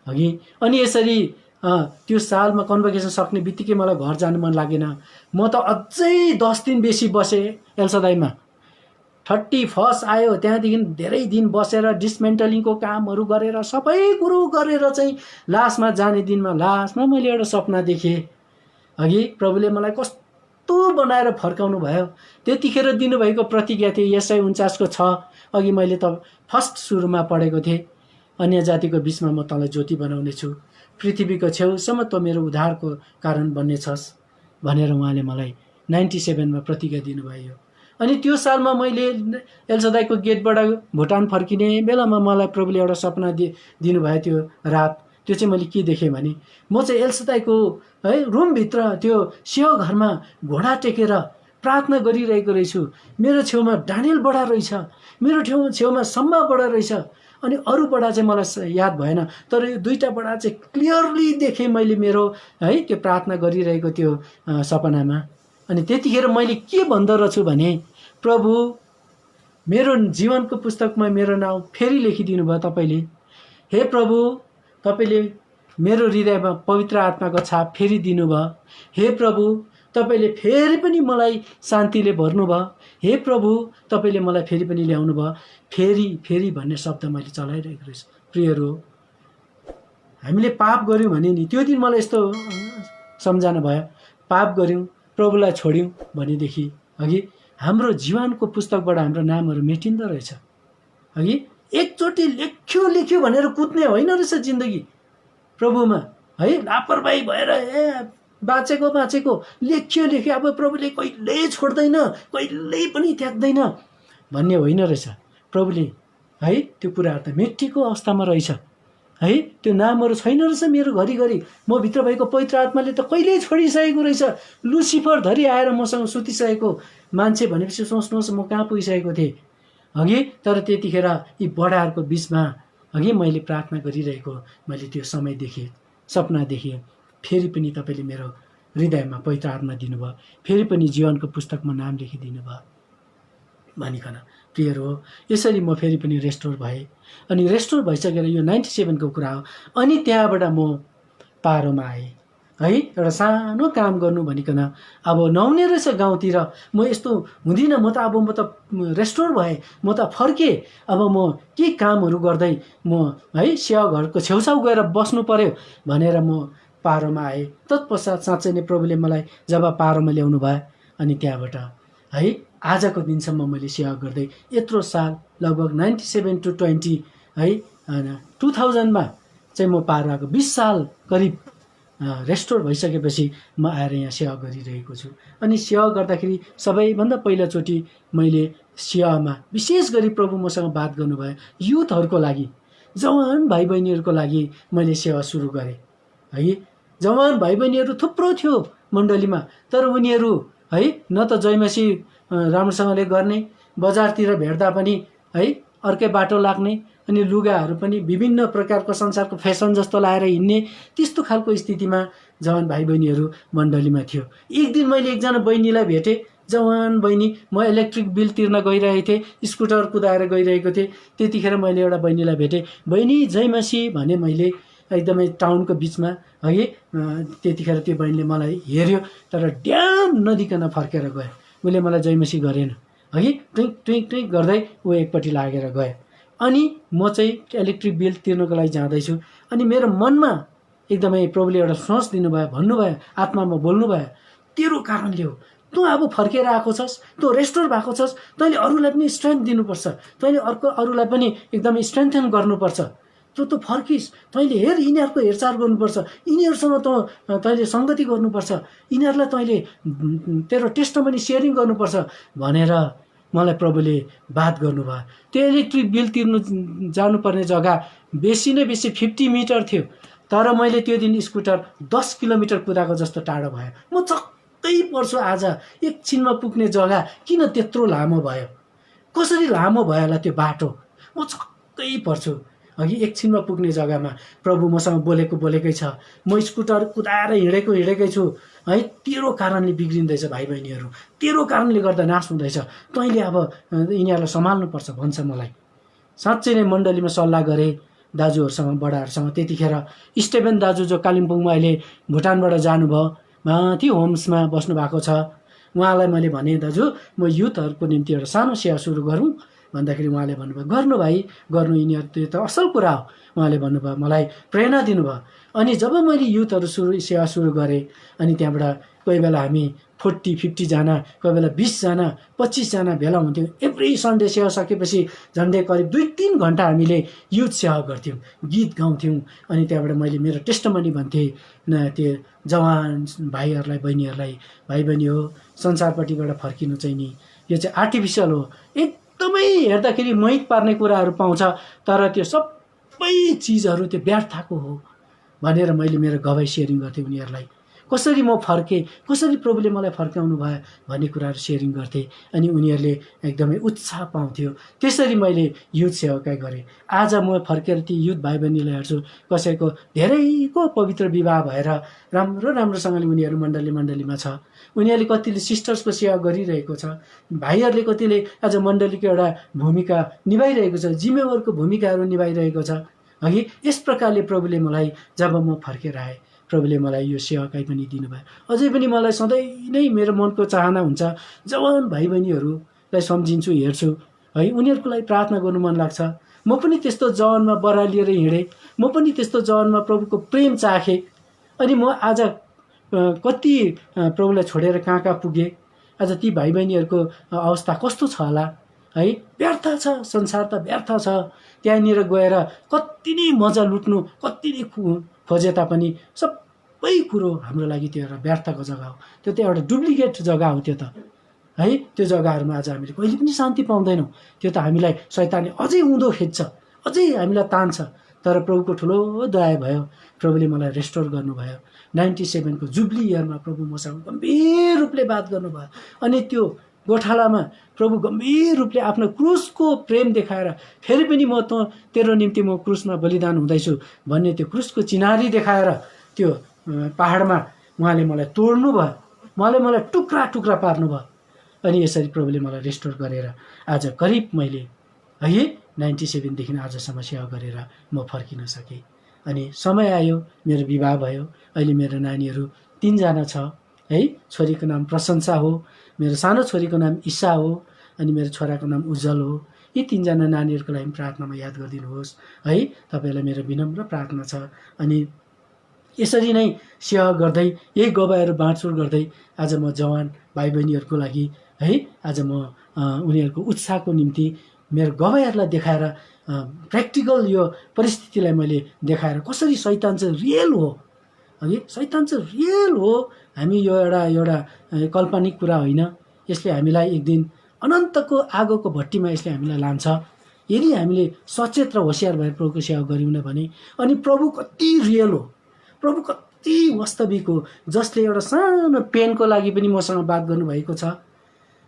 अघि। अनि यसरी त्यो सालमा कन्भोकेसन सक्ने बित्तिकै मलाई घर जानु मन लागेन। म त अझै 10 दिन बेसी बसेँ एलसदाईमा। 31 आयो, त्यहाँदेखि धेरै दिन बसेर डिसमेन्टलिङको कामहरू गरेर सबै कुरो गरेर चाहिँ लास्टमा जाने दिनमा लास्टमा मैले एउटा सपना देखेँ अघि। प्रभुले मलाई कस्तो बनाएर फर्काउनु भयो। त्यतिखेर दिनुभएको प्रतिज्ञा थियो यसाया 49 को 6, अघि मैले त फर्स्ट सुरुमा पढेको थिएँ, अन्य जातिको बिचमा म तँलाई ज्योति बनाउने छु, पृथ्वीको छेउसम्म त मेरो उद्धारको कारण बन्नेछस् भनेर उहाँले मलाई 97 मा प्रतिज्ञा दिनुभयो। अनि त्यो सालमा मैले एलसदाईको गेटबाट भुटान फर्किने बेलामा मलाई प्रभुले एउटा सपना दिनुभयो। त्यो रात त्यो चाहिँ मैले के देखेँ भने, म चाहिँ एलसदाईको है रुमभित्र त्यो सेवा घरमा घोडा टेकेर प्रार्थना गरिरहेको रहेछु। मेरो छेउमा डानियल बडा रहेछ, मेरो छेउमा सम्मा बडा रहेछ, अनि अरू बडा चाहिँ मलाई याद भएन, तर यो 2टा बडा चाहिँ क्लियरली देखेँ मैले मेरो है त्यो प्रार्थना गरिरहेको त्यो सपनामा। अनि त्यतिखेर मैले के भन्दो रहेछु भने, प्रभु मेरो जीवनको पुस्तकमा मेरो नाउँ फेरि लेखिदिनु भयो तपाईँले। हे प्रभु तपाईँले मेरो हृदयमा पवित्र आत्माको छाप फेरि दिनुभयो। हे प्रभु तपाईँले फेरि पनि मलाई शान्तिले भर्नुभयो। हे प्रभु तपाईँले मलाई फेरि पनि ल्याउनु भयो। फेरि भन्ने शब्द मैले चलाइरहेको रहेछु। प्रियहरू, हामीले पाप गऱ्यौँ भने नि, त्यो दिन मलाई यस्तो सम्झना भयो, पाप गऱ्यौँ प्रभुलाई छोड्यौँ भनेदेखि अघि हाम्रो जीवनको पुस्तकबाट हाम्रो नामहरू मेटिँदो रहेछ अघि। एकचोटि लेख्यो भनेर कुद्ने होइन रहेछ जिन्दगी प्रभुमा है। लापरवाही भएर बाँचेको लेख्यो, अब प्रभुले कहिल्यै छोड्दैन, कहिल्यै पनि त्याग्दैन भन्ने होइन रहेछ। प्रभुले है त्यो कुराहरू त मेटिएको अवस्थामा रहेछ है। त्यो नामहरू छैन रहेछ मेरो घरिघरि। म भित्र भएको पवित्र आत्माले त कहिल्यै छोडिसकेको रहेछ। लुसिफर धरि आएर मसँग सुतिसकेको मान्छे भनेपछि सोच्नुहोस् म कहाँ पुगिसकेको थिएँ अघि। तर त्यतिखेर यी बडाहरूको बिचमा अघि मैले प्रार्थना गरिरहेको मैले त्यो समय देखेँ, सपना देखेँ। फेरि पनि तपाईँले मेरो हृदयमा पवित्र आत्मा दिनुभयो, फेरि पनि जीवनको पुस्तकमा नाम लेखिदिनु भयो भनिकन। प्रियहरू हो, यसरी म फेरि पनि रेस्टोर भएँ। अनि रेस्टोर भइसकेर यो 97 को कुरा हो। अनि त्यहाँबाट म पारोमा आएँ है, एउटा सानो काम गर्नु भनिकन। अब नहुने रहेछ गाउँतिर, म यस्तो हुँदिनँ, म त रेस्टोर भएँ, म त फर्केँ। अब म के कामहरू गर्दै म है सेवा घरको छेउछाउ गएर बस्नु पर्यो भनेर म पारोमा आएँ। तत्पश्चात साँच्चै नै प्रभुले मलाई जब पारोमा ल्याउनु भयो, अनि त्यहाँबाट है आजको दिनसम्म मैले सेवा गर्दै यत्रो साल, लगभग 97 to 20 है 2000 मा चाहिँ म पार आएको। 20 साल करिब रेस्टोर भइसकेपछि म आएर यहाँ सेवा गरिरहेको छु। अनि सेवा गर्दाखेरि सबैभन्दा पहिलोचोटि मैले सेवामा विशेष गरी प्रभु मसँग बात गर्नुभयो। युथहरूको लागि, जवान भाइ बहिनीहरूको लागि मैले सेवा सुरु गरेँ है। जवान भाइ बहिनीहरू थुप्रो थियो मण्डलीमा, तर उनीहरू है न त जयमसी राम्रोसँगले गर्ने, बजारतिर भेट्दा पनि है अर्कै बाटो लाग्ने, अनि लुगाहरू पनि विभिन्न प्रकारको संसारको फेसन जस्तो लाएर हिँड्ने, त्यस्तो खालको स्थितिमा जवान भाइ बहिनीहरू मण्डलीमा थियो। एक दिन मैले एकजना बहिनीलाई भेटेँ, जवान बहिनी, म इलेक्ट्रिक बिल तिर्न गइरहेको थिएँ, स्कुटर कुदाएर गइरहेको थिएँ। त्यतिखेर मैले एउटा बहिनीलाई भेटेँ। बहिनी जयमसी भने मैले एकदमै टाउनको बिचमा है। त्यतिखेर त्यो बहिनीले मलाई हेऱ्यो, तर ड्याम नदिकन फर्केर गयो। उसले मलाई जयमसी गरेन है। ट्विक ट्विक ट्विक गर्दै ऊ एकपट्टि लागेर गयो। अनि म चाहिँ इलेक्ट्रिक बिल तिर्नको लागि जाँदैछु। अनि मेरो मनमा एकदमै प्रभुले एउटा सोच दिनुभयो, भन्नुभयो, आत्मामा बोल्नुभयो, तेरो कारणले हो, तँ अब फर्केर आएको छस्, तँ रेस्टोर भएको छस्, तैँले अरूलाई पनि स्ट्रेन्थ दिनुपर्छ, तैँले अरूलाई पनि एकदमै स्ट्रेन्थन गर्नुपर्छ। तँ फर्किस्, तैँले यिनीहरूको हेरचाह गर्नुपर्छ, यिनीहरूसँग तैँले सङ्गति गर्नुपर्छ, यिनीहरूलाई तैँले तेरो टेस्टमनी सेयरिङ गर्नुपर्छ भनेर मलाई प्रभुले बात गर्नुभयो। त्यो इलेक्ट्रिक बिल तिर्नु जानुपर्ने जग्गा बेसी नै बेसी 50 मिटर थियो, तर मैले त्यो दिन स्कुटर 10 किलोमिटर कुदाएको जस्तो टाढो भयो। म छक्कै पर्छु, आज एकछिनमा पुग्ने जग्गा किन त्यत्रो लामो भयो, कसरी लामो भयो होला त्यो बाटो, म छक्कै पर्छु। अघि एकछिनमा पुग्ने जग्गामा प्रभु मसँग बोलेकै छ। म स्कुटर कुदाएर हिँडेकै छु है। तेरो कारणले बिग्रिँदैछ भाइ बहिनीहरू, तेरो कारणले गर्दा नाश हुँदैछ, तैँले अब यिनीहरूलाई सम्हाल्नुपर्छ भन्छ मलाई। साँच्चै नै मण्डलीमा सल्लाह गरेँ दाजुहरूसँग, बडाहरूसँग। त्यतिखेर स्टेफेन दाजु जो कालिम्पोङमा अहिले भुटानबाट जानुभयो, माथि होम्समा बस्नु भएको छ, उहाँलाई मैले भने, दाजु म युथहरूको निम्ति एउटा सानो सेवा सुरु गरौँ भन्दाखेरि उहाँले भन्नुभयो, गर्नु भाइ गर्नु, यिनीहरू त्यो त असल कुरा हो, उहाँले भन्नुभयो, मलाई प्रेरणा दिनुभयो। अनि जब मैले युथहरू सेवा सुरु गरेँ, अनि त्यहाँबाट कोही बेला हामी 40-50 जना, कोही बेला 20 जना 25 जना भेला हुन्थ्यौँ। एभ्री सन्डे सेवा सकेपछि झन्डै करिब 2-3 घन्टा हामीले युथ सेवा गर्थ्यौँ, गीत गाउँथ्यौँ। अनि त्यहाँबाट मैले मेरो टेस्टमनी भन्थेँ त्यो जवान भाइहरूलाई बहिनीहरूलाई, भाइ बहिनी हो, संसारपट्टिबाट फर्किनु चाहिँ नि यो चाहिँ आर्टिफिसियल हो, एकदमै हेर्दाखेरि मोहित पार्ने कुराहरू पाउँछ, तर त्यो सबै चिजहरू त्यो व्यर्थको हो भनेर मैले मेरो गवाई सेयरिङ गर्थेँ उनीहरूलाई। कसरी म फर्केँ, कसरी प्रभुले मलाई फर्काउनु भयो भन्ने कुराहरू सेयरिङ गर्थेँ, अनि उनीहरूले एकदमै उत्साह पाउँथ्यो। त्यसरी मैले युथ सेवाकै गरेँ। आज म फर्केर ती युथ भाइ बहिनीलाई हेर्छु, कसैको धेरैको पवित्र विवाह भएर राम्रोसँगले उनीहरू मण्डलीमा छ। उनीहरूले कतिले सिस्टर्सको सेवा गरिरहेको छ, भाइहरूले कतिले आज मण्डलीको एउटा भूमिका निभाइरहेको छ, जिम्मेवारको भूमिकाहरू निभाइरहेको छ है। यस प्रकारले प्रभुले मलाई, जब म फर्केर आएँ, प्रभुले मलाई यो सेवाकाई पनि दिनुभयो। अझै पनि मलाई सधैँ नै मेरो मनको चाहना हुन्छ, जवान भाइ बहिनीहरूलाई सम्झिन्छु, हेर्छु है, उनीहरूको लागि प्रार्थना गर्नु मन लाग्छ। म पनि त्यस्तो जवानमा बरालिएर हिँडेँ, म पनि त्यस्तो जवानमा प्रभुको प्रेम चाखेँ। अनि म आज कति प्रभुलाई छोडेर कहाँ पुगेँ। आज ती भाइ बहिनीहरूको अवस्था कस्तो छ होला है। व्यर्थ छ, संसार त व्यर्थ छ। त्यहाँनिर गएर कति नै मजा लुट्नु, कति नै खोजे तापनि सबै कुरो हाम्रो लागि त्यो एउटा व्यर्थको जग्गा हो। त्यो त एउटा डुप्लिकेट जग्गा हो त्यो त है। त्यो जग्गाहरूमा आज हामीले कहिले पनि शान्ति पाउँदैनौँ। त्यो त हामीलाई शैतानले अझै उँधो खिच्छ, अझै हामीलाई तान्छ। तर प्रभुको ठुलो दया भयो, प्रभुले मलाई रेस्टोर गर्नुभयो। 97 को जुब्ली इयरमा प्रभु मसँग गम्भीर रूपले बात गर्नुभयो। अनि त्यो गोठालामा प्रभु गम्भीर रूपले आफ्नो क्रुसको प्रेम देखाएर, फेरि पनि म तेरो निम्ति म क्रुसमा बलिदान हुँदैछु भन्ने त्यो क्रुसको चिनारी देखाएर त्यो पहाडमा उहाँले मलाई तोड्नु भयो, उहाँले मलाई टुक्रा टुक्रा पार्नु भयो। अनि यसरी प्रभुले मलाई रेस्टोर गरेर आज करिब मैले है 97 देखि आजसम्म सेवा गरेर म फर्किन सकेँ। अनि समय आयो, मेरो विवाह भयो। अहिले मेरो नानीहरू 3 जना छ है। छोरीको नाम प्रशंसा हो, मेरो सानो छोरीको नाम ईशा हो, अनि मेरो छोराको नाम उज्जवल हो। यी 3 जना नानीहरूको लागि प्रार्थनामा याद गरिदिनुहोस् है। तपाईँलाई मेरो विनम्र प्रार्थना छ। अनि यसरी नै सेवा गर्दै, यही गवाईहरू बाँडचुँड गर्दै आज म जवान भाइ बहिनीहरूको लागि है, आज म उनीहरूको उत्साहको निम्ति मेरो गवाईहरूलाई देखाएर, प्र्याक्टिकल यो परिस्थितिलाई मैले देखाएर कसरी शैतान चाहिँ रियल हो है। शैतान चाहिँ रियल हो। हामी यो एउटा काल्पनिक कुरा होइन। यसले हामीलाई एक दिन अनन्तको आगोको भट्टीमा यसले हामीलाई लान्छ, यदि हामीले सचेत र होसियार भएर प्रभुको सेवा गऱ्यौँ भने। अनि प्रभु कति रियल हो, प्रभु कति वास्तविक हो, जसले एउटा सानो पेनको लागि पनि मसँग बात गर्नुभएको छ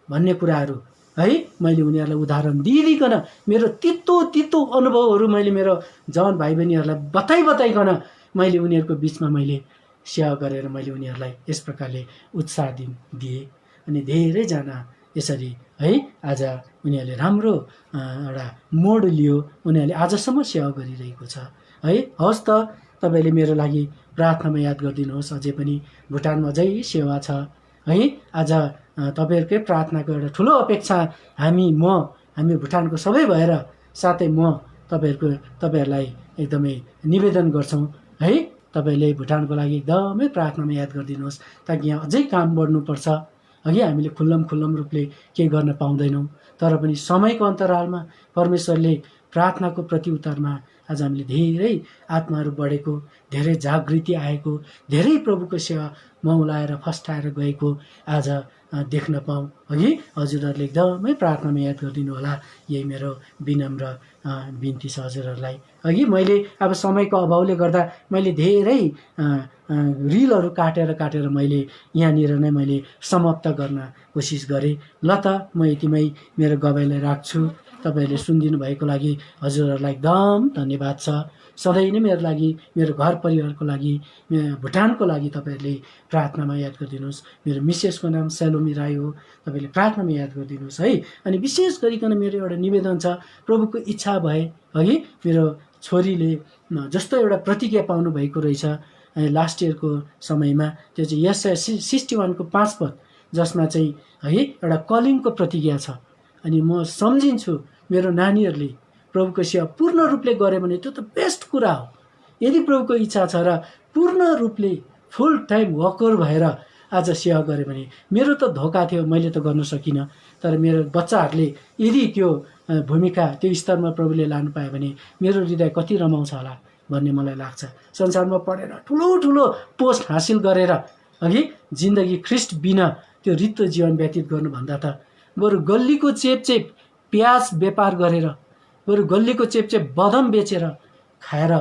भन्ने कुराहरू है मैले उनीहरूलाई उदाहरण दिइकन मेरो तितो अनुभवहरू मैले मेरो जवान भाइ बहिनीहरूलाई बताइकन मैले उनीहरूको बिचमा मैले सेवा गरेर मैले उनीहरूलाई यस प्रकारले उत्साह दिएँ। अनि धेरैजना यसरी है आज उनीहरूले राम्रो एउटा मोड लियो, उनीहरूले आजसम्म सेवा गरिरहेको छ है। हवस् त तपाईँले मेरो लागि प्रार्थनामा याद गरिदिनुहोस्। अझै पनि भुटानमा अझै सेवा छ है। आज तपाईँहरूकै प्रार्थनाको एउटा ठुलो अपेक्षा हामी भुटानको सबै भएर साथै म तपाईँहरूलाई एकदमै निवेदन गर्छौँ है। तपाईँले भुटानको लागि एकदमै प्रार्थनामा याद गरिदिनुहोस् ताकि यहाँ अझै काम बढ्नुपर्छ। अघि हामीले खुल्लम रूपले केही गर्न पाउँदैनौँ, तर पनि समयको अन्तरालमा परमेश्वरले प्रार्थनाको प्रत्युत्तरमा आज हामीले धेरै आत्माहरू बढेको, धेरै जागृति आएको, धेरै प्रभुको सेवा मौलाएर फस्टाएर गएको आज देख्न पाऊँ। अघि हजुरहरूले एकदमै प्रार्थनामा याद गरिदिनु होला, यही मेरो विनम्र बिन्ती छ हजुरहरूलाई। अघि मैले अब समयको अभावले गर्दा मैले धेरै रिलहरू काटेर मैले यहाँनिर नै मैले समाप्त गर्न कोसिस गरेँ। ल त म यतिमै मेरो गवाईलाई राख्छु। तपाईँहरूले सुनिदिनु भएको लागि हजुरहरूलाई एकदम धन्यवाद छ। सधैँ नै मेरो लागि, मेरो घर परिवारको लागि, भुटानको लागि तपाईँहरूले प्रार्थनामा याद गरिदिनुहोस्। मेरो मिसेसको नाम सेलोमी राई हो, तपाईँले प्रार्थनामा याद गरिदिनुहोस् है। अनि विशेष गरिकन मेरो एउटा निवेदन छ, प्रभुको इच्छा भए है मेरो छोरीले जस्तो एउटा प्रतिज्ञा पाउनु भएको रहेछ लास्ट इयरको समयमा, त्यो चाहिँ यशाया 61 को 5 पद, जसमा चाहिँ है एउटा कलिङको प्रतिज्ञा छ। अनि म सम्झिन्छु मेरो नानीहरूले प्रभुको सेवा पूर्ण रूपले गऱ्यो भने त्यो त बेस्ट कुरा हो। यदि प्रभुको इच्छा छ र पूर्ण रूपले फुल टाइम वर्कर भएर आज सेवा गऱ्यो भने, मेरो त धोका थियो, मैले त गर्न सकिनँ, तर मेरो बच्चाहरूले यदि त्यो भूमिका त्यो स्तरमा प्रभुले लानु पायो भने मेरो हृदय कति रमाउँछ होला भन्ने मलाई लाग्छ। संसारमा पढेर ठुलो पोस्ट हासिल गरेर अघि जिन्दगी ख्रिस्ट बिना त्यो रित्तो जीवन व्यतीत गर्नुभन्दा त बरु गल्लीको चेपचेप प्याज व्यापार गरेर, बरु गल्लीको चेपचेप बदम बेचेर खाएर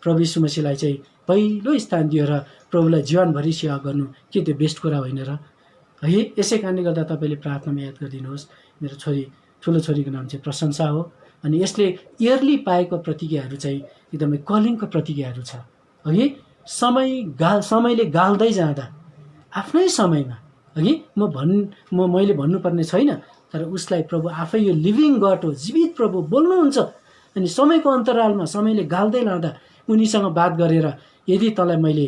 प्रभु यीशु मसीहलाई चाहिँ पहिलो स्थान दिएर प्रभुलाई जीवनभरि सेवा गर्नु के त्यो बेस्ट कुरा होइन र है। यसै कारणले गर्दा तपाईँले प्रार्थनामा याद गरिदिनुहोस्। मेरो ठुलो छोरीको नाम चाहिँ प्रशंसा हो। अनि यसले इयरली पाएको प्रतिज्ञाहरू चाहिँ एकदमै कलिङको प्रतिज्ञाहरू छ। अघि समयले गाल्दै जाँदा आफ्नै समयमा अघि मैले भन्नुपर्ने छैन, तर उसलाई प्रभु आफै यो लिभिङ गड हो, जीवित प्रभु बोल्नुहुन्छ। अनि समयको अन्तरालमा समयले गाल्दै लाँदा उनीसँग बात गरेर यदि तँलाई मैले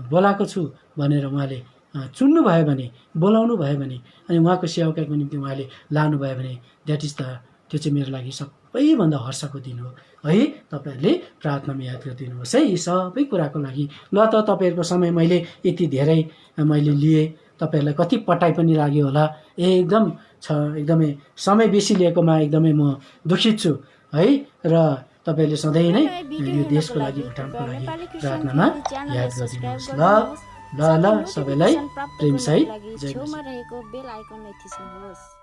बोलाएको छु भनेर उहाँले चुन्नु भयो भने, बोलाउनु भयो भने, अनि उहाँको सेवाकाको निम्ति उहाँले लानुभयो भने त्यो चाहिँ मेरो लागि सबैभन्दा हर्षको दिन हो है। तपाईँहरूले प्रार्थनामा याद गरिदिनुहोस् है यी सबै कुराको लागि। ल त तपाईँहरूको समय मैले यति धेरै मैले लिएँ, तपाईँहरूलाई कति पटाइ पनि लाग्यो होला, एकदमै समय बेसी लिएकोमा एकदमै म दुखित छु है। र तपाईँले सधैँ नै यो देशको लागि, भुटानको लागि प्रार्थनामा याद गरिदिनुहोस्। ल सबैलाई प्रेम सहित जय मसीह।